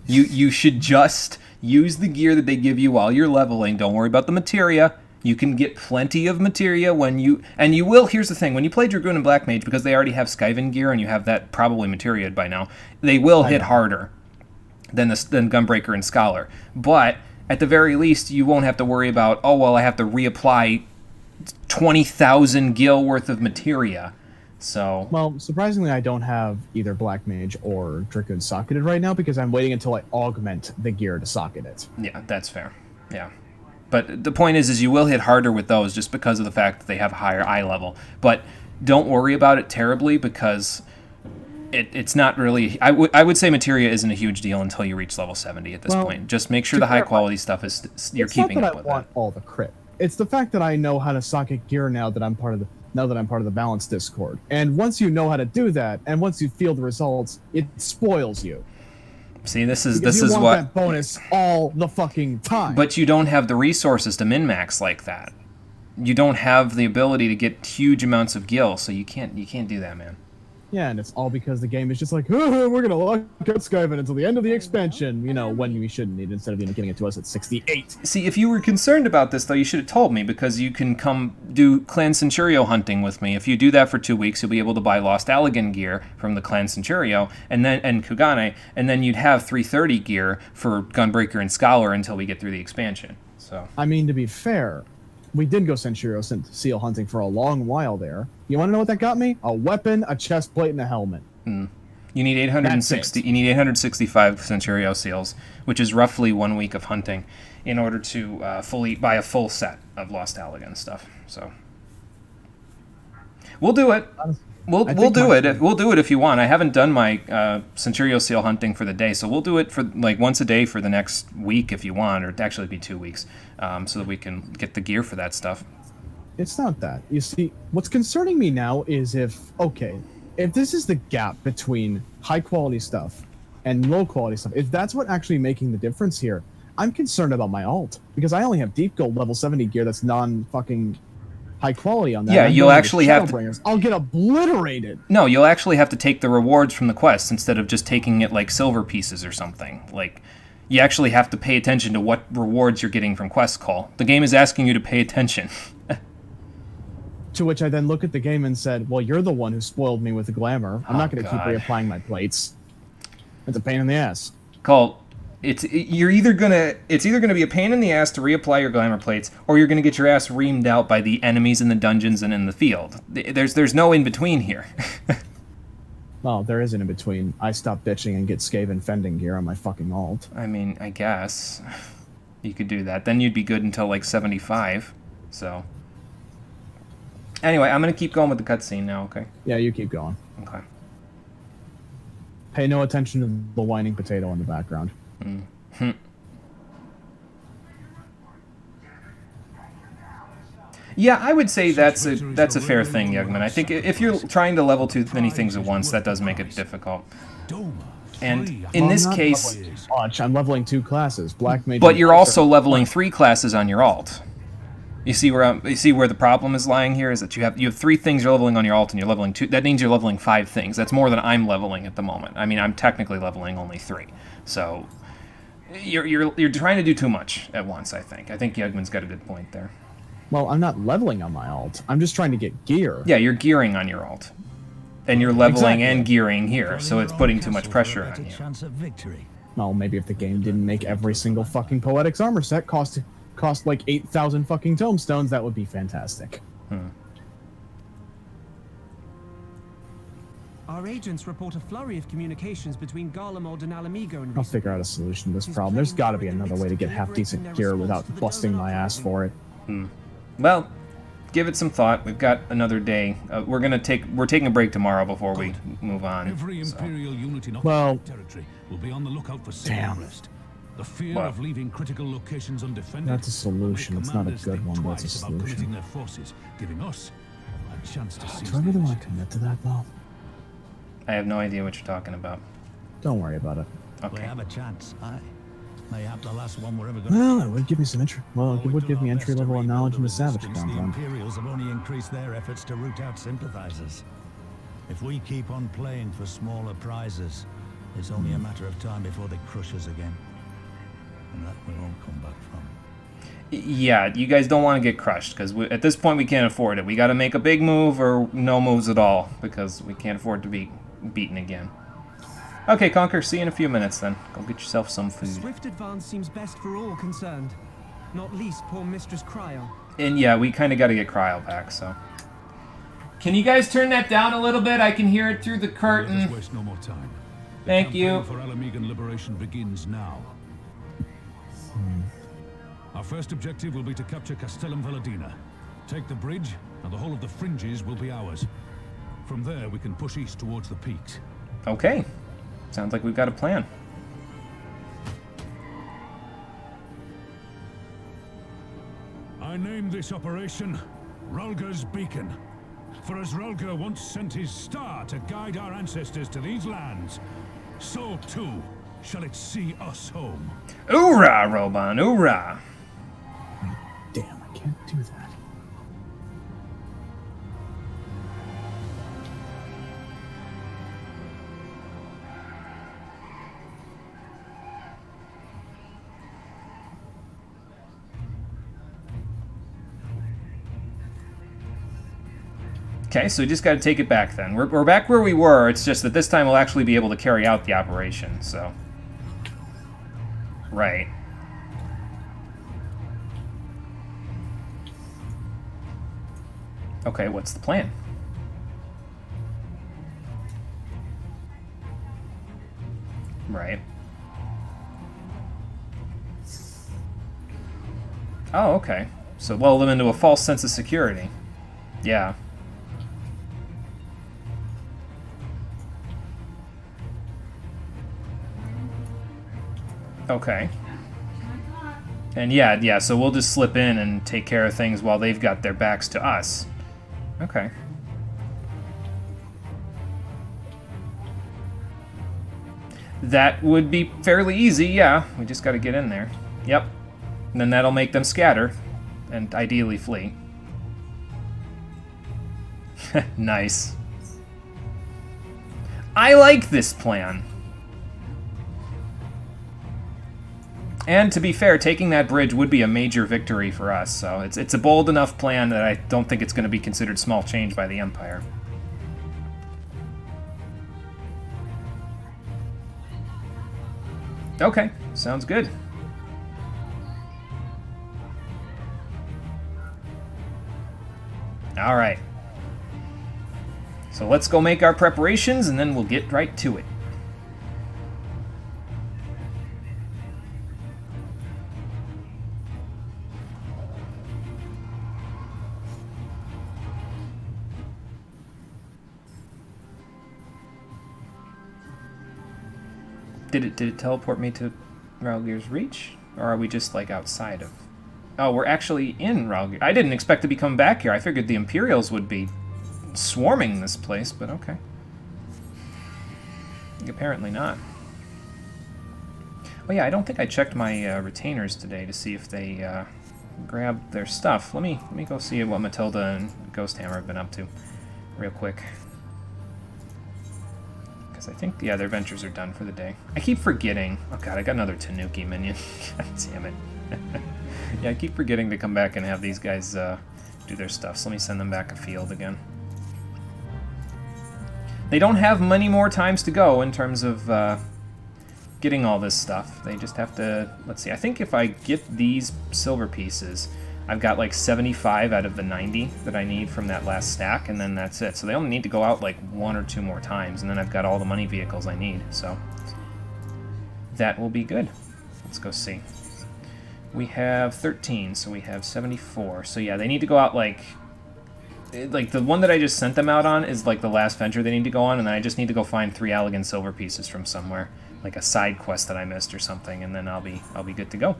You should just use the gear that they give you while you're leveling. Don't worry about the materia. You can get plenty of materia when you... And you will... Here's the thing. When you play Dragoon and Black Mage, because they already have Skiven gear and you have that probably materia by now, they will hit harder than Gunbreaker and Scholar. But at the very least, you won't have to worry about, oh, well, I have to reapply 20,000 gil worth of materia. So,
well, surprisingly, I don't have either Black Mage or Dragoon socketed right now because I'm waiting until I augment the gear to socket it.
Yeah, that's fair. Yeah. But the point is you will hit harder with those just because of the fact that they have a higher eye level. But don't worry about it terribly because it's not really... I would say materia isn't a huge deal until you reach level 70 at this point. Just make sure the high-quality stuff is you're keeping up with it.
It's not that I want all the crit. It's the fact that I know how to socket gear now that I'm part of the Balance Discord. And once you know how to do that, and once you feel the results, it spoils you.
See, this is
want
what
that bonus all the fucking time.
But you don't have the resources to min-max like that. You don't have the ability to get huge amounts of gil, so you can't do that, man.
Yeah, and it's all because the game is just like, oh, we're gonna lock out Skyven until the end of the expansion, when we shouldn't need, instead of getting it to us at 68.
See, if you were concerned about this, though, you should have told me, because you can come do Clan Centurio hunting with me. If you do that for 2 weeks, you'll be able to buy Lost Allegan gear from the Clan Centurio, and Kugane, and then you'd have 330 gear for Gunbreaker and Scholar until we get through the expansion. So,
I mean, to be fair, we did go Centurio seal hunting for a long while there. You want to know what that got me? A weapon, a chest plate, and a helmet.
You need 860. You need 865 Centurio seals, which is roughly 1 week of hunting, in order to fully buy a full set of Lost Allegan stuff. So we'll do it. We'll do it. We'll do it if you want. I haven't done my Centurio seal hunting for the day, so we'll do it for like once a day for the next week if you want, or actually it'd be 2 weeks, so that we can get the gear for that stuff.
It's not that. You see, what's concerning me now is if this is the gap between high quality stuff and low quality stuff, if that's what actually making the difference here, I'm concerned about my alt, because I only have deep gold level 70 gear that's non-fucking high quality on that.
Yeah, you'll actually have to...
I'll get obliterated.
No, you'll actually have to take the rewards from the quest instead of just taking it like silver pieces or something. Like, you actually have to pay attention to what rewards you're getting from Quest Call. The game is asking you to pay attention.
To which I then look at the game and said, well, you're the one who spoiled me with the glamour. I'm not going to keep reapplying my plates. It's a pain in the ass.
Cole, it's either gonna be a pain in the ass to reapply your glamour plates, or you're gonna get your ass reamed out by the enemies in the dungeons and in the field. There's no in between here.
Well, there is an in between. I stop bitching and get Skaven fending gear on my fucking alt.
I mean, I guess you could do that. Then you'd be good until like 75. So anyway, I'm gonna keep going with the cutscene now. Okay.
Yeah, you keep going.
Okay.
Pay no attention to the whining potato in the background.
Mm-hmm. Yeah, I would say that's a fair thing, Yugman. I think if you're trying to level too many things at once, that does make it difficult. And in this case,
I'm leveling 2 classes, Black Mage.
But you're also leveling 3 classes on your alt. You see where the problem is lying here is that you have 3 things you're leveling on your alt and you're leveling 2. That means you're leveling 5 things. That's more than I'm leveling at the moment. I mean, I'm technically leveling only 3. So you're trying to do too much at once. I think Yugman's got a good point there.
Well, I'm not leveling on my alt. I'm just trying to get gear.
Yeah, you're gearing on your alt. And you're leveling and gearing here, so it's putting too much pressure on you.
Well, maybe if the game didn't make every single fucking Poetics armor set cost like 8,000 fucking tomestones, that would be fantastic.
Our agents report a flurry of communications between Garlemald and Alamigo and
I'll figure out a solution to this problem. There's got to be another way to get half-decent gear without busting my ass for it.
Well, give it some thought. We've got another day. We're taking a break tomorrow before we move on.
Every Imperial unit in territory will be on the lookout for safe rest. The fear of leaving critical locations undefended.
That's a solution. It's not a good one, but it's a solution.
Their forces, giving us a chance to
do I really want to commit to that, though?
I have no idea what you're talking about.
Don't worry about it.
Okay.
We have a chance. Mayhap the last one we're ever going to.
Well, it would give me some entry. Well, it would give me entry level knowledge in the Savage compound.
The Imperials have only increased their efforts to root out sympathizers. If we keep on playing for smaller prizes, it's only a matter of time before they crush us again. And that we won't come back from.
Yeah, you guys don't want to get crushed, because at this point we can't afford it. We got to make a big move or no moves at all, because we can't afford to be beaten again. Okay, Conquer, see you in a few minutes then. Go get yourself some food.
Swift advance seems best for all concerned, not least poor Mistress Cryo.
And yeah, we kind of got to get Cryo back, so. Can you guys turn that down a little bit? I can hear it through the curtain.
Let us waste no more time.
Thank you.
The campaign for Alamigan liberation begins now. Our first objective will be to capture Castellum Valadina. Take the bridge, and the whole of the fringes will be ours. From there, we can push east towards the peaks.
Okay. Sounds like we've got a plan.
I named this operation Rulga's Beacon. For as Rulga once sent his star to guide our ancestors to these lands, so too shall it see us home.
Hoorah, Roban, hoorah!
Damn, I can't do that.
Okay, so we just got to take it back then. We're back where we were, it's just that this time we'll actually be able to carry out the operation, so. Right. Okay, what's the plan? Right. Oh, okay. So lull them into a false sense of security. Yeah. Okay. And yeah, so we'll just slip in and take care of things while they've got their backs to us. Okay. That would be fairly easy, yeah. We just got to get in there. Yep. And then that'll make them scatter, and ideally flee. Nice. I like this plan. And to be fair, taking that bridge would be a major victory for us, so it's a bold enough plan that I don't think it's going to be considered small change by the Empire. Okay, sounds good. All right. So let's go make our preparations, and then we'll get right to it. Did it teleport me to Ralgir's Reach? Or are we just, like, outside of... Oh, we're actually in Ralgir. I didn't expect to be coming back here. I figured the Imperials would be swarming this place, but okay. Apparently not. Oh yeah, I don't think I checked my retainers today to see if they grabbed their stuff. Let me go see what Matilda and Ghosthammer have been up to real quick. I think, yeah, their ventures are done for the day. I keep forgetting. Oh god, I got another Tanuki minion. God damn it. Yeah, I keep forgetting to come back and have these guys do their stuff, so let me send them back afield again. They don't have many more times to go in terms of getting all this stuff. They just have to, let's see, I think if I get these silver pieces, I've got like 75 out of the 90 that I need from that last stack, and then that's it. So they only need to go out like 1 or 2 more times, and then I've got all the money vehicles I need. So that will be good. Let's go see. We have 13, so we have 74. So yeah, they need to go out like the one that I just sent them out on is like the last venture they need to go on, and then I just need to go find 3 elegant silver pieces from somewhere, like a side quest that I missed or something, and then I'll be good to go.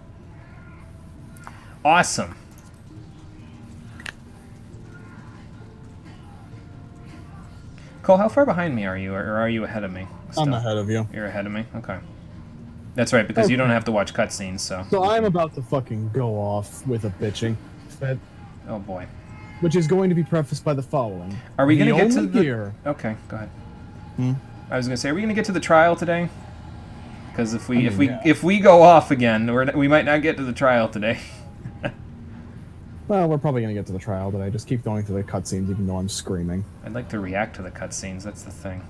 Awesome. Cole, how far behind me are you, or are you ahead of me? Still?
I'm ahead of you.
You're ahead of me? Okay. That's right, because you don't have to watch cutscenes, so...
So I'm about to fucking go off with a bitching fit.
Oh boy.
Which is going to be prefaced by the following.
Are we going to get to the...
Gear...
Okay, go ahead.
Hmm?
I was going to say, are we going to get to the trial today? Because if we go off again, we might not get to the trial today.
Well, we're probably going to get to the trial today. Just keep going through the cutscenes even though I'm screaming.
I'd like to react to the cutscenes, that's the thing.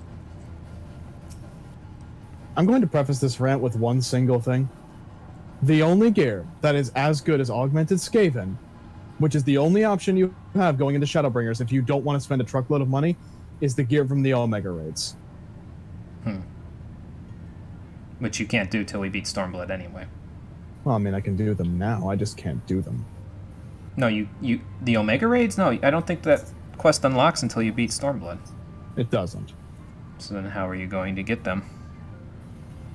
I'm going to preface this rant with one single thing. The only gear that is as good as Augmented Skaven, which is the only option you have going into Shadowbringers if you don't want to spend a truckload of money, is the gear from the Omega raids.
Which you can't do till we beat Stormblood anyway.
Well, I mean, I can do them now. I just can't do them.
No, the Omega raids? No, I don't think that quest unlocks until you beat Stormblood.
It doesn't.
So then how are you going to get them?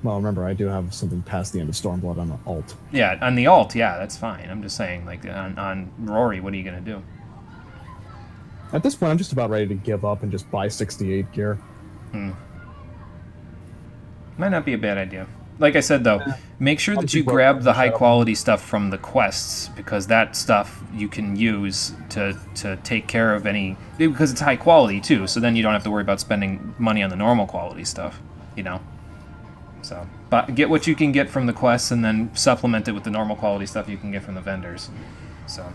Well, remember, I do have something past the end of Stormblood on the alt.
Yeah, on the alt, yeah, that's fine. I'm just saying, like, on Rory, what are you going to do?
At this point, I'm just about ready to give up and just buy 68 gear.
Might not be a bad idea. Like I said, though, make sure that you grab the high-quality stuff from the quests, because that stuff you can use to take care of any... Because it's high quality, too, so then you don't have to worry about spending money on the normal quality stuff, you know? So, but get what you can get from the quests, and then supplement it with the normal quality stuff you can get from the vendors. So...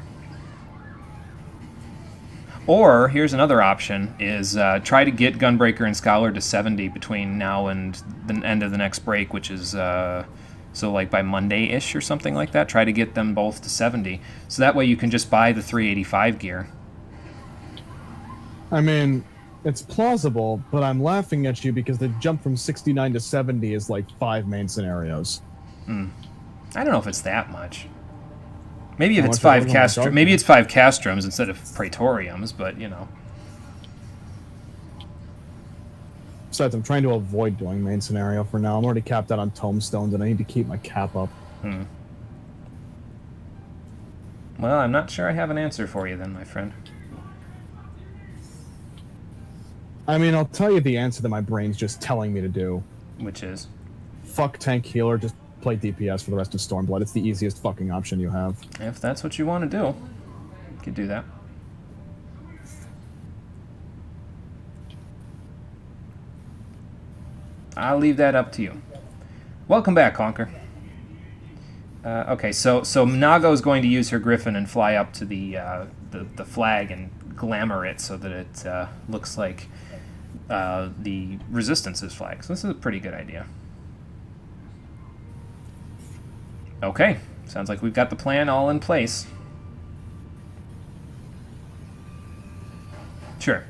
Or, here's another option, is try to get Gunbreaker and Scholar to 70 between now and the end of the next break, which is, so like by Monday-ish or something like that. Try to get them both to 70. So that way you can just buy the 385 gear.
I mean, it's plausible, but I'm laughing at you because the jump from 69 to 70 is like 5 main scenarios.
I don't know if it's that much. Maybe if it's 5 maybe it's 5 castrums instead of praetoriums, but you know.
Besides, I'm trying to avoid doing main scenario for now. I'm already capped out on tomestones, and I need to keep my cap up.
Well, I'm not sure I have an answer for you then, my friend.
I mean, I'll tell you the answer that my brain's just telling me to do.
Which is?
Fuck tank healer, just play DPS for the rest of Stormblood. It's the easiest fucking option you have.
If that's what you want to do, you could do that. I'll leave that up to you. Welcome back, Conker. Okay, so Nago's going to use her griffin and fly up to the flag and glamour it so that it looks like the Resistance's flag. So this is a pretty good idea. Okay, sounds like we've got the plan all in place. Sure.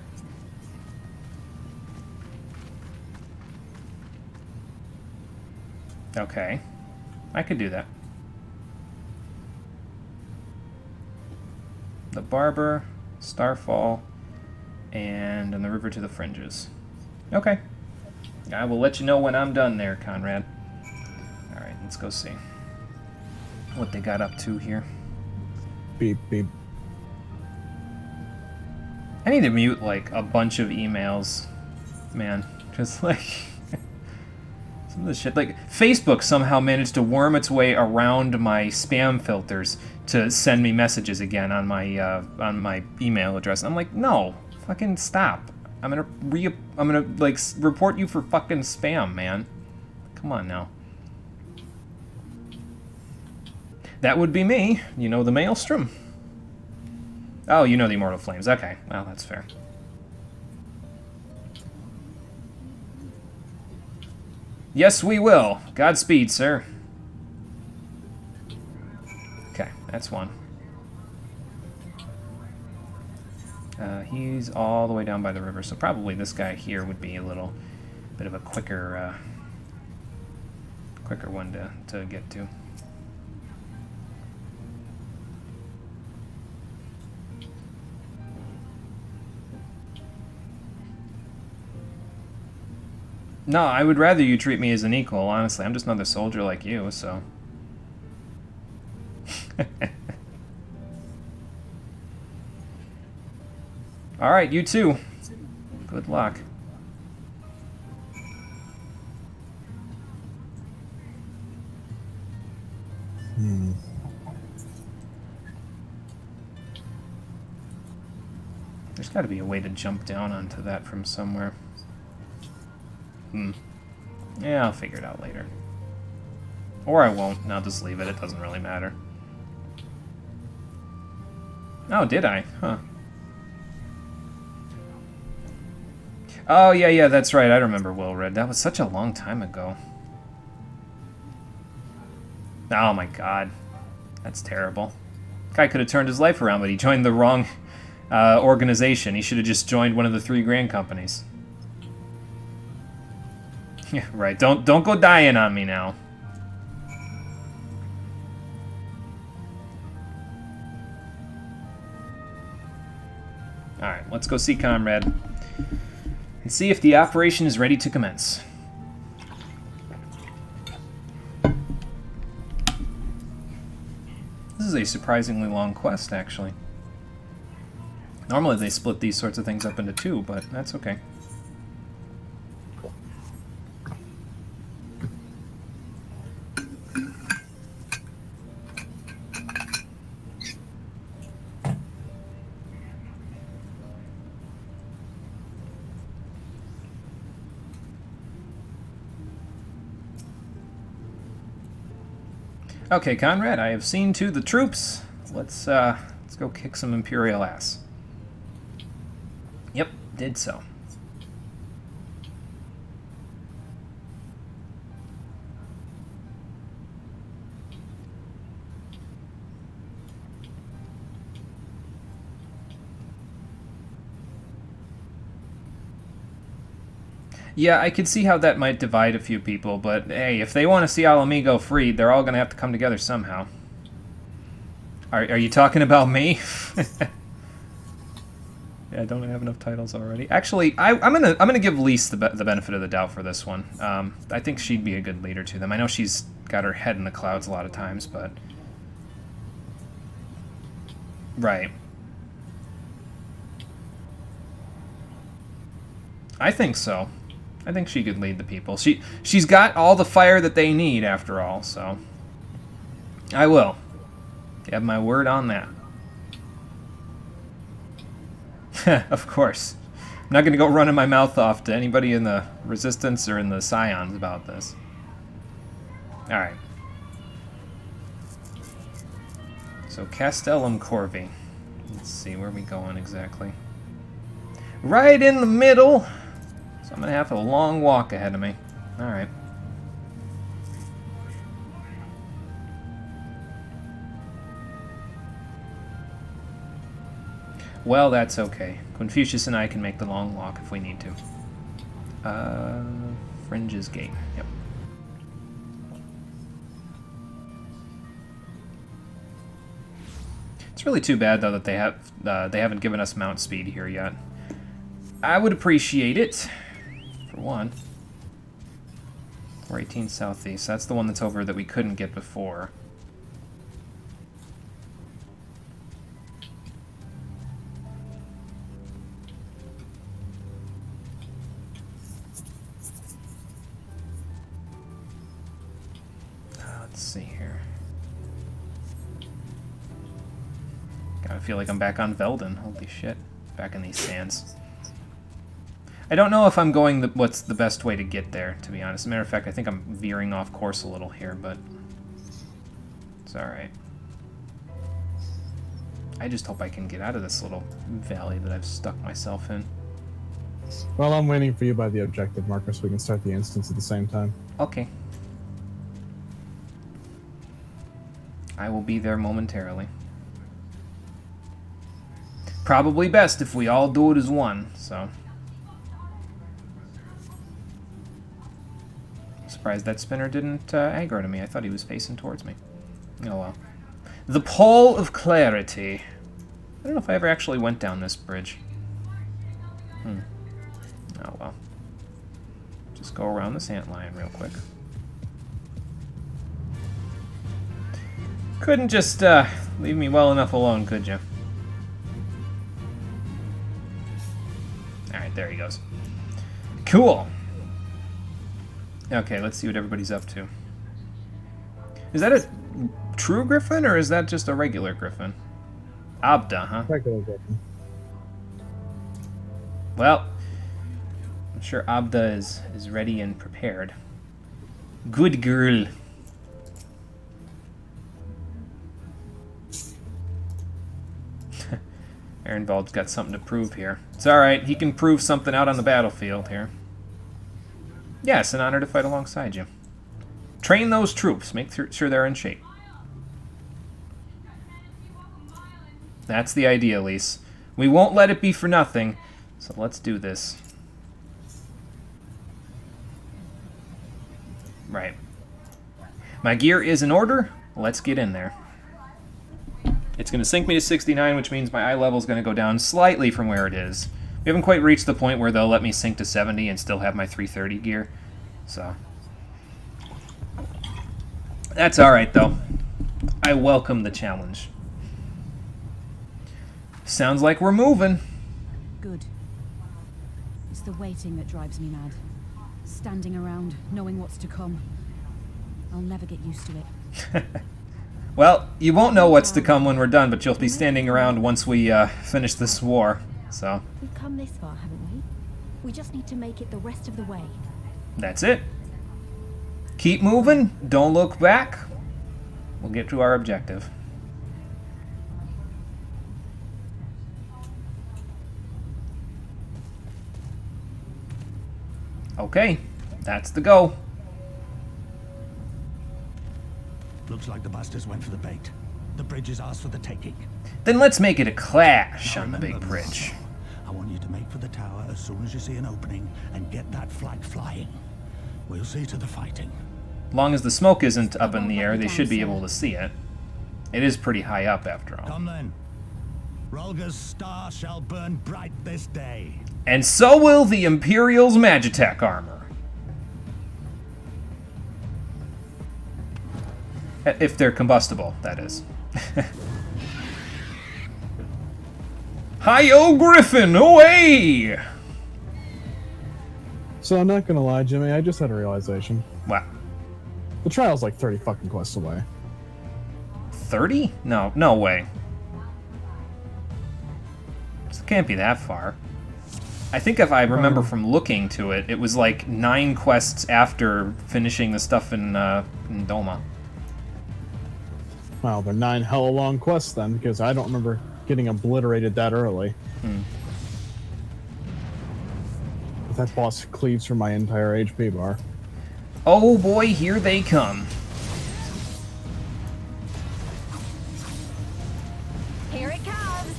Okay, I could do that. The Barber, Starfall, and on the river to the fringes. Okay. I will let you know when I'm done there, Conrad. Alright, let's go see what they got up to here.
Beep, beep.
I need to mute, like, a bunch of emails. Man, just, like... some of the shit. Like, Facebook somehow managed to worm its way around my spam filters to send me messages again on my email address. I'm like, no, fucking stop. I'm gonna like report you for fucking spam, man. Come on now. That would be me. You know the Maelstrom. Oh, you know the Immortal Flames. Okay, well that's fair. Yes, we will. Godspeed, sir. Okay, that's one. He's all the way down by the river, so probably this guy here would be a little bit of a quicker one to get to. No, I would rather you treat me as an equal, honestly. I'm just another soldier like you, so... Alright, you too. Good luck. There's got to be a way to jump down onto that from somewhere. Yeah, I'll figure it out later. Or I won't, and I'll just leave it. It doesn't really matter. Oh, did I? Huh. Oh, yeah, that's right. I remember Wilred. That was such a long time ago. Oh my god. That's terrible. Guy could have turned his life around, but he joined the wrong organization. He should have just joined one of the 3 grand companies. Yeah, right. Don't go dying on me now. Alright, let's go see Comrade. And see if the operation is ready to commence. This is a surprisingly long quest, actually. Normally they split these sorts of things up into 2, but that's okay. Okay, Conrad, I have seen to the troops. Let's go kick some Imperial ass. Yep, did so. Yeah, I could see how that might divide a few people, but hey, if they want to see Alamigo freed, they're all going to have to come together somehow. Are you talking about me? Yeah, don't I have enough titles already? Actually, I'm gonna give Lise the benefit of the doubt for this one. I think she'd be a good leader to them. I know she's got her head in the clouds a lot of times, but right. I think so. I think she could lead the people. She's got all the fire that they need, after all, so... I will. You have my word on that. Of course. I'm not going to go running my mouth off to anybody in the Resistance or in the Scions about this. Alright. So, Castellum Corvi. Let's see, where are we going exactly? Right in the middle! So I'm going to have a long walk ahead of me. Alright. Well, that's okay. Confucius and I can make the long walk if we need to. Fringe's Gate. Yep. It's really too bad though that they haven't given us mount speed here yet. I would appreciate it, for one. 418 Southeast. That's the one that's over that we couldn't get before. Let's see here. I feel like I'm back on Velden. Holy shit. Back in these sands. I don't know if I'm going what's the best way to get there, to be honest. As a matter of fact, I think I'm veering off course a little here, but it's alright. I just hope I can get out of this little valley that I've stuck myself in.
Well, I'm waiting for you by the objective marker so we can start the instance at the same time.
Okay. I will be there momentarily. Probably best if we all do it as one, so. Surprised that spinner didn't aggro to me. I thought he was facing towards me. Oh well. The Pole of Clarity. I don't know if I ever actually went down this bridge. Oh well. Just go around this antlion real quick. Couldn't just leave me well enough alone, could you? Alright, there he goes. Cool. Okay, let's see what everybody's up to. Is that a true griffin, or is that just a regular griffin? Abda, huh?
Regular griffin.
Well, I'm sure Abda is ready and prepared. Good girl. Ehrenwald's got something to prove here. It's alright, he can prove something out on the battlefield here. Yeah, it's an honor to fight alongside you. Train those troops. Make sure they're in shape. That's the idea, Lise. We won't let it be for nothing, so let's do this. Right. My gear is in order. Let's get in there. It's going to sink me to 69, which means my eye level is going to go down slightly from where it is. We haven't quite reached the point where they'll let me sink to 70 and still have my 330 gear. So. That's alright, though. I welcome the challenge. Sounds like we're moving.
Good. It's the waiting that drives me mad. Standing around, knowing what's to come. I'll never get used to it.
Well, you won't know what's to come when we're done, but you'll be standing around once we finish this war, so.
We've come this far, haven't we? We just need to make it the rest of the way.
That's it. Keep moving, don't look back. We'll get to our objective. Okay, that's the go.
Looks like the bastards went for the bait. The bridge is ours for the taking.
Then let's make it a clash on the big bridge.
I want you to make for the tower as soon as you see an opening and get that flag flying. We'll see to the fighting.
Long as the smoke isn't up in the air, they should be able to see it. It is pretty high up, after all.
Come then. Rolga's star shall burn bright this day.
And so will the Imperial's Magitech armor. If they're combustible, that is. Hi-yo, Griffin, away!
So I'm not gonna lie, Jimmy, I just had a realization.
What?
The trial's like 30 fucking quests away.
30? No way. It can't be that far. I think if I remember from looking to it, it was like 9 quests after finishing the stuff in Doma.
Wow, they're 9 hella long quests then, because I don't remember getting obliterated that early. But that boss cleaves for my entire HP bar.
Oh boy, here they come.
Here it comes.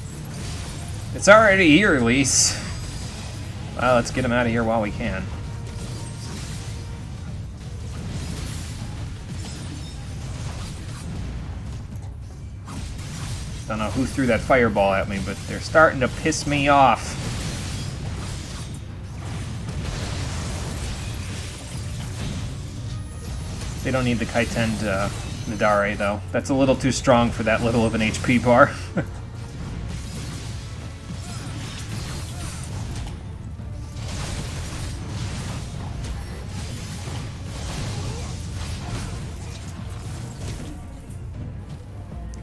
It's already here, Lise. Well, let's get him out of here while we can. Don't know who threw that fireball at me, but they're starting to piss me off. They don't need the Kaiten Nadare, though. That's a little too strong for that little of an HP bar.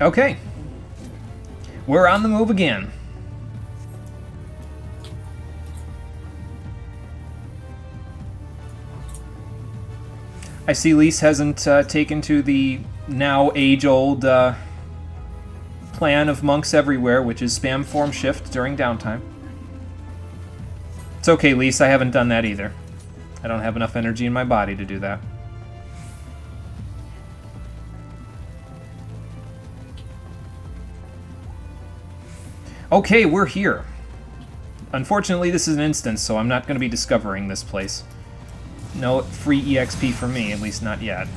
Okay. We're on the move again. I see Lise hasn't taken to the now age-old plan of monks everywhere, which is spam form shift during downtime. It's okay, Lise, I haven't done that either. I don't have enough energy in my body to do that. Okay, we're here. Unfortunately, this is an instance, so I'm not going to be discovering this place. No free EXP for me, at least not yet.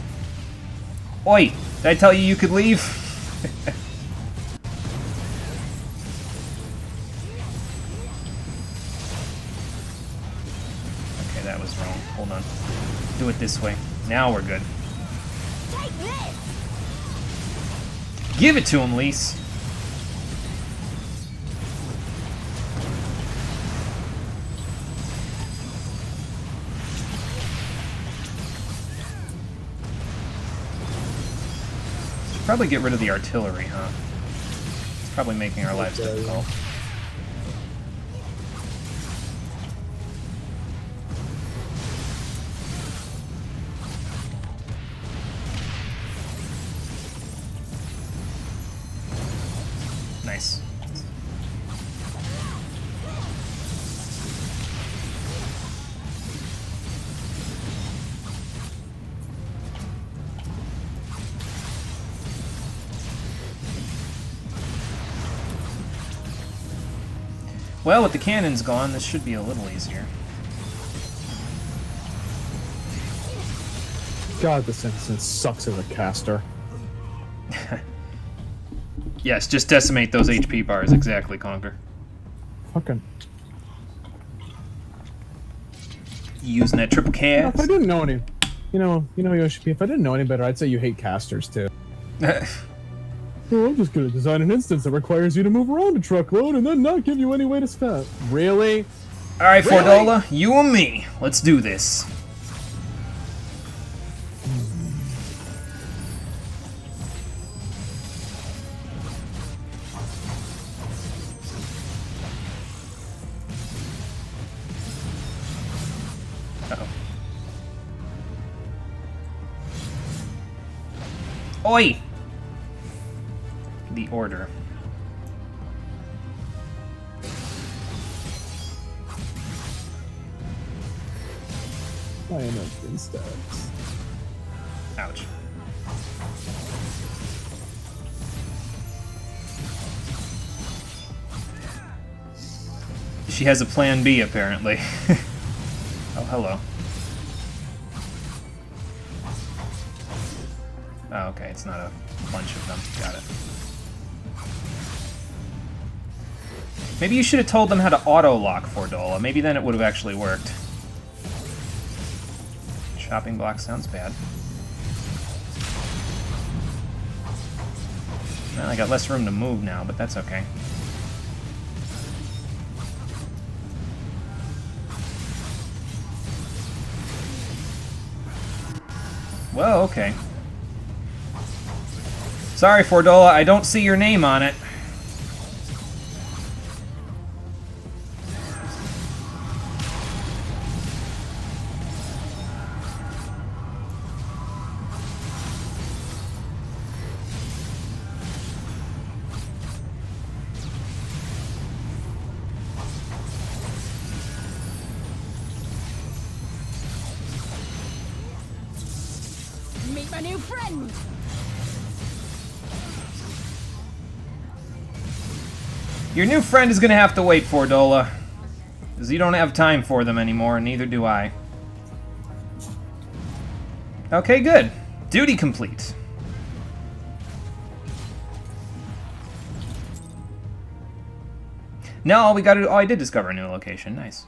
Oi! Did I tell you you could leave? Okay, that was wrong. Hold on. Do it this way. Now we're good.
Take this!
Give it to him, Lise. Probably get rid of the artillery, huh? It's probably making our lives difficult. Nice. Well, with the cannons gone, this should be a little easier.
God, this instance sucks as a caster.
Yes, just decimate those HP bars. Exactly, Conker.
Fucking.
Using that triple cast.
If I didn't know any, you know, Yoshi P, if I didn't know any better, I'd say you hate casters too. Well, I'm just gonna design an instance that requires you to move around a truckload and then not give you any way to spend. Really?
Alright,
Really?
Fordola, you and me. Let's do this. Uh-oh. Oi! The order.
I am at stats.
Ouch. She has a plan B, apparently. Oh, hello. Oh, okay, it's not a bunch of them. Got it. Maybe you should have told them how to auto-lock Fordola. Maybe then it would have actually worked. Chopping block sounds bad. Well, I got less room to move now, but that's okay. Well, okay. Sorry, Fordola, I don't see your name on it.
Meet my new friend!
Your new friend is gonna have to wait for Dola. Because you don't have time for them anymore, and neither do I. Okay, good. Duty complete. Now all we gotta do... Oh, I did discover a new location. Nice.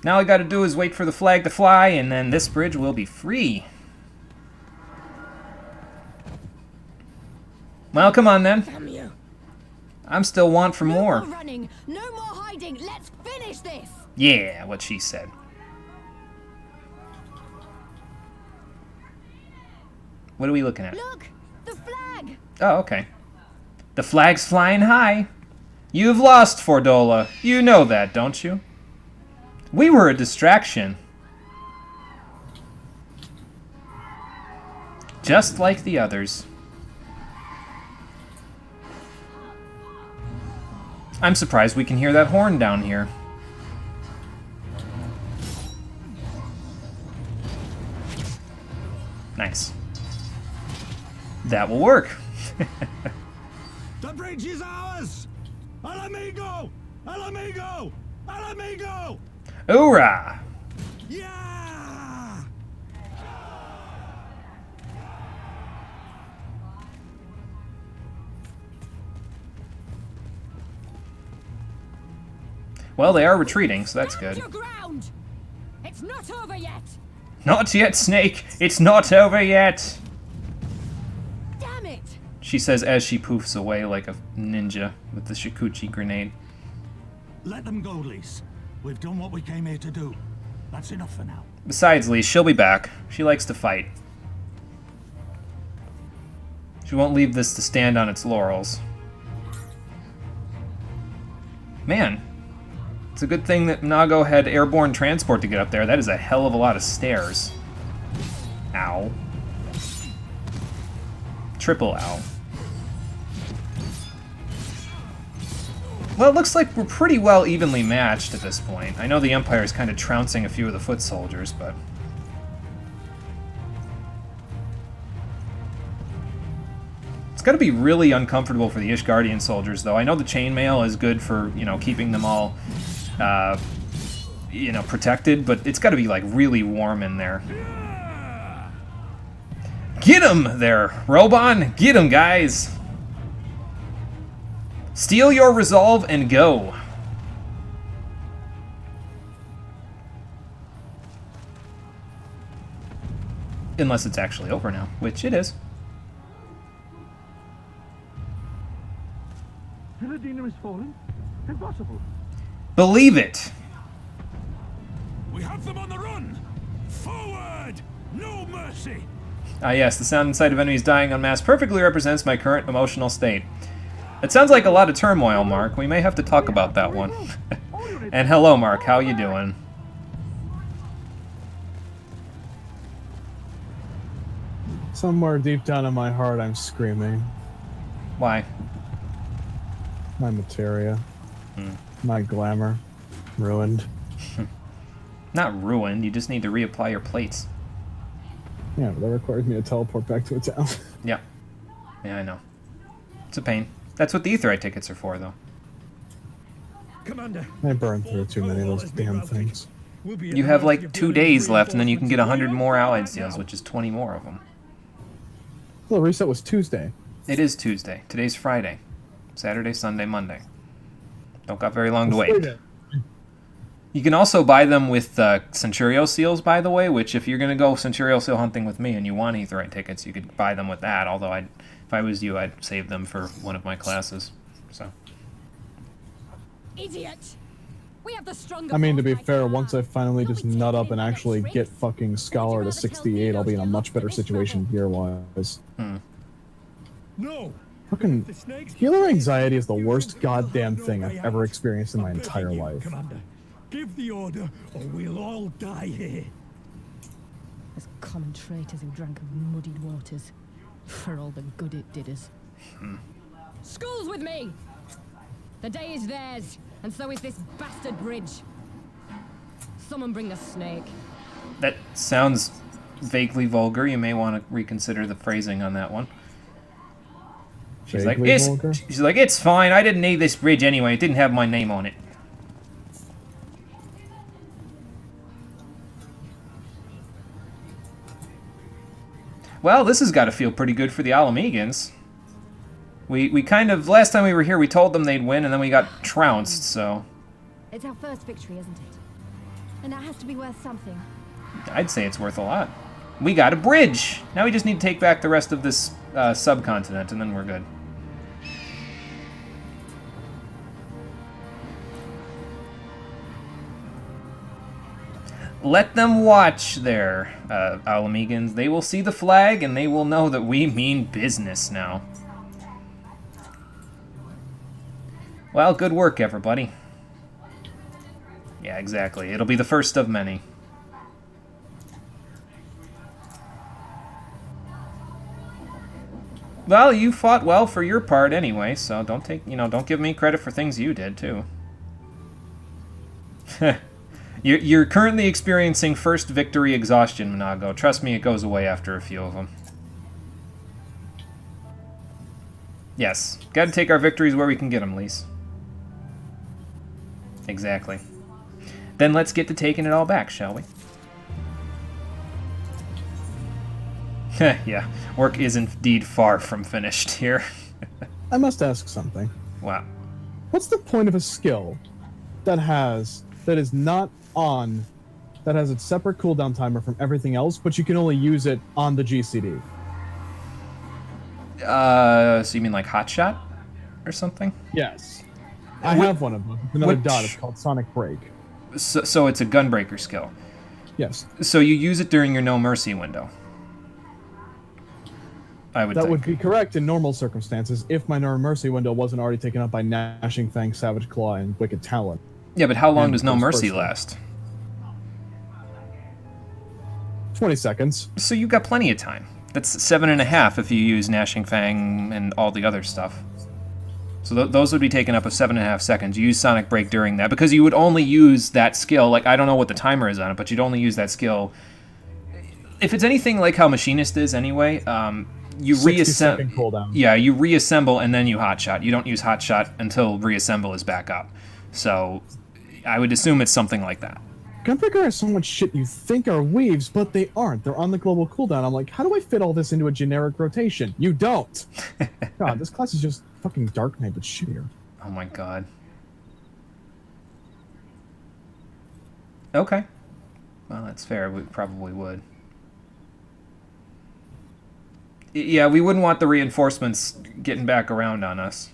Now all we gotta do is wait for the flag to fly, and then this bridge will be free. Well, come on then.
Damn you.
I'm still want for more.
No more running, no more hiding. Let's finish this.
Yeah, what she said. What are we looking at?
Look, the flag.
Oh, okay. The flag's flying high. You've lost, Fordola. You know that, don't you? We were a distraction. Just like the others. I'm surprised we can hear that horn down here. Nice. That will work.
The bridge is ours! Al amigo! Al amigo! Al amigo!
Hoorah!
Yeah!
Well, they are retreating, so that's good.
Your ground. It's not over yet.
Not yet, Snake! It's not over yet!
Damn it!
She says as she poofs away like a ninja with the Shikuchi grenade.
Let them go, Lise. We've done what we came here to do. That's enough for now.
Besides, Lee, she'll be back. She likes to fight. She won't leave this to stand on its laurels. Man, it's a good thing that Nago had airborne transport to get up there. That is a hell of a lot of stairs. Ow. Triple ow. Well, it looks like we're pretty well evenly matched at this point. I know the Empire is kind of trouncing a few of the foot soldiers, but... It's got to be really uncomfortable for the Ishgardian soldiers, though. I know the chainmail is good for, you know, keeping them all, you know, protected, but it's got to be, like, really warm in there. Get him there, Robon! Get him, guys! Steel your resolve and go. Unless it's actually over now, which it is.
Philadina has fallen? Impossible.
Believe it.
We have them on the run. Forward! No mercy.
Ah yes, the sound and sight of enemies dying en masse perfectly represents my current emotional state. It sounds like a lot of turmoil, Mark. We may have to talk about that one. And hello, Mark. How you doing?
Somewhere deep down in my heart, I'm screaming.
Why?
My materia. My glamour. Ruined.
Not ruined. You just need to reapply your plates.
Yeah, but that requires me to teleport back to a town.
Yeah. Yeah, I know. It's a pain. That's what the Aetheryte tickets are for, though.
Commander,
I burned through too many of those damn things.
You have like 2 days left, and then you can get 100 more allied seals, which is 20 more of them.
Well, the reset was Tuesday.
It is Tuesday. Today's Friday. Saturday, Sunday, Monday. Don't got very long to wait. You can also buy them with Centurio seals, by the way, which if you're going to go Centurio seal hunting with me and you want Aetheryte tickets, you could buy them with that, although if I was you, I'd save them for one of my classes. So.
Idiot! We have the stronger.
I mean, to be fair, once I finally just nut up and actually get fucking Scholar to 68, I'll be in a much better situation gear-wise.
No.
Fucking healer anxiety is the worst goddamn thing I've ever experienced in my entire life.
Commander, give the order or we'll all die here.
As common traitors who drank of muddied waters. For all the good it did us.
School's with me! The day is theirs, and so is this bastard bridge. Someone bring the snake.
That sounds vaguely vulgar. You may want to reconsider the phrasing on that one. She's like, it's fine. I didn't need this bridge anyway. It didn't have my name on it. Well, this has got to feel pretty good for the Alamegans. We kind of, last time we were here, we told them they'd win, and then we got trounced, so...
It's our first victory, isn't it? And that has to be worth something.
I'd say it's worth a lot. We got a bridge! Now we just need to take back the rest of this subcontinent, and then we're good. Let them watch there, Alamegans. They will see the flag, and they will know that we mean business now. Well, good work, everybody. Yeah, exactly. It'll be the first of many. Well, you fought well for your part anyway, so don't give me credit for things you did, too. You're currently experiencing first victory exhaustion, Minago. Trust me, it goes away after a few of them. Yes, gotta take our victories where we can get them, Lise. Exactly. Then let's get to taking it all back, shall we? Yeah, work is indeed far from finished here.
I must ask something.
Wow.
What's the point of a skill that is not on, that has a separate cooldown timer from everything else, but you can only use it on the GCD?
So you mean like Hot Shot or something?
Yes. I have one of them. Another dot. It's called Sonic Break.
So it's a Gunbreaker skill.
Yes.
So you use it during your No Mercy window. That
would be correct in normal circumstances if my No Mercy window wasn't already taken up by Gnashing Fang, Savage Claw, and Wicked Talon.
Yeah, but how long does No Mercy last?
20 seconds.
So you got plenty of time. That's 7.5 if you use Gnashing Fang and all the other stuff. So those would be taken up of 7.5 seconds. You use Sonic Break during that, because you would only use that skill, like, I don't know what the timer is on it, but you'd only use that skill. If it's anything like how Machinist is anyway, you reassemble. Yeah, you reassemble and then you hotshot. You don't use hotshot until reassemble is back up. So I would assume it's something like that.
Gunbreaker has so much shit you think are weaves, but they aren't. They're on the global cooldown. I'm like, how do I fit all this into a generic rotation? You don't. God, this class is just fucking Dark Knight, but shittier.
Oh my god. Okay. Well, that's fair. We probably would. Yeah, we wouldn't want the reinforcements getting back around on us.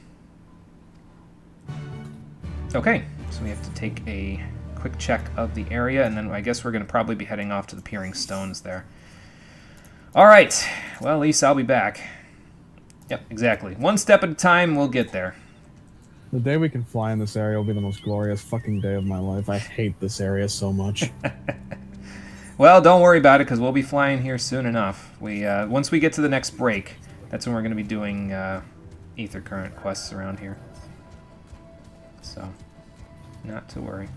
Okay, so we have to take a quick check of the area, and then I guess we're going to probably be heading off to the Peering Stones there. Alright, well, at least I'll be back. Yep, exactly. One step at a time, we'll get there.
The day we can fly in this area will be the most glorious fucking day of my life. I hate this area so much.
Well, don't worry about it, because we'll be flying here soon enough. Once we get to the next break, that's when we're going to be doing Ether Current quests around here. So, not to worry.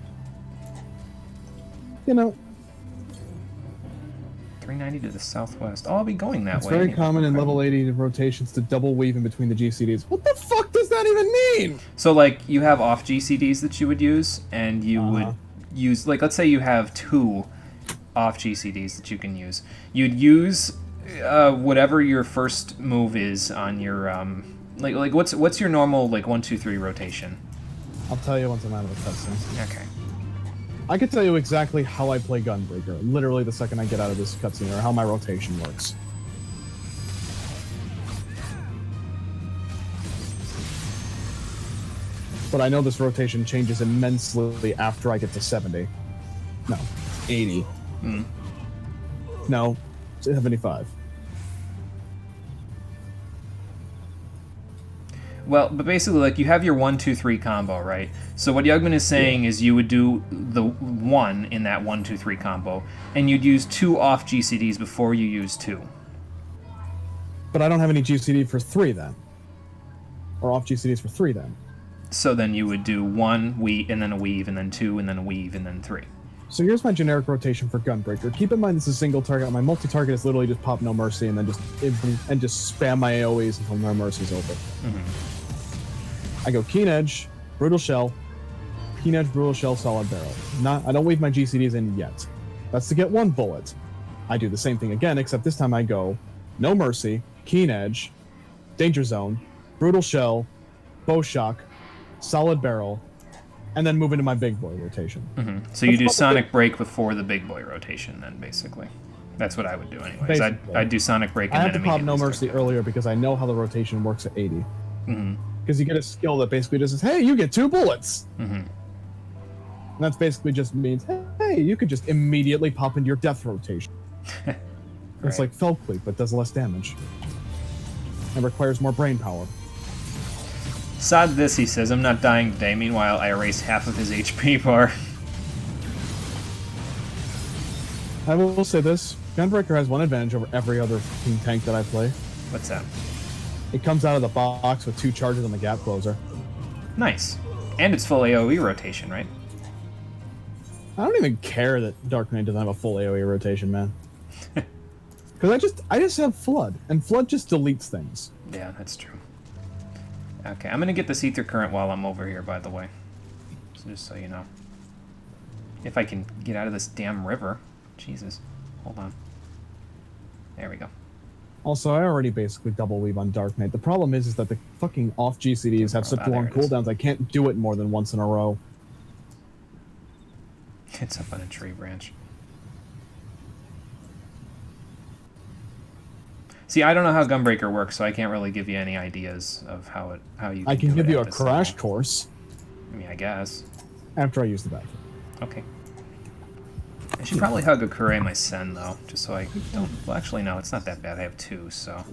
You know,
390 to the southwest. Oh, I'll be going that way.
It's very common in level 80 rotations to double weave in between the GCDs. What the fuck does that even mean?
So, like, you have off GCDs that you would use, and you would use, like, let's say you have 2 off GCDs that you can use. You'd use whatever your first move is on your like what's your normal like 1, 2, 3 rotation?
I'll tell you once I'm out of the cutscene.
Okay.
I can tell you exactly how I play Gunbreaker, literally the second I get out of this cutscene, or how my rotation works. But I know this rotation changes immensely after I get to 70. No, 80. No, 75.
Well, but basically, like, you have your 1, 2, 3 combo, right? So what Yugman is saying is you would do the 1 in that 1, 2, 3 combo, and you'd use 2 off GCDs before you use 2.
But I don't have any GCD for 3 then. Or off GCDs for 3 then.
So then you would do 1, and then a weave, and then 2, and then a weave, and then 3.
So here's my generic rotation for Gunbreaker. Keep in mind this is a single target. My multi-target is literally just pop No Mercy and then just spam my AoEs until No Mercy's over. I go Keen Edge, Brutal Shell, Keen Edge, Brutal Shell, Solid Barrel. I don't weave my GCDs in yet. That's to get 1 bullet. I do the same thing again, except this time I go No Mercy, Keen Edge, Danger Zone, Brutal Shell, Bow Shock, Solid Barrel, and then move into my big boy rotation.
So you do Sonic Break before the big boy rotation, then, basically. That's what I would do anyways. I'd do Sonic Break and
I
then
have to pop No
immediately
Mercy earlier because I know how the rotation works at 80.
Mm-hmm.
Because you get a skill that basically just says, hey, you get 2 bullets!
Mm-hmm.
And that's basically just means, hey, you could just immediately pop into your death rotation. It's like Fell Cleat, but does less damage. And requires more brain power.
Sod this, he says, I'm not dying today. Meanwhile, I erase half of his HP bar.
I will say this. Gunbreaker has one advantage over every other tank that I play.
What's that?
It comes out of the box with 2 charges on the gap closer.
Nice. And it's full AoE rotation, right?
I don't even care that Dark Knight doesn't have a full AoE rotation, man. Because I just have Flood, and Flood just deletes things.
Yeah, that's true. Okay, I'm gonna get this Ether Current while I'm over here, by the way. So just so you know. If I can get out of this damn river. Jesus. Hold on. There we go.
Also, I already basically double weave on Dark Knight. The problem is that the fucking off GCDs have such long cooldowns, I can't do it more than once in a row.
It's up on a tree branch. See, I don't know how Gunbreaker works, so I can't really give you any ideas of how you.
I can give you a crash course.
I mean, I guess.
After I use the bathroom.
Okay. I should probably hug a Kure my Sen, though, just so I don't... Well, actually, no, it's not that bad. I have 2, so...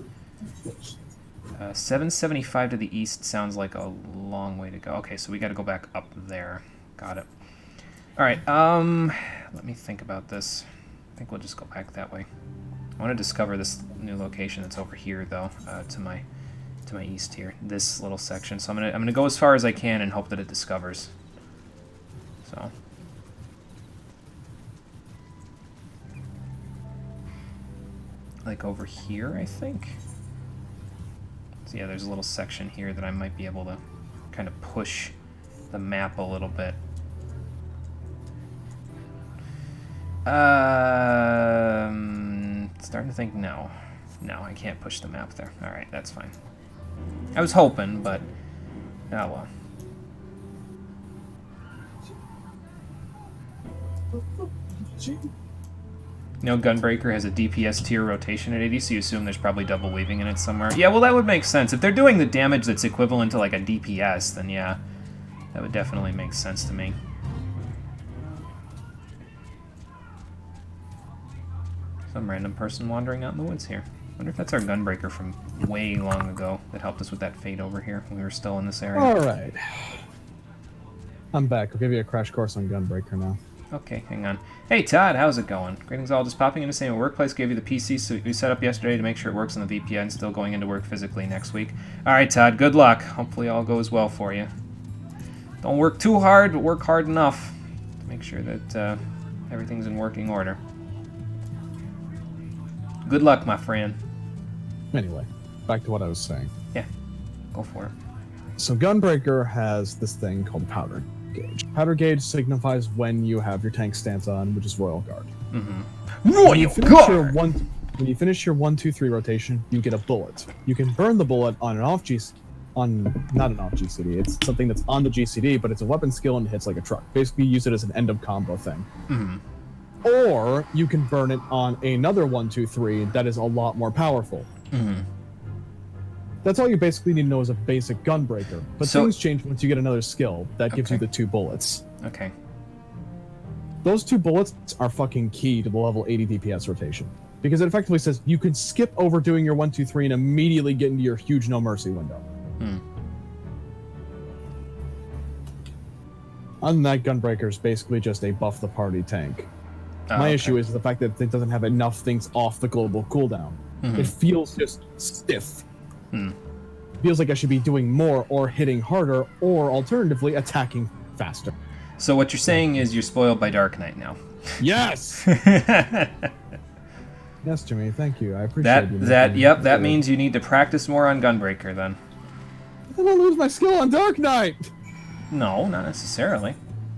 775 to the east sounds like a long way to go. Okay, so we gotta go back up there. Got it. Alright, let me think about this. I think we'll just go back that way. I want to discover this new location that's over here, though, to my east here. This little section. So I'm gonna go as far as I can and hope that it discovers. So... like over here, I think. So yeah, there's a little section here that I might be able to kind of push the map a little bit. Starting to think no. No, I can't push the map there. Alright, that's fine. I was hoping, but oh well. You know, Gunbreaker has a DPS tier rotation at 80, so you assume there's probably double weaving in it somewhere. Yeah, well, that would make sense. If they're doing the damage that's equivalent to, like, a DPS, then yeah, that would definitely make sense to me. Some random person wandering out in the woods here. I wonder if that's our Gunbreaker from way long ago that helped us with that fate over here when we were still in this area.
Alright. I'm back. I'll give you a crash course on Gunbreaker now.
Okay, hang on. Hey Todd, how's it going? Greetings all, just popping in to say my workplace gave you the PC so we set up yesterday to make sure it works on the VPN, still going into work physically next week. Alright Todd, good luck. Hopefully all goes well for you. Don't work too hard, but work hard enough to make sure that everything's in working order. Good luck, my friend.
Anyway, back to what I was saying.
Yeah, go for it.
So Gunbreaker has this thing called Powder Gauge. Powder Gauge signifies when you have your tank stance on, which is Royal Guard.
Mm-hmm. Royal Guard!
When you finish your 1-2-3 rotation, you get a bullet. You can burn the bullet on an off GCD. Not an off GCD. It's something that's on the GCD, but it's a weapon skill and it hits like a truck. Basically, use it as an end of combo thing.
Mm-hmm.
Or you can burn it on another 1-2-3 that is a lot more powerful.
Mm-hmm.
That's all you basically need to know as a basic Gunbreaker. But things change once you get another skill that gives you the 2 bullets.
Okay.
Those 2 bullets are fucking key to the level 80 DPS rotation. Because it effectively says you can skip over doing your 1-2-3 and immediately get into your huge no mercy window.
Hmm.
Other than that, Gunbreaker is basically just a buff the party tank. My issue is the fact that it doesn't have enough things off the global cooldown.
Mm-hmm.
It feels just stiff.
Hmm.
Feels like I should be doing more or hitting harder or alternatively attacking faster.
So what you're saying is you're spoiled by Dark Knight now.
Yes. Yes, Jimmy. Thank you. I appreciate
that.
you.
That means you need to practice more on Gunbreaker then.
Then I'll lose my skill on Dark Knight.
No, not necessarily.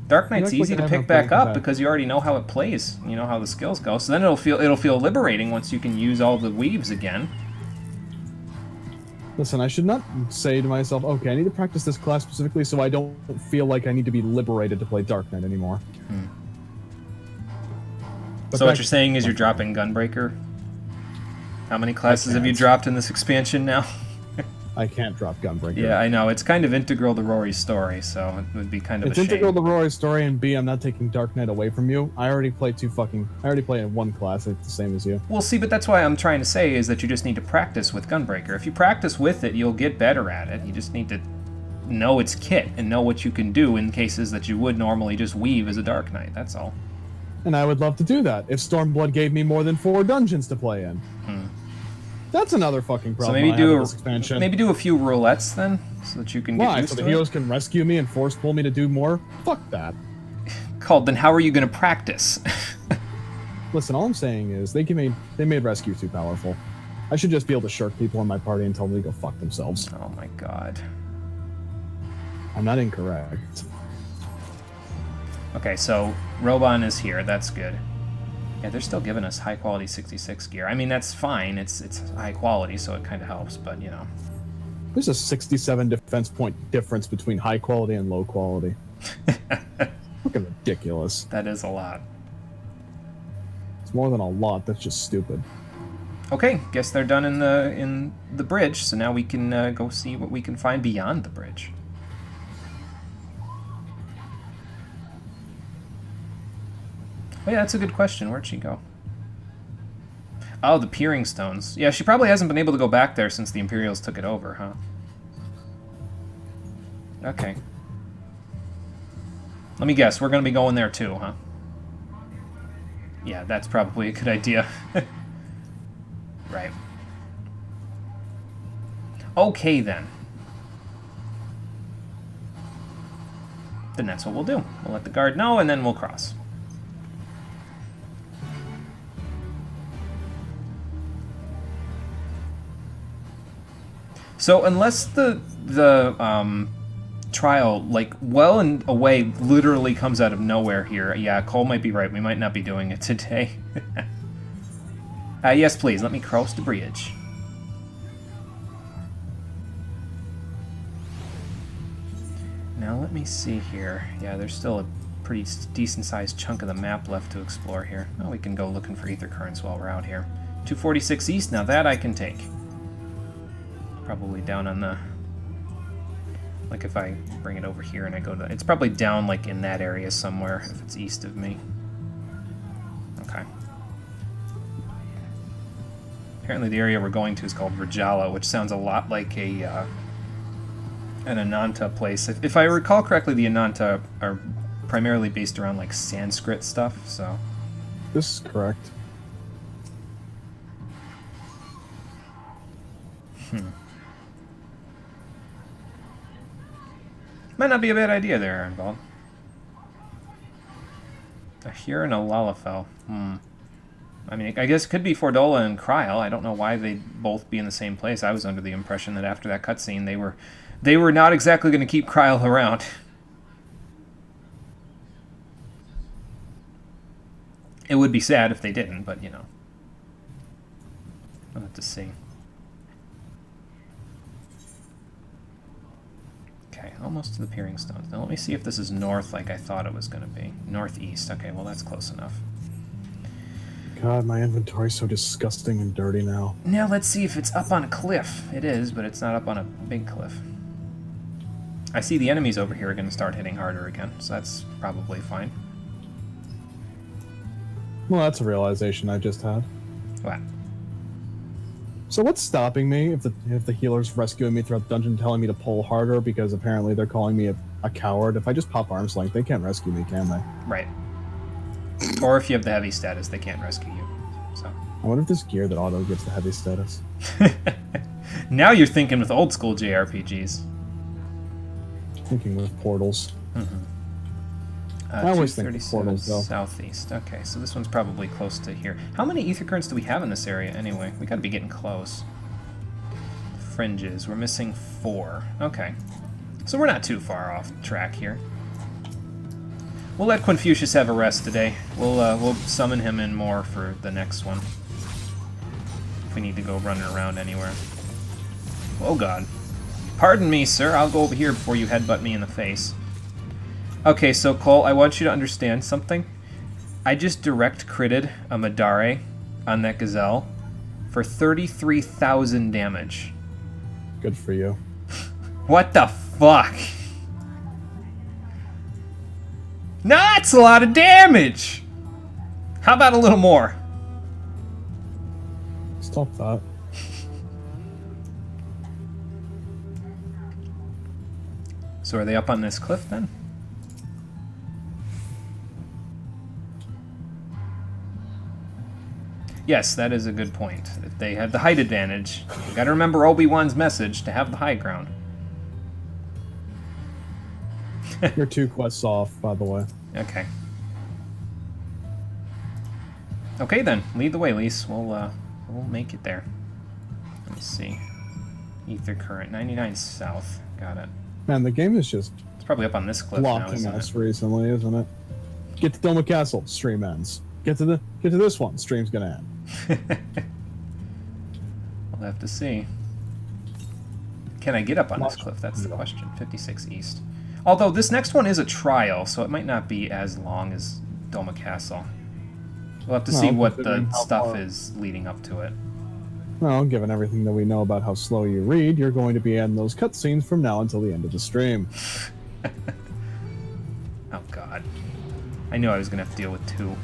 Dark Knight's
You act
easy
like
to
I
pick
have
back
no
up
playing
because you already know how it plays. You know how the skills go. So then it'll feel liberating once you can use all the weaves again.
Listen, I should not say to myself, okay, I need to practice this class specifically so I don't feel like I need to be liberated to play Dark Knight anymore.
So what you're saying is you're dropping Gunbreaker? How many classes have you dropped in this expansion now?
I can't drop Gunbreaker.
Yeah, I know. It's kind of integral to Rory's story, so it would be kind of a shame.
It's integral to Rory's story, and B, I'm not taking Dark Knight away from you. I already play in one class, it's the same as you.
Well, see, but that's why I'm trying to say is that you just need to practice with Gunbreaker. If you practice with it, you'll get better at it. You just need to know its kit and know what you can do in cases that you would normally just weave as a Dark Knight, that's all.
And I would love to do that if Stormblood gave me more than 4 dungeons to play in. That's another fucking problem.
So
maybe
do a few roulettes then, so that you can get used
so
to
the heroes can rescue me and force pull me to do more? Fuck that.
Called, then how are you going to practice?
Listen, all I'm saying is they made rescue too powerful. I should just be able to shirk people in my party and tell them to go fuck themselves.
Oh my god.
I'm not incorrect.
Okay, so Roban is here. That's good. Yeah, they're still giving us high quality 66 gear. I mean, that's fine. It's high quality, so it kind of helps, but you know.
There's a 67 defense point difference between high quality and low quality. Fucking ridiculous.
That is a lot.
It's more than a lot. That's just stupid.
Okay, guess they're done in the bridge, so now we can go see what we can find beyond the bridge. Oh yeah, that's a good question. Where'd she go? Oh, the Peering Stones. Yeah, she probably hasn't been able to go back there since the Imperials took it over, huh? Okay. Let me guess, we're gonna be going there too, huh? Yeah, that's probably a good idea. Right. Okay, then. Then that's what we'll do. We'll let the guard know, and then we'll cross. So unless the trial, like, well and away, literally comes out of nowhere here, yeah, Cole might be right. We might not be doing it today. Yes, please, let me cross the bridge. Now let me see here. Yeah, there's still a pretty decent-sized chunk of the map left to explore here. Oh, we can go looking for ether currents while we're out here. 246 east, now that I can take. Probably down on the... Like if I bring it over here and I go to... It's probably down like in that area somewhere if it's east of me. Okay. Apparently the area we're going to is called Rajala, which sounds a lot like a an Ananta place. If I recall correctly, the Ananta are primarily based around like Sanskrit stuff, so...
This is correct.
Might not be a bad idea there, Aaronvald. A Huron and a Lalafell. I mean, I guess it could be Fordola and Kryl. I don't know why they'd both be in the same place. I was under the impression that after that cutscene, they were not exactly going to keep Kryl around. It would be sad if they didn't, but, you know. We'll have to see. Okay, almost to the Peering Stones. Now let me see if this is north like I thought it was going to be. Northeast. Okay, well that's close enough.
God, my inventory's so disgusting and dirty now.
Now let's see if it's up on a cliff. It is, but it's not up on a big cliff. I see the enemies over here are going to start hitting harder again, so that's probably fine.
Well, that's a realization I just had.
What?
So what's stopping me if the healer's rescuing me throughout the dungeon, telling me to pull harder because apparently they're calling me a coward? If I just pop arm's length, they can't rescue me, can they?
Right. Or if you have the heavy status, they can't rescue you. So.
I wonder if this gear that auto gives the heavy status.
Now you're thinking with old school JRPGs.
Thinking with portals. I always think of portals, though.
Southeast. Okay, so this one's probably close to here. How many ether currents do we have in this area anyway? We gotta be getting close. Fringes. We're missing 4. Okay. So we're not too far off track here. We'll let Confucius have a rest today. We'll summon him in more for the next one. If we need to go running around anywhere. Oh god. Pardon me, sir. I'll go over here before you headbutt me in the face. Okay, so Cole, I want you to understand something. I just direct critted a Madare on that gazelle for 33,000 damage.
Good for you.
What the fuck? No, that's a lot of damage! How about a little more?
Stop that.
So are they up on this cliff then? Yes, that is a good point. If they had the height advantage, you gotta remember Obi-Wan's message to have the high ground.
You're 2 quests off, by the way.
Okay. Okay then, lead the way, Lise. We'll make it there. Let me see. Ether current, 99 south. Got it.
Man, the game is just...
It's probably up on this cliff now,
blocking
isn't
us
it?
recently, isn't it? Get to Doma Castle, stream ends. Get to this one, stream's gonna end.
We'll have to see. Can I get up on this cliff? That's the question. 56 east. Although this next one is a trial, so it might not be as long as Doma Castle. We'll have to see what the stuff is leading up to it.
Well, given everything that we know about how slow you read, you're going to be adding those cutscenes from now until the end of the stream.
Oh god. I knew I was gonna have to deal with 2.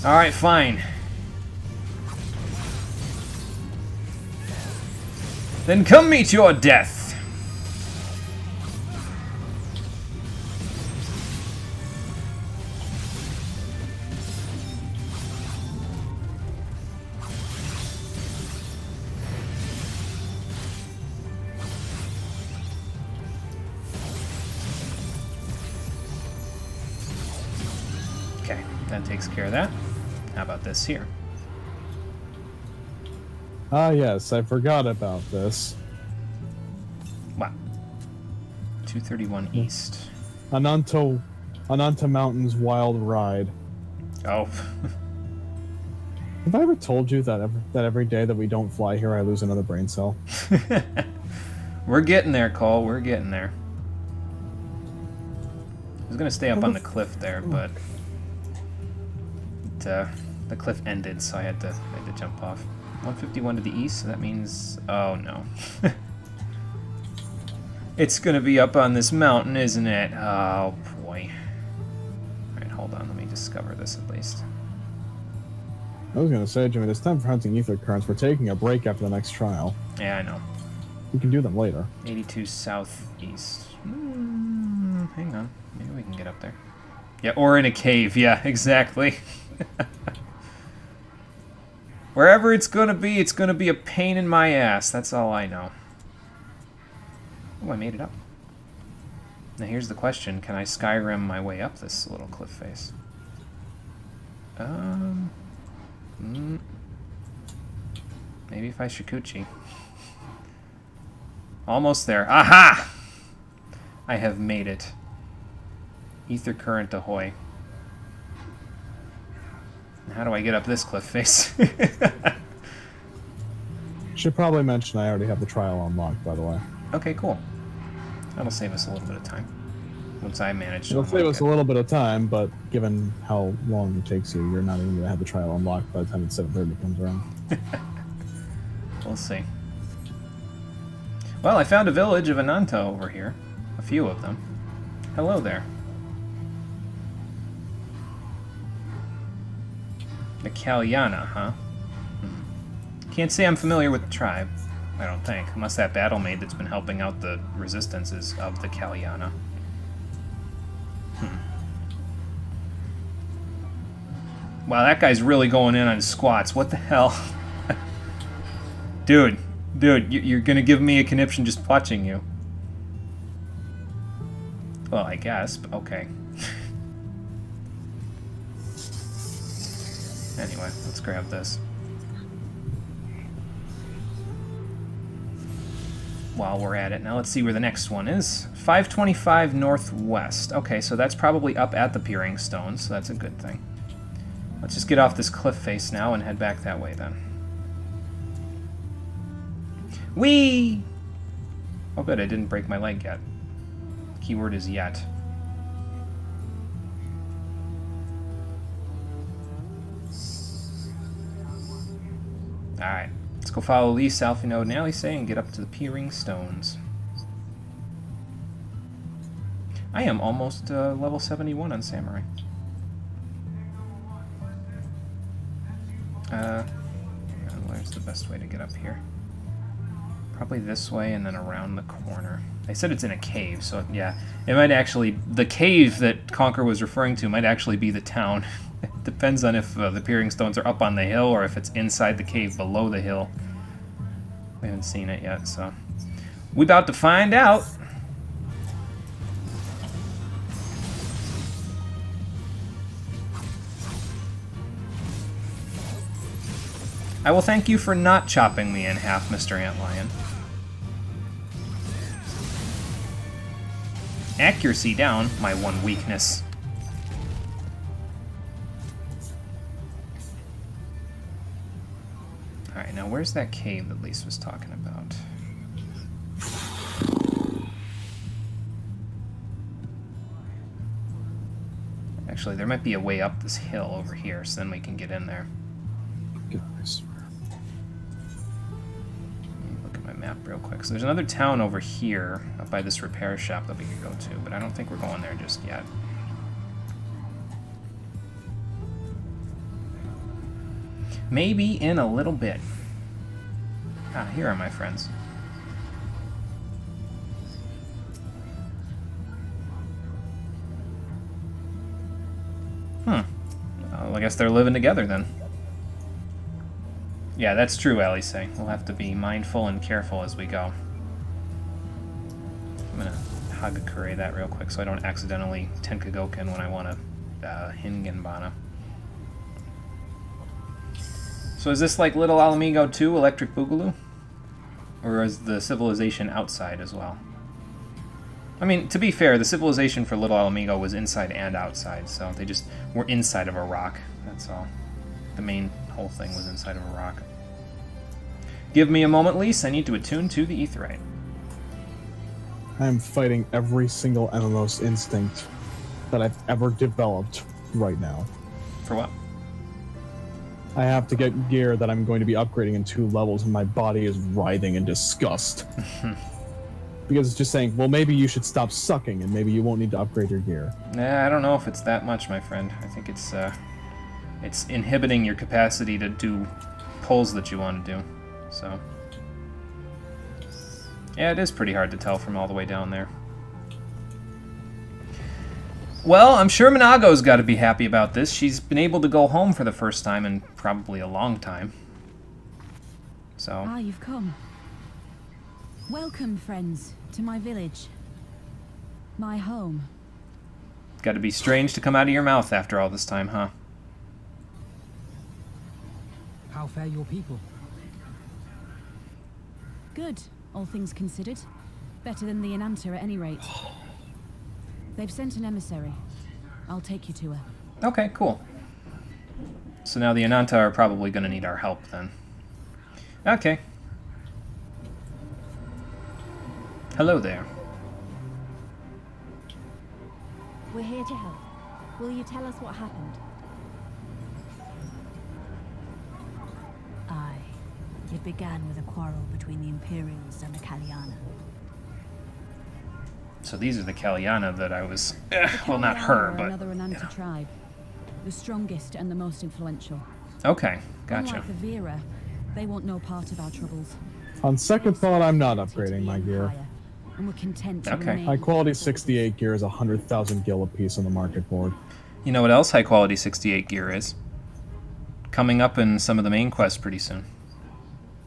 Alright, fine. Then come meet your death! Okay, that takes care of that. How about this here?
Ah, yes, I forgot about this.
Wow. 231 east.
Ananta Mountain's Wild Ride.
Oh.
Have I ever told you that every day that we don't fly here, I lose another brain cell?
We're getting there, Cole. We're getting there. I was gonna stay up on the cliff there, but the cliff ended, so I had to jump off. 151 to the east, so that means... oh no. It's gonna be up on this mountain, isn't it? Oh boy. Alright, hold on, let me discover this at least.
I was gonna say, Jimmy, it's time for hunting ether currents. We're taking a break after the next trial.
Yeah, I know.
We can do them later.
82 southeast. Hang on, maybe we can get up there. Yeah, or in a cave, yeah, exactly. Wherever it's gonna be a pain in my ass. That's all I know. Oh, I made it up. Now here's the question: can I Skyrim my way up this little cliff face? Maybe if I Shikuchi. Almost there. Aha! I have made it. Ether current ahoy. How do I get up this cliff face?
Should probably mention I already have the trial unlocked, by the way.
Okay, cool. That'll save us a little bit of time. Once I manage to
It'll save us a little bit of time, but given how long it takes you, you're not even going to have the trial unlocked by the time 7:30 comes around.
We'll see. Well, I found a village of Ananta over here. A few of them. Hello there. The Kalyana, huh? Can't say I'm familiar with the tribe, I don't think. Unless that battle maid that's been helping out the resistance is of the Kalyana. Wow, that guy's really going in on squats. What the hell? Dude, you're gonna give me a conniption just watching you. Well, I guess, but okay. Anyway, let's grab this. While we're at it, now let's see where the next one is. 525 northwest. Okay, so that's probably up at the Peering Stone, so that's a good thing. Let's just get off this cliff face now and head back that way then. Whee! Oh good, I didn't break my leg yet. Keyword is yet. Alright, let's go follow Lee, Salfino, and Alice and get up to the Peering Stones. I am almost level 71 on Samurai. Where's the best way to get up here? Probably this way and then around the corner. They said it's in a cave, so yeah. It might actually... The cave that Conquer was referring to might actually be the town. It depends on if the Peering Stones are up on the hill or if it's inside the cave below the hill. We haven't seen it yet, so... We about to find out! I will thank you for not chopping me in half, Mr. Antlion. Accuracy down, my one weakness. Alright, now where's that cave that Lise was talking about? Actually, there might be a way up this hill over here, so then we can get in there.
Guys.
Look at my map real quick. So there's another town over here, up by this repair shop that we could go to, but I don't think we're going there just yet. Maybe in a little bit. Ah, here are my friends. Well, I guess they're living together then. Yeah, that's true, Alice. We'll have to be mindful and careful as we go. I'm gonna Hagakure that real quick so I don't accidentally Tenkagoken when I want to Hingenbana. So is this like Little Alamigo 2, Electric Boogaloo? Or is the civilization outside as well? I mean, to be fair, the civilization for Little Alamigo was inside and outside, so they just were inside of a rock, that's all. The main whole thing was inside of a rock. Give me a moment, Lise. I need to attune to the Aetheryte.
I am fighting every single MMO's instinct that I've ever developed right now.
For what?
I have to get gear that I'm going to be upgrading in 2 levels, and my body is writhing in disgust. Because it's just saying, well, maybe you should stop sucking, and maybe you won't need to upgrade your gear.
Nah, I don't know if it's that much, my friend. I think it's inhibiting your capacity to do pulls that you want to do. So, yeah, it is pretty hard to tell from all the way down there. Well, I'm sure Minago's got to be happy about this. She's been able to go home for the first time in probably a long time. So.
Ah, you've come. Welcome, friends, to my village. My home.
Got to be strange to come out of your mouth after all this time, huh?
How fare your people?
Good, all things considered. Better than the Ananta at any rate. They've sent an emissary. I'll take you to her.
Okay, cool. So now the Ananta are probably going to need our help then. Okay. Hello there.
We're here to help. Will you tell us what happened?
Aye. It began with a quarrel between the Imperials and the Kalyana.
So these are the Kalyana that I was... well, not
Kalyana
her,
are
but...
another Ananta tribe. The strongest and the most influential.
Okay, gotcha.
Unlike the Vera, they want no part of our troubles.
On second thought, I'm not upgrading my gear.
And we're content to
Okay.
remain
High quality 68 gear is 100,000 gil apiece on the market board.
You know what else high quality 68 gear is? Coming up in some of the main quests pretty soon.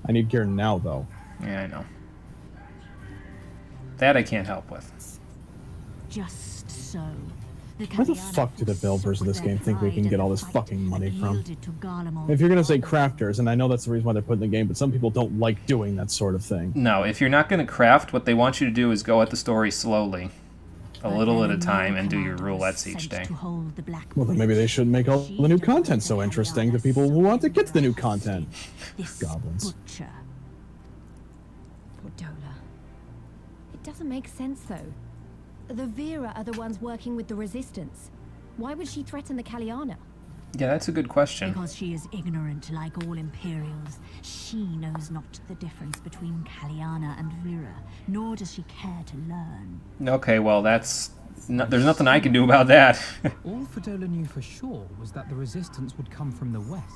I need gear now, though.
Yeah, I know. That I can't help with.
just so.
Where the fuck do the developers of this game think we can get all this fucking money from? If you're gonna say crafters, and I know that's the reason why they're put in the game, but some people don't like doing that sort of thing.
No, if you're not going to craft, what they want you to do is go at the story slowly, a little at a time, and do your roulettes each day.
Well, then maybe they should make all the new content so interesting to people who want to get to the new content. Goblins.
Portola. It doesn't make sense, though. The Vera are the ones working with the Resistance. Why would she threaten the Kaliana?
Yeah, that's a good question.
Because she is ignorant like all Imperials. She knows not the difference between Kaliana and Vera, nor does she care to learn.
Okay, well, there's nothing I can do about that.
All Fedola knew for sure was that the resistance would come from the west.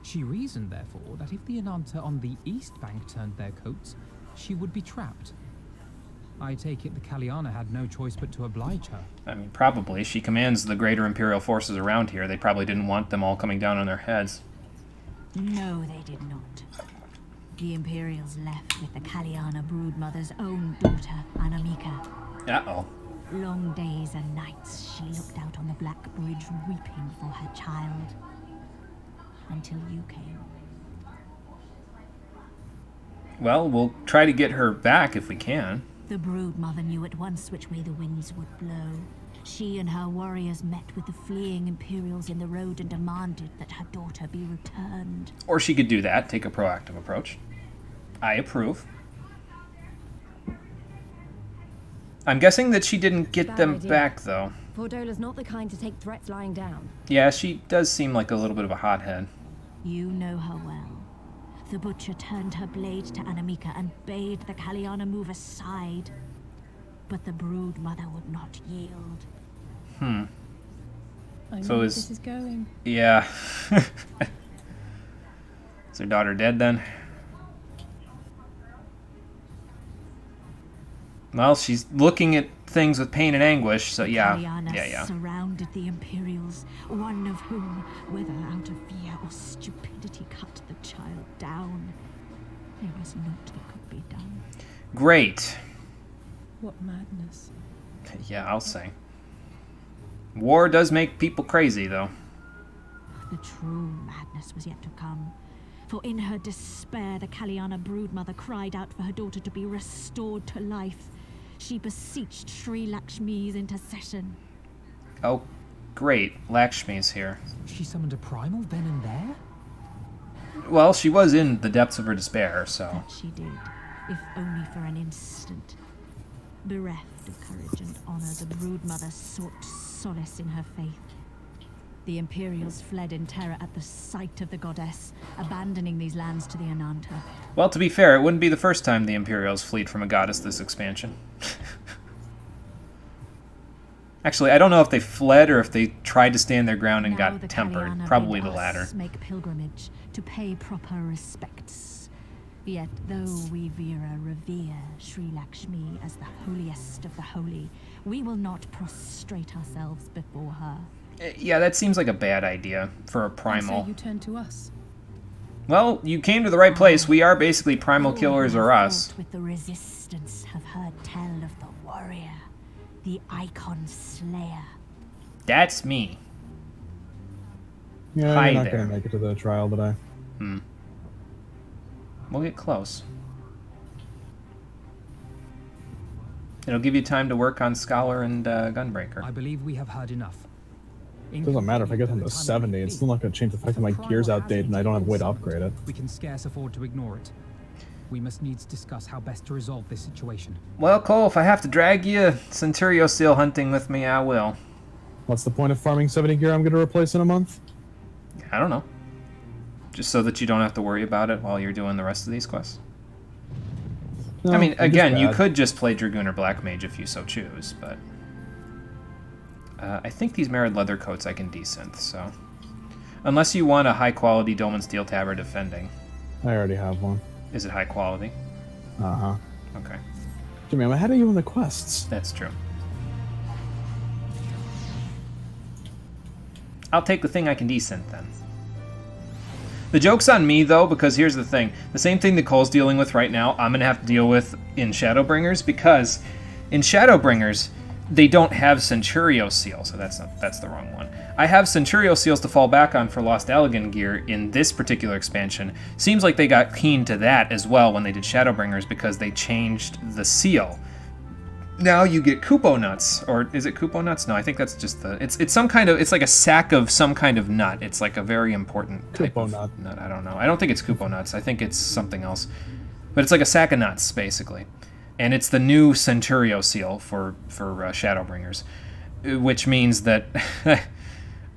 She reasoned, therefore, that if the Ananta on the east bank turned their coats, she would be trapped. I take it the Kaliana had no choice but to oblige her.
I mean, probably. She commands the greater Imperial forces around here. They probably didn't want them all coming down on their heads.
No, they did not. The Imperials left with the Kaliana broodmother's own daughter, Anamika.
Uh-oh.
Long days and nights she looked out on the Black Bridge weeping for her child. Until you came.
Well, we'll try to get her back if we can.
The broodmother knew at once which way the winds would blow. She and her warriors met with the fleeing Imperials in the road and demanded that her daughter be returned.
Or she could do that, take a proactive approach. I approve. I'm guessing that she didn't get them back, though.
Pordola's not the kind to take threats lying down.
Yeah, she does seem like a little bit of a hothead.
You know her well. The Butcher turned her blade to Anamika and bade the Kaliana move aside. But the broodmother would not yield.
I
know
so
where
is
this is going.
Yeah. Is her daughter dead then? Well, she's looking at things with pain and anguish, so yeah.
Kaliana surrounded the Imperials, one of whom, whether out of fear or stupidity, cut the child down. There was naught that could be done.
Great.
What madness.
Yeah, I'll say. War does make people crazy, though.
The true madness was yet to come. For in her despair, the Kaliana broodmother cried out for her daughter to be restored to life. She beseeched Sri Lakshmi's intercession.
Oh, great. Lakshmi's here.
She summoned a primal then and there?
Well, she was in the depths of her despair, so...
That she did, if only for an instant. Bereft of courage and honor, the broodmother sought solace in her faith. The Imperials fled in terror at the sight of the goddess, abandoning these lands to the Ananta.
Well, to be fair, it wouldn't be the first time the Imperials fleed from a goddess this expansion. Actually, I don't know if they fled or if they tried to stand their ground and got tempered. Probably the latter.
Make pilgrimage to pay proper respects. Yet though we Vera revere Sri Lakshmi as the holiest of the holy, we will not prostrate ourselves before her.
Yeah, that seems like a bad idea for a primal.
And so you turn to us.
Well, you came to the right place. We are basically primal killers or us.
With the resistance have heard tell of the warrior, the icon slayer.
That's me.
Yeah,
Hi
you're not
there.
gonna make it to the trial today.
We'll get close. It'll give you time to work on Scholar and Gunbreaker.
I believe we have heard enough.
It doesn't matter if I get them to 70. It's still not going to change the fact that my gear's outdated and I don't have a way to upgrade it.
We can scarce afford to ignore it. We must needs discuss how best to resolve this situation.
Well, Cole, if I have to drag you Centurio seal hunting with me, I will.
What's the point of farming 70 gear I'm going to replace in a month?
I don't know. Just so that you don't have to worry about it while you're doing the rest of these quests.
No,
I mean,
I'm
again,
just
you
bad.
could just play Dragoon or Black Mage if you so choose, but... I think these Merid leather coats I can desynth, so... Unless you want a high-quality Dome and Steel Tabard defending.
I already have one.
Is it high quality?
Uh-huh.
Okay.
Jimmy, I'm ahead of you in the quests.
That's true. I'll take the thing I can desynth, then. The joke's on me, though, because here's the thing. The same thing that Cole's dealing with right now, I'm going to have to deal with in Shadowbringers, because in Shadowbringers, they don't have Centurio seals, so that's the wrong one. I have Centurio seals to fall back on for Lost Elegant gear in this particular expansion. Seems like they got keen to that as well when they did Shadowbringers because they changed the seal. Now you get Kupo nuts, or is it Kupo nuts? No, I think that's just the. It's some kind of. It's like a sack of some kind of nut. It's like a very important type of nut. I don't know. I don't think it's Kupo nuts. I think it's something else, but it's like a sack of nuts basically, and it's the new Centurio seal for Shadowbringers, which means that,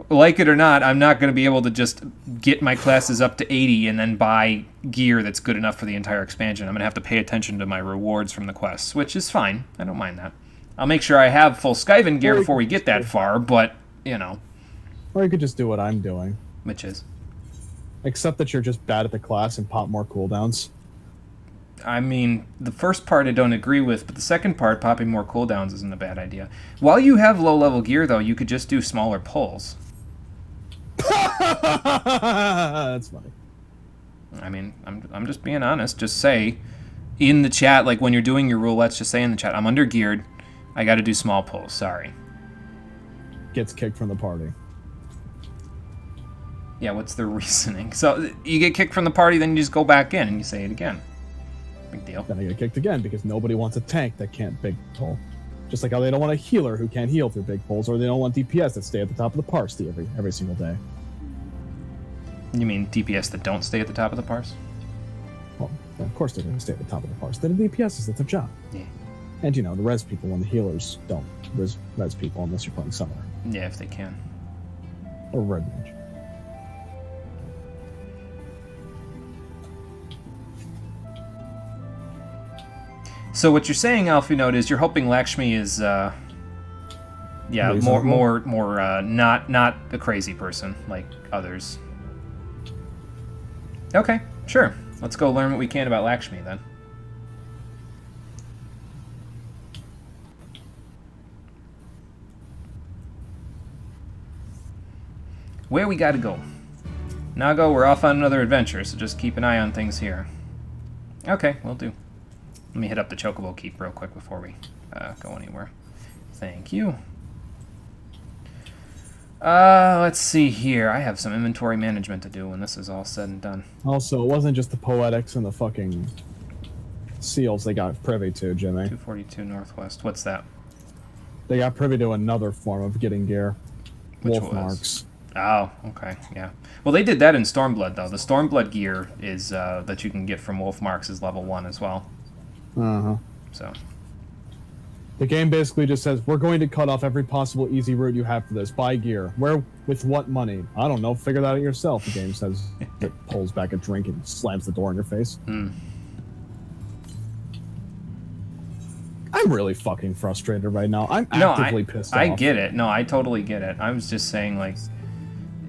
like it or not, I'm not going to be able to just get my classes up to 80 and then buy gear that's good enough for the entire expansion. I'm going to have to pay attention to my rewards from the quests, which is fine. I don't mind that. I'll make sure I have full Skyven gear before we get that far, but, you know.
Or you could just do what I'm doing.
Which is?
Except that you're just bad at the class and pop more cooldowns.
I mean, the first part I don't agree with, but the second part, popping more cooldowns, isn't a bad idea. While you have low-level gear, though, you could just do smaller pulls.
That's funny.
I mean, I'm just being honest. Just say in the chat, like when you're doing your roulettes, just say in the chat, I'm under-geared. I got to do small pulls. Sorry.
Gets kicked from the party.
Yeah, what's the reasoning? So you get kicked from the party, then you just go back in and you say it again. Big deal.
Then I get kicked again because nobody wants a tank that can't big pull. Just like how they don't want a healer who can't heal through big pulls, or they don't want DPS that stay at the top of the parse every single day.
You mean DPS that don't stay at the top of the parse?
Well, of course they're going to stay at the top of the parse. They're the DPSs, that's their job.
Yeah.
And, the res people when the healers don't res people unless you're playing Summoner.
Yeah, if they can.
Or Red Mage.
So what you're saying, Alfie Note, is you're hoping Lakshmi is, yeah, more not a crazy person like others. Okay, sure. Let's go learn what we can about Lakshmi then. Where we gotta go? Nago, we're off on another adventure, so just keep an eye on things here. Okay, will do. Let me hit up the Chocobo Keep real quick before we go anywhere. Thank you. Let's see here. I have some inventory management to do when this is all said and done.
Also, it wasn't just the Poetics and the fucking seals they got privy to, Jimmy.
242 Northwest. What's that?
They got privy to another form of getting gear.
Which
Wolf marks.
Oh, okay, yeah. Well, they did that in Stormblood, though. The Stormblood gear is that you can get from Wolf Marks is level 1 as well.
Uh-huh.
So.
The game basically just says, we're going to cut off every possible easy route you have for this. Buy gear. Where? With what money? I don't know. Figure that out yourself, the game says. It pulls back a drink and slams the door in your face. I'm really fucking frustrated right now. I'm actively pissed off.
I get it. No, I totally get it. I was just saying, like,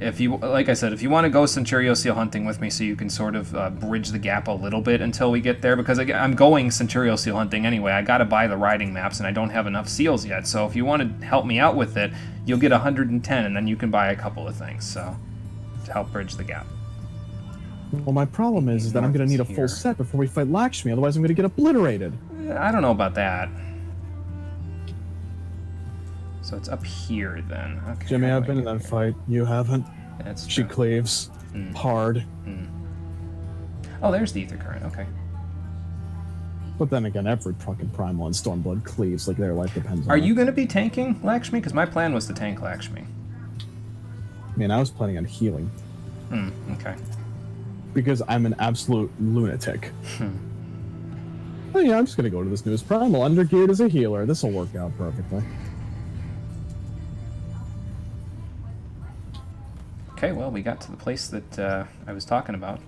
if you, like I said, if you want to go Centurio Seal hunting with me so you can sort of bridge the gap a little bit until we get there, because I'm going Centurio Seal hunting anyway. I got to buy the riding maps, and I don't have enough seals yet. So if you want to help me out with it, you'll get 110, and then you can buy a couple of things, so to help bridge the gap.
Well, my problem is that I'm going to need a full set before we fight Lakshmi, otherwise I'm going to get obliterated.
I don't know about that. So it's up here then. Okay,
Jimmy, I've been in that fight. You haven't.
That's
she
true.
cleaves. Hard.
Oh, there's the Ether Current. Okay.
But then again, every fucking Primal and Stormblood cleaves like their life depends on
Are
it.
you going to be tanking Lakshmi? Because my plan was to tank Lakshmi.
I mean, I was planning on healing.
Okay.
Because I'm an absolute lunatic. Oh yeah, I'm just going to go to this newest Primal. Undergeared as a healer. This will work out perfectly.
Okay, well, we got to the place that I was talking about.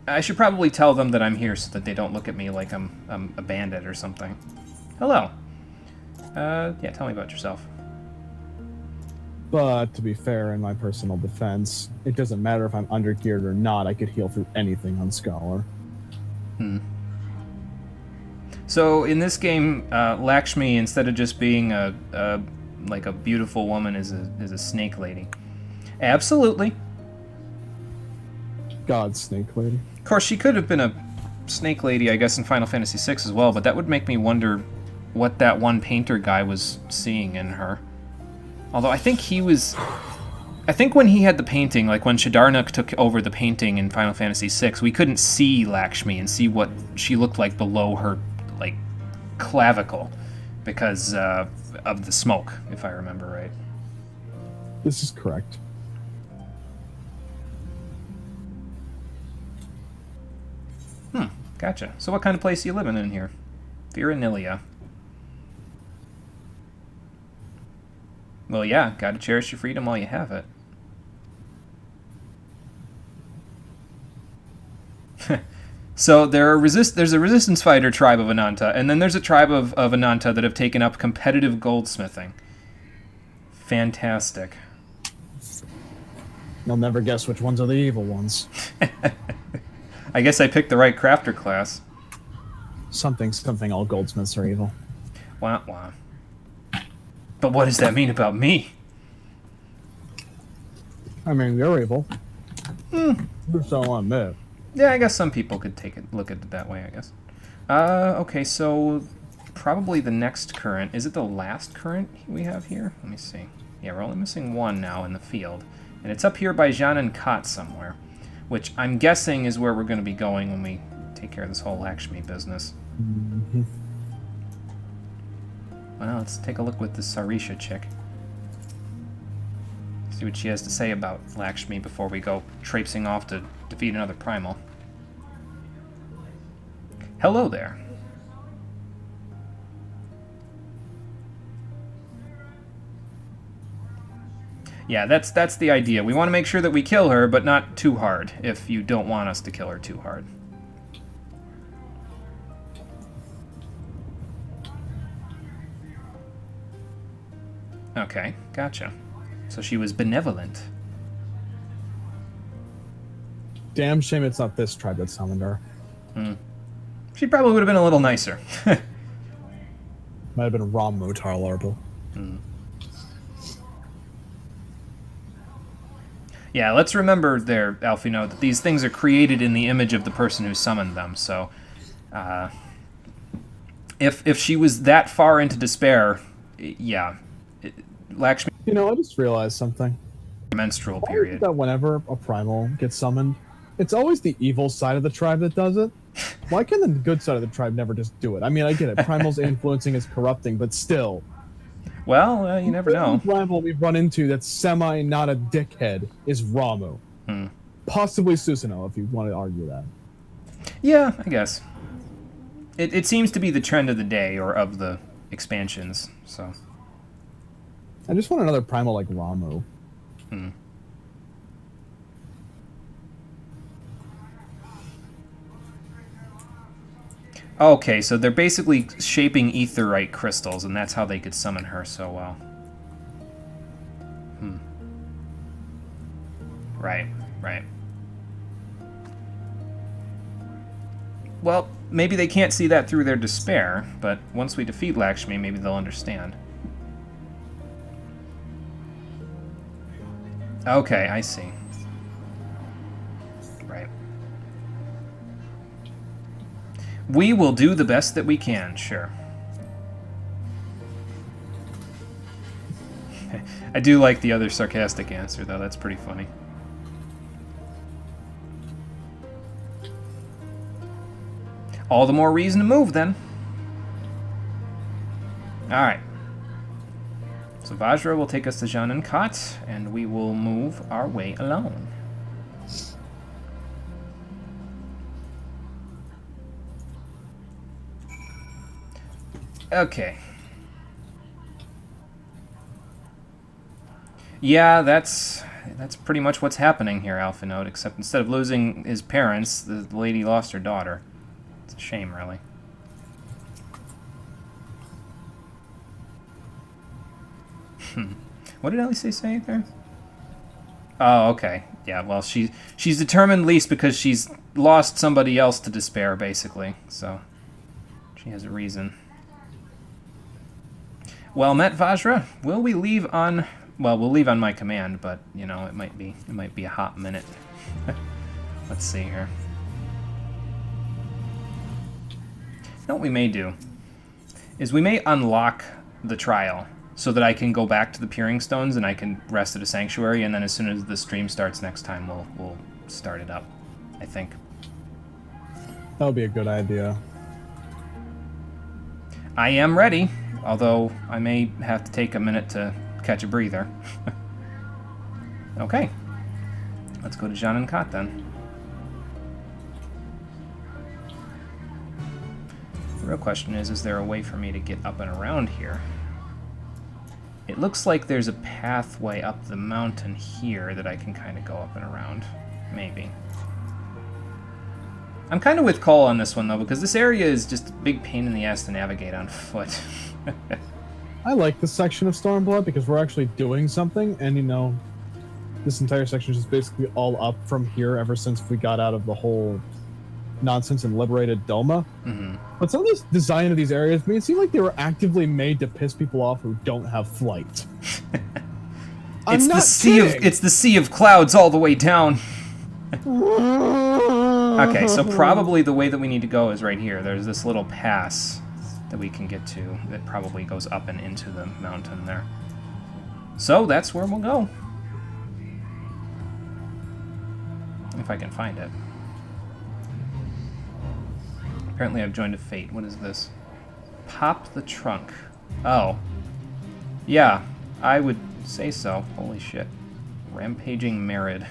I should probably tell them that I'm here so that they don't look at me like I'm a bandit or something. Hello. Yeah, tell me about yourself.
But to be fair, in my personal defense, it doesn't matter if I'm undergeared or not. I could heal through anything on Scholar.
So in this game, Lakshmi, instead of just being like a beautiful woman, is a snake lady. Absolutely.
God, snake lady.
Of course, she could have been a snake lady, I guess, in Final Fantasy VI as well, but that would make me wonder what that one painter guy was seeing in her. Although I think he was... I think when he had the painting, like when Shidarnuk took over the painting in Final Fantasy VI, we couldn't see Lakshmi and see what she looked like below her, like, clavicle because of the smoke, if I remember right.
This is correct.
Gotcha. So what kind of place are you living in here? Viranilia. Well, yeah, gotta cherish your freedom while you have it. So there's a resistance fighter tribe of Ananta, and then there's a tribe of Ananta that have taken up competitive goldsmithing. Fantastic.
You'll never guess which ones are the evil ones.
I guess I picked the right crafter class.
Something, all goldsmiths are evil.
Wah, wah. But what does that mean about me?
I mean, you're evil. So I admit.
Yeah, I guess some people could look at it that way, I guess. Okay, so probably the next current. Is it the last current we have here? Let me see. Yeah, we're only missing one now in the field. And it's up here by Jean and Kat somewhere, which I'm guessing is where we're going to be going when we take care of this whole Lakshmi business.
Mm-hmm.
Well, let's take a look with this Sarisha chick. See what she has to say about Lakshmi before we go traipsing off to defeat another primal. Hello there. Yeah, that's the idea. We want to make sure that we kill her, but not too hard, if you don't want us to kill her too hard. Okay, gotcha. So she was benevolent.
Damn shame it's not this tribe that summoned her.
She probably would have been a little nicer.
Might have been Ramu Tarlarble.
Yeah, let's remember there, Alfino, that these things are created in the image of the person who summoned them, so... if she was that far into despair, yeah... Lakshmi...
You know, I just realized something.
Menstrual
Why
period.
is it that whenever a primal gets summoned, it's always the evil side of the tribe that does it? Why can the good side of the tribe never just do it? I mean, I get it. Primal's influencing is corrupting, but still.
Well, you never know.
The rival we've run into that's semi not a dickhead is Ramu. Possibly Susanoo, if you want to argue that.
Yeah, I guess. It seems to be the trend of the day, or of the expansions, so...
I just want another primal like Ramu.
Okay, so they're basically shaping aetherite crystals, and that's how they could summon her so well. Right. Well, maybe they can't see that through their despair, but once we defeat Lakshmi, maybe they'll understand. Okay, I see. Right. We will do the best that we can, sure. I do like the other sarcastic answer, though. That's pretty funny. All the more reason to move, then. Alright. So Vajra will take us to Jean and Kat, and we will move our way alone. Okay. Yeah, that's pretty much what's happening here, Alphinote, except instead of losing his parents, the lady lost her daughter. It's a shame, really. What did Elise say there? Oh, okay. Yeah, well, she's determined least because she's lost somebody else to despair, basically. So, she has a reason. Well met, Vajra. Will we leave on... Well, we'll leave on my command, but, you know, it might be a hot minute. Let's see here. You know what we may do? is we may unlock the trial so that I can go back to the Peering Stones and I can rest at a sanctuary, and then as soon as the stream starts next time, we'll start it up, I think.
That would be a good idea.
I am ready, although I may have to take a minute to catch a breather. Okay. Let's go to Jean and Kat then. The real question is there a way for me to get up and around here? It looks like there's a pathway up the mountain here that I can kind of go up and around. Maybe. I'm kind of with Cole on this one, though, because this area is just a big pain in the ass to navigate on foot.
I like this section of Stormblood because we're actually doing something, and, you know, this entire section is just basically all up from here ever since we got out of the whole nonsense and liberated Doma.
Mm-hmm.
But some of this design of these areas made it seem like they were actively made to piss people off who don't have flight.
It's the sea of clouds all the way down. Okay, so probably the way that we need to go is right here. There's this little pass that we can get to that probably goes up and into the mountain there. So that's where we'll go. If I can find it. Apparently I've joined a fate. What is this? Pop the trunk. Oh. Yeah, I would say so. Holy shit. Rampaging Merid.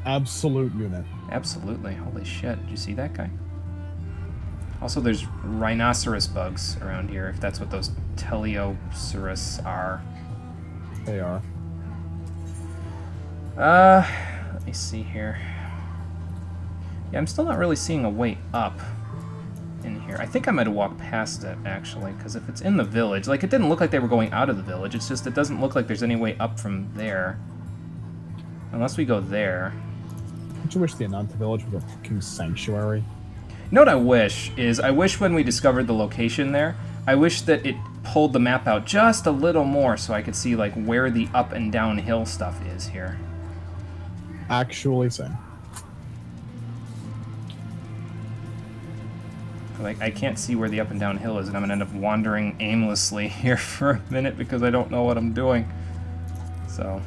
Absolute unit.
Absolutely. Holy shit. Did you see that guy? Also, there's rhinoceros bugs around here, if that's what those teleosaurus are.
They are.
Let me see here. Yeah, I'm still not really seeing a way up in here. I think I might have walked past it, actually, because if it's in the village, like, it didn't look like they were going out of the village. It's just, it doesn't look like there's any way up from there. Unless we go there.
Don't you wish the Ananta village was a fucking sanctuary?
You know what I wish is, I wish when we discovered the location there, I wish that it pulled the map out just a little more so I could see, like, where the up and downhill stuff is here.
Actually same.
Like, I can't see where the up and down hill is, and I'm gonna end up wandering aimlessly here for a minute because I don't know what I'm doing. So.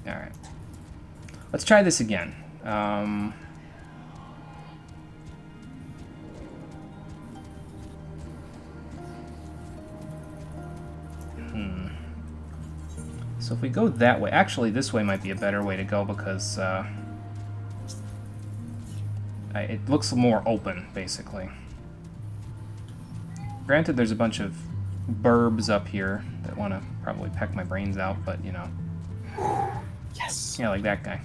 Alright. Let's try this again. So if we go that way, actually this way might be a better way to go because it looks more open, basically. Granted, there's a bunch of burbs up here that want to probably peck my brains out, but you know.
Yes.
Yeah, like that guy.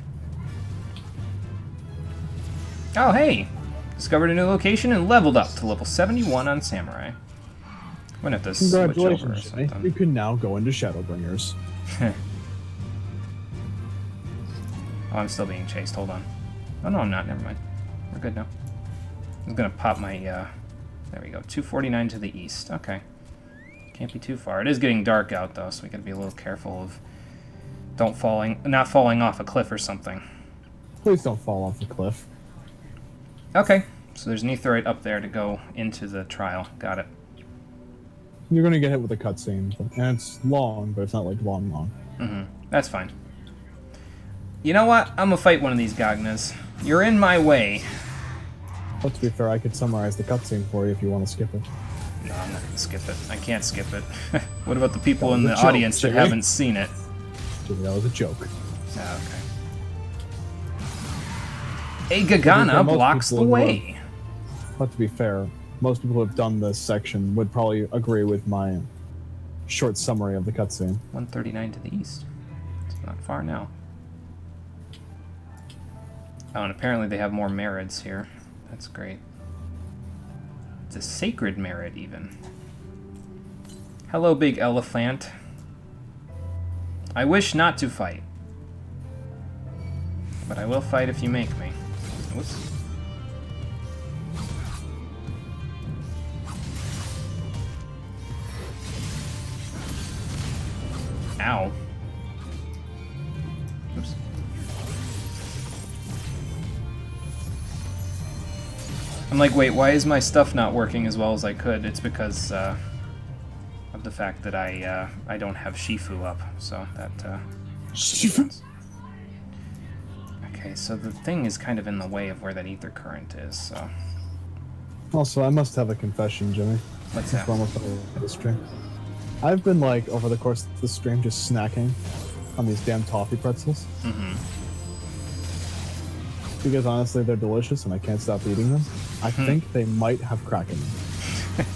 Oh, hey! Discovered a new location and leveled up to level 71 on Samurai. I'm gonna have to switch over or
Congratulations, Jimmy.
something.
You can now go into Shadowbringers.
Oh, I'm still being chased. Hold on. Oh, no, I'm not. Never mind. We're good now. I'm going to pop my... there we go. 249 to the east. Okay. Can't be too far. It is getting dark out, though, so we got to be a little careful of not falling off a cliff or something.
Please don't fall off the cliff.
Okay. So there's an aetheryte up there to go into the trial. Got it.
You're going to get hit with a cutscene, and it's long, but it's not like long.
Mm-hmm. That's fine. You know what? I'm gonna fight one of these Gagnas. You're in my way.
But to be fair, I could summarize the cutscene for you if you want to skip it.
No, I'm not gonna skip it. I can't skip it. What about the people in the audience that haven't seen it?
Jimmy, that was a joke.
Oh, okay. A Gagana blocks the way.
But to be fair, most people who have done this section would probably agree with my short summary of the cutscene.
139 to the east. It's not far now. Oh, and apparently they have more Marids here. That's great. It's a sacred Merid, even. Hello, big elephant. I wish not to fight. But I will fight if you make me. Whoops. Ow. I'm like, wait, why is my stuff not working as well as I could? It's because of the fact that I don't have Shifu up, so that
Shifu.
Okay, so the thing is kind of in the way of where that ether current is, so.
Also, I must have a confession, Jimmy.
What's that?
We're almost done with the stream. I've been like over the course of the stream just snacking on these damn toffee pretzels.
Mm-hmm.
Because honestly, they're delicious and I can't stop eating them. I think they might have crack in them.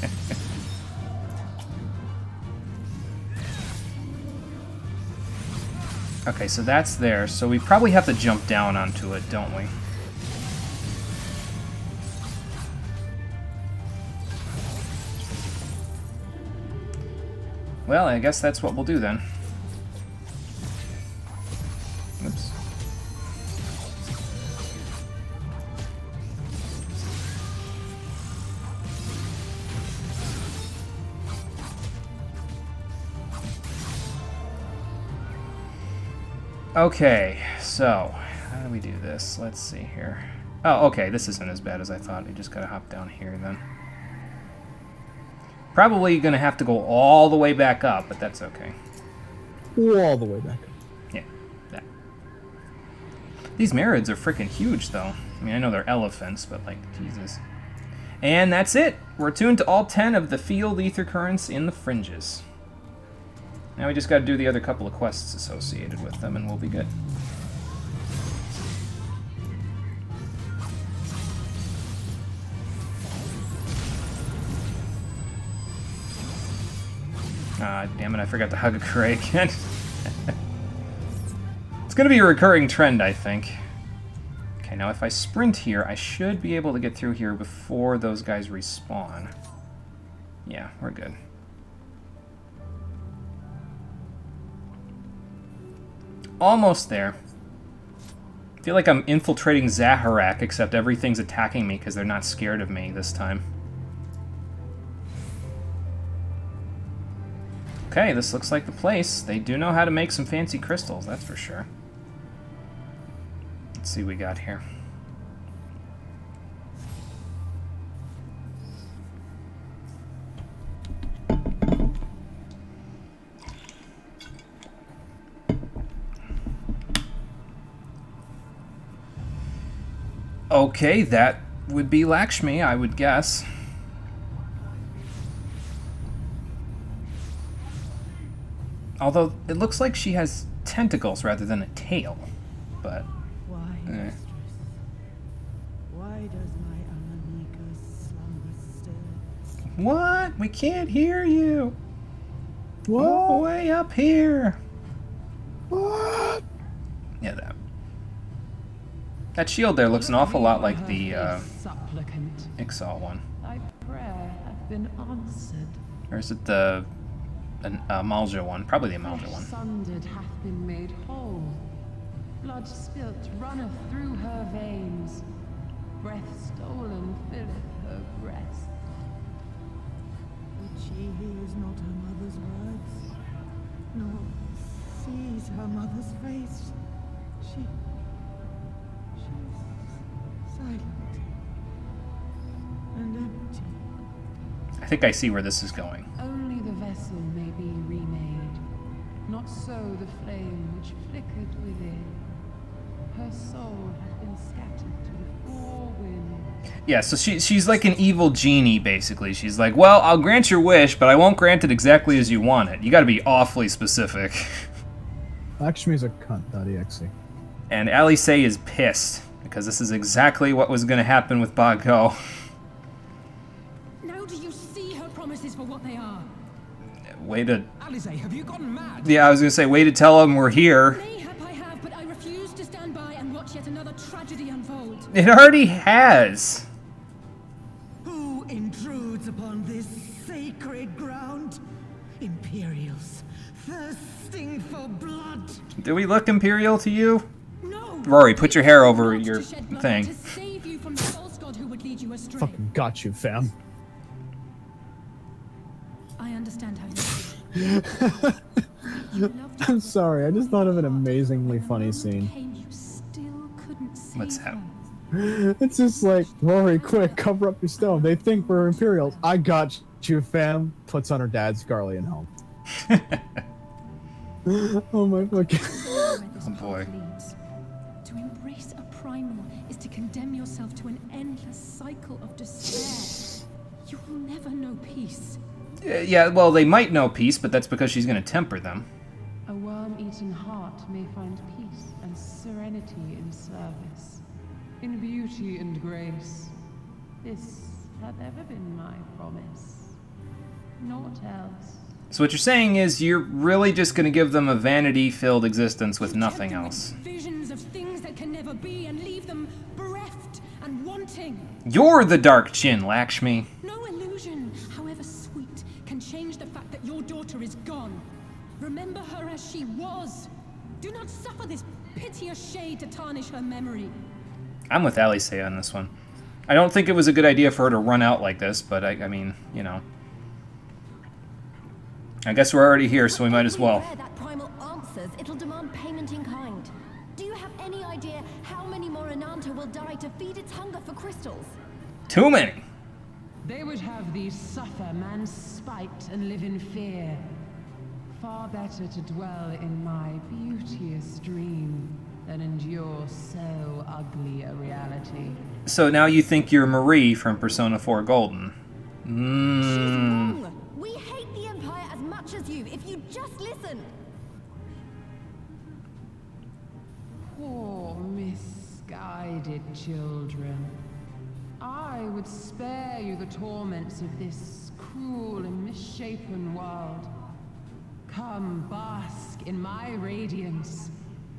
Okay, so that's there, so we probably have to jump down onto it, don't we? Well, I guess that's what we'll do then. Oops. Okay, so how do we do this? Let's see here. Oh, okay, this isn't as bad as I thought. We just gotta hop down here then. Probably gonna have to go all the way back up, but that's okay.
All the way back up.
Yeah, that. These Marids are freaking huge, though. I mean, I know they're elephants, but like, Jesus. And that's it. We're attuned to all 10 of the field ether currents in the fringes. Now we just got to do the other couple of quests associated with them, and we'll be good. Ah, damn it, I forgot to hug a Kuray again. It's going to be a recurring trend, I think. Okay, now if I sprint here, I should be able to get through here before those guys respawn. Yeah, we're good. Almost there. I feel like I'm infiltrating Zaharak, except everything's attacking me because they're not scared of me this time. Okay, this looks like the place. They do know how to make some fancy crystals, that's for sure. Let's see what we got here. Okay, that would be Lakshmi, I would guess. Although, it looks like she has tentacles rather than a tail, but...
Why, mistress? Why does my Amanika slumber still?
What? We can't hear you!
What?
All the way up here!
What?
Yeah, that. That shield there looks an awful lot like the
supplicant.
Ixal one.
Thy prayer hath been answered.
Or is it the Amalja one? Probably the Amalja one.
Sundered hath been made whole. Blood spilt runneth through her veins. Breath stolen filleth her breast. But she hears not her mother's words, nor sees her mother's face. She's silent and empty.
I think I see where this is going.
Only the vessel may be remade, not so the flame which flickered within. Her soul hath been scattered to the four winds.
Yeah, so she's like an evil genie, basically. She's like, well, I'll grant your wish, but I won't grant it exactly as you want it. You gotta be awfully specific.
Lakshmi's a cunt.exe.
And Alice is pissed, because this is exactly what was gonna happen with Bago.
Now do you see her promises for what they are?
Way to...
Alice, have you gone mad?
Yeah, I was gonna say, way to tell them we're here.
Mayhap I have, but I refuse to stand by and watch yet another tragedy unfold.
It already has.
Who intrudes upon this sacred ground? Imperials, thirsting for blood.
Do we look Imperial to you?
No.
Rory, put your hair over your thing.
To save you from the false god who would lead you astray.
Fucking got you, fam.
I understand how you feel.
I'm sorry, I just thought of an amazingly funny scene.
You still couldn't save
What's that?
It's just like, Rory, quick, cover up your stone. They think we're Imperials. I got you, fam. Puts on her dad's Garlean helm. Oh my fucking...
Oh boy.
To embrace a primal is to condemn yourself to an endless cycle of despair. You will never know peace.
Yeah, well, they might know peace, but that's because she's going to temper them.
A worm-eaten heart may find peace and serenity in service, in beauty and grace. This hath ever been my promise. Naught else.
So what you're saying is you're really just going to give them a vanity-filled existence with nothing else.
Visions of things that can never be and leave them bereft and wanting.
You're the dark chin, Lakshmi.
No illusion, however sweet, can change the fact that your daughter is gone. Remember her as she was. Do not suffer this piteous shade to tarnish her memory.
I'm with Alice on this one. I don't think it was a good idea for her to run out like this, but I mean, you know. I guess we're already here, so we might as well.
If that primal answers, it'll demand payment in kind. Do you have any idea how many more Ananta will die to feed its hunger for crystals?
Too many.
They would have thee suffer man's spite and live in fear. Far better to dwell in my beauteous dream than endure so ugly a reality.
So now you think you're Marie from Persona 4 Golden.
She's wrong. We hate the Empire as much as you, if you just listen.
Poor misguided children. I would spare you the torments of this cruel and misshapen world. Come, bask in my radiance.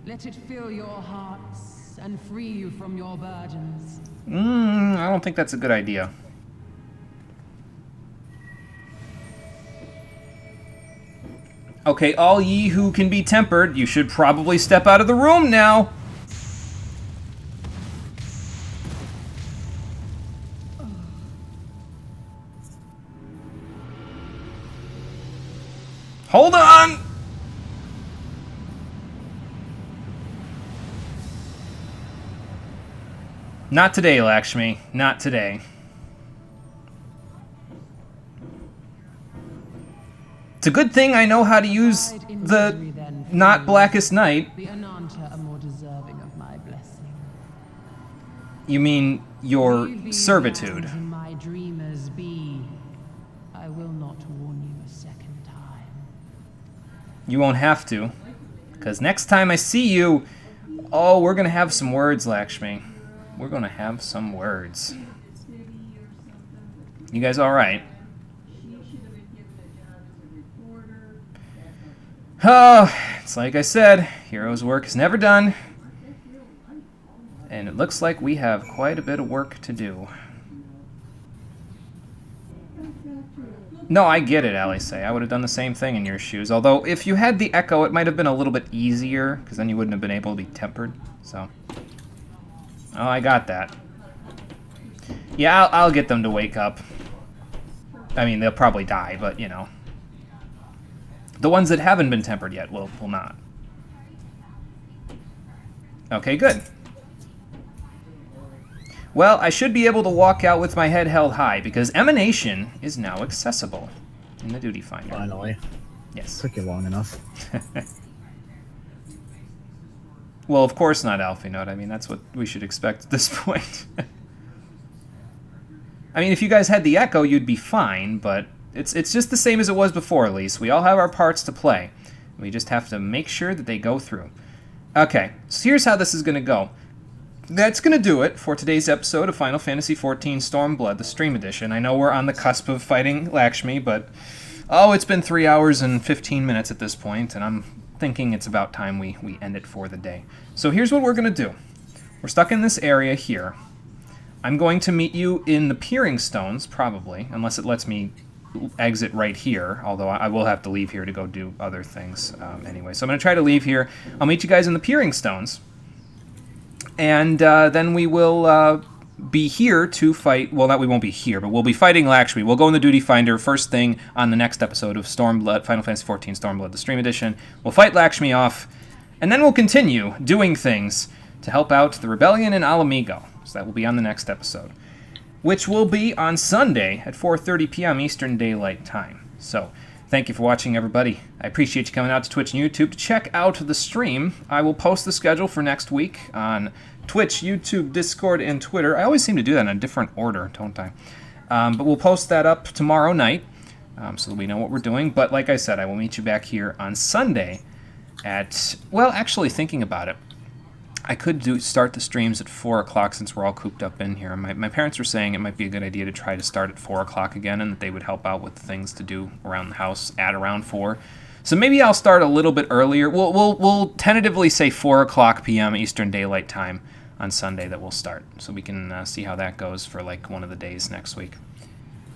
Let it fill your hearts and free you from your burdens.
I don't think that's a good idea. Okay, all ye who can be tempered, you should probably step out of the room now. Hold on! Not today, Lakshmi. Not today. It's a good thing I know how to use the not Blackest Night.
The Ananta are more deserving of my blessing.
You mean your
Leave these
servitude?
lands in my dreamers be. I will not warn you a second time.
You won't have to. Because next time I see you, oh, we're going to have some words, Lakshmi. We're going to have some words. You guys all right? Oh, it's like I said, hero's work is never done. And it looks like we have quite a bit of work to do. No, I get it, Alice. I would have done the same thing in your shoes. Although, if you had the echo, it might have been a little bit easier, because then you wouldn't have been able to be tempered. So, oh, I got that. Yeah, I'll get them to wake up. I mean, they'll probably die, but, you know. The ones that haven't been tempered yet will not. Okay, good. Well, I should be able to walk out with my head held high, because Emanation is now accessible in the Duty Finder.
Finally.
Yes.
Took you long enough.
Well, of course not, Alfie Note. I mean, that's what we should expect at this point. I mean, if you guys had the echo, you'd be fine, but it's just the same as it was before, at least. We all have our parts to play. We just have to make sure that they go through. Okay, so here's how this is going to go. That's going to do it for today's episode of Final Fantasy XIV Stormblood, the Stream Edition. I know we're on the cusp of fighting Lakshmi, but oh, it's been 3 hours and 15 minutes at this point, and I'm thinking it's about time we end it for the day. So here's what we're going to do. We're stuck in this area here. I'm going to meet you in the Peering Stones, probably, unless it lets me exit right here, although I will have to leave here to go do other things anyway. So I'm going to try to leave here. I'll meet you guys in the Peering Stones. And then we will be here to fight... Well, we won't be here, but we'll be fighting Lakshmi. We'll go in the Duty Finder first thing on the next episode of Stormblood, Final Fantasy XIV Stormblood, the Stream Edition. We'll fight Lakshmi off, and then we'll continue doing things to help out the Rebellion in Alamigo. So that will be on the next episode, which will be on Sunday at 4:30 p.m. Eastern Daylight Time. So, thank you for watching, everybody. I appreciate you coming out to Twitch and YouTube to check out the stream. I will post the schedule for next week on Twitch, YouTube, Discord, and Twitter. I always seem to do that in a different order, don't I? But we'll post that up tomorrow night so that we know what we're doing. But like I said, I will meet you back here on Sunday at, well, actually thinking about it, I could start the streams at 4 o'clock since we're all cooped up in here. My parents were saying it might be a good idea to try to start at 4 o'clock again, and that they would help out with things to do around the house at around 4. So maybe I'll start a little bit earlier. We'll tentatively say 4 o'clock p.m. Eastern Daylight Time on Sunday that we'll start, so we can see how that goes for like one of the days next week.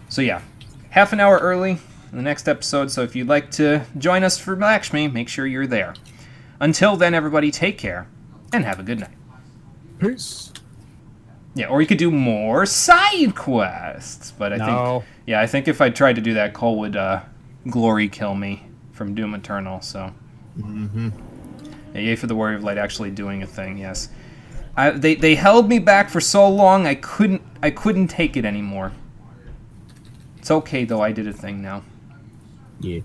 So yeah, half an hour early in the next episode, so if you'd like to join us for Lakshmi, make sure you're there. Until then, everybody, take care and have a good night.
Peace.
Yeah, or you could do more side quests, but I think if I tried to do that, Cole would glory kill me from Doom Eternal. So, yeah, yay for the Warrior of Light actually doing a thing. Yes, they held me back for so long. I couldn't take it anymore. It's okay though. I did a thing now.
Yeah.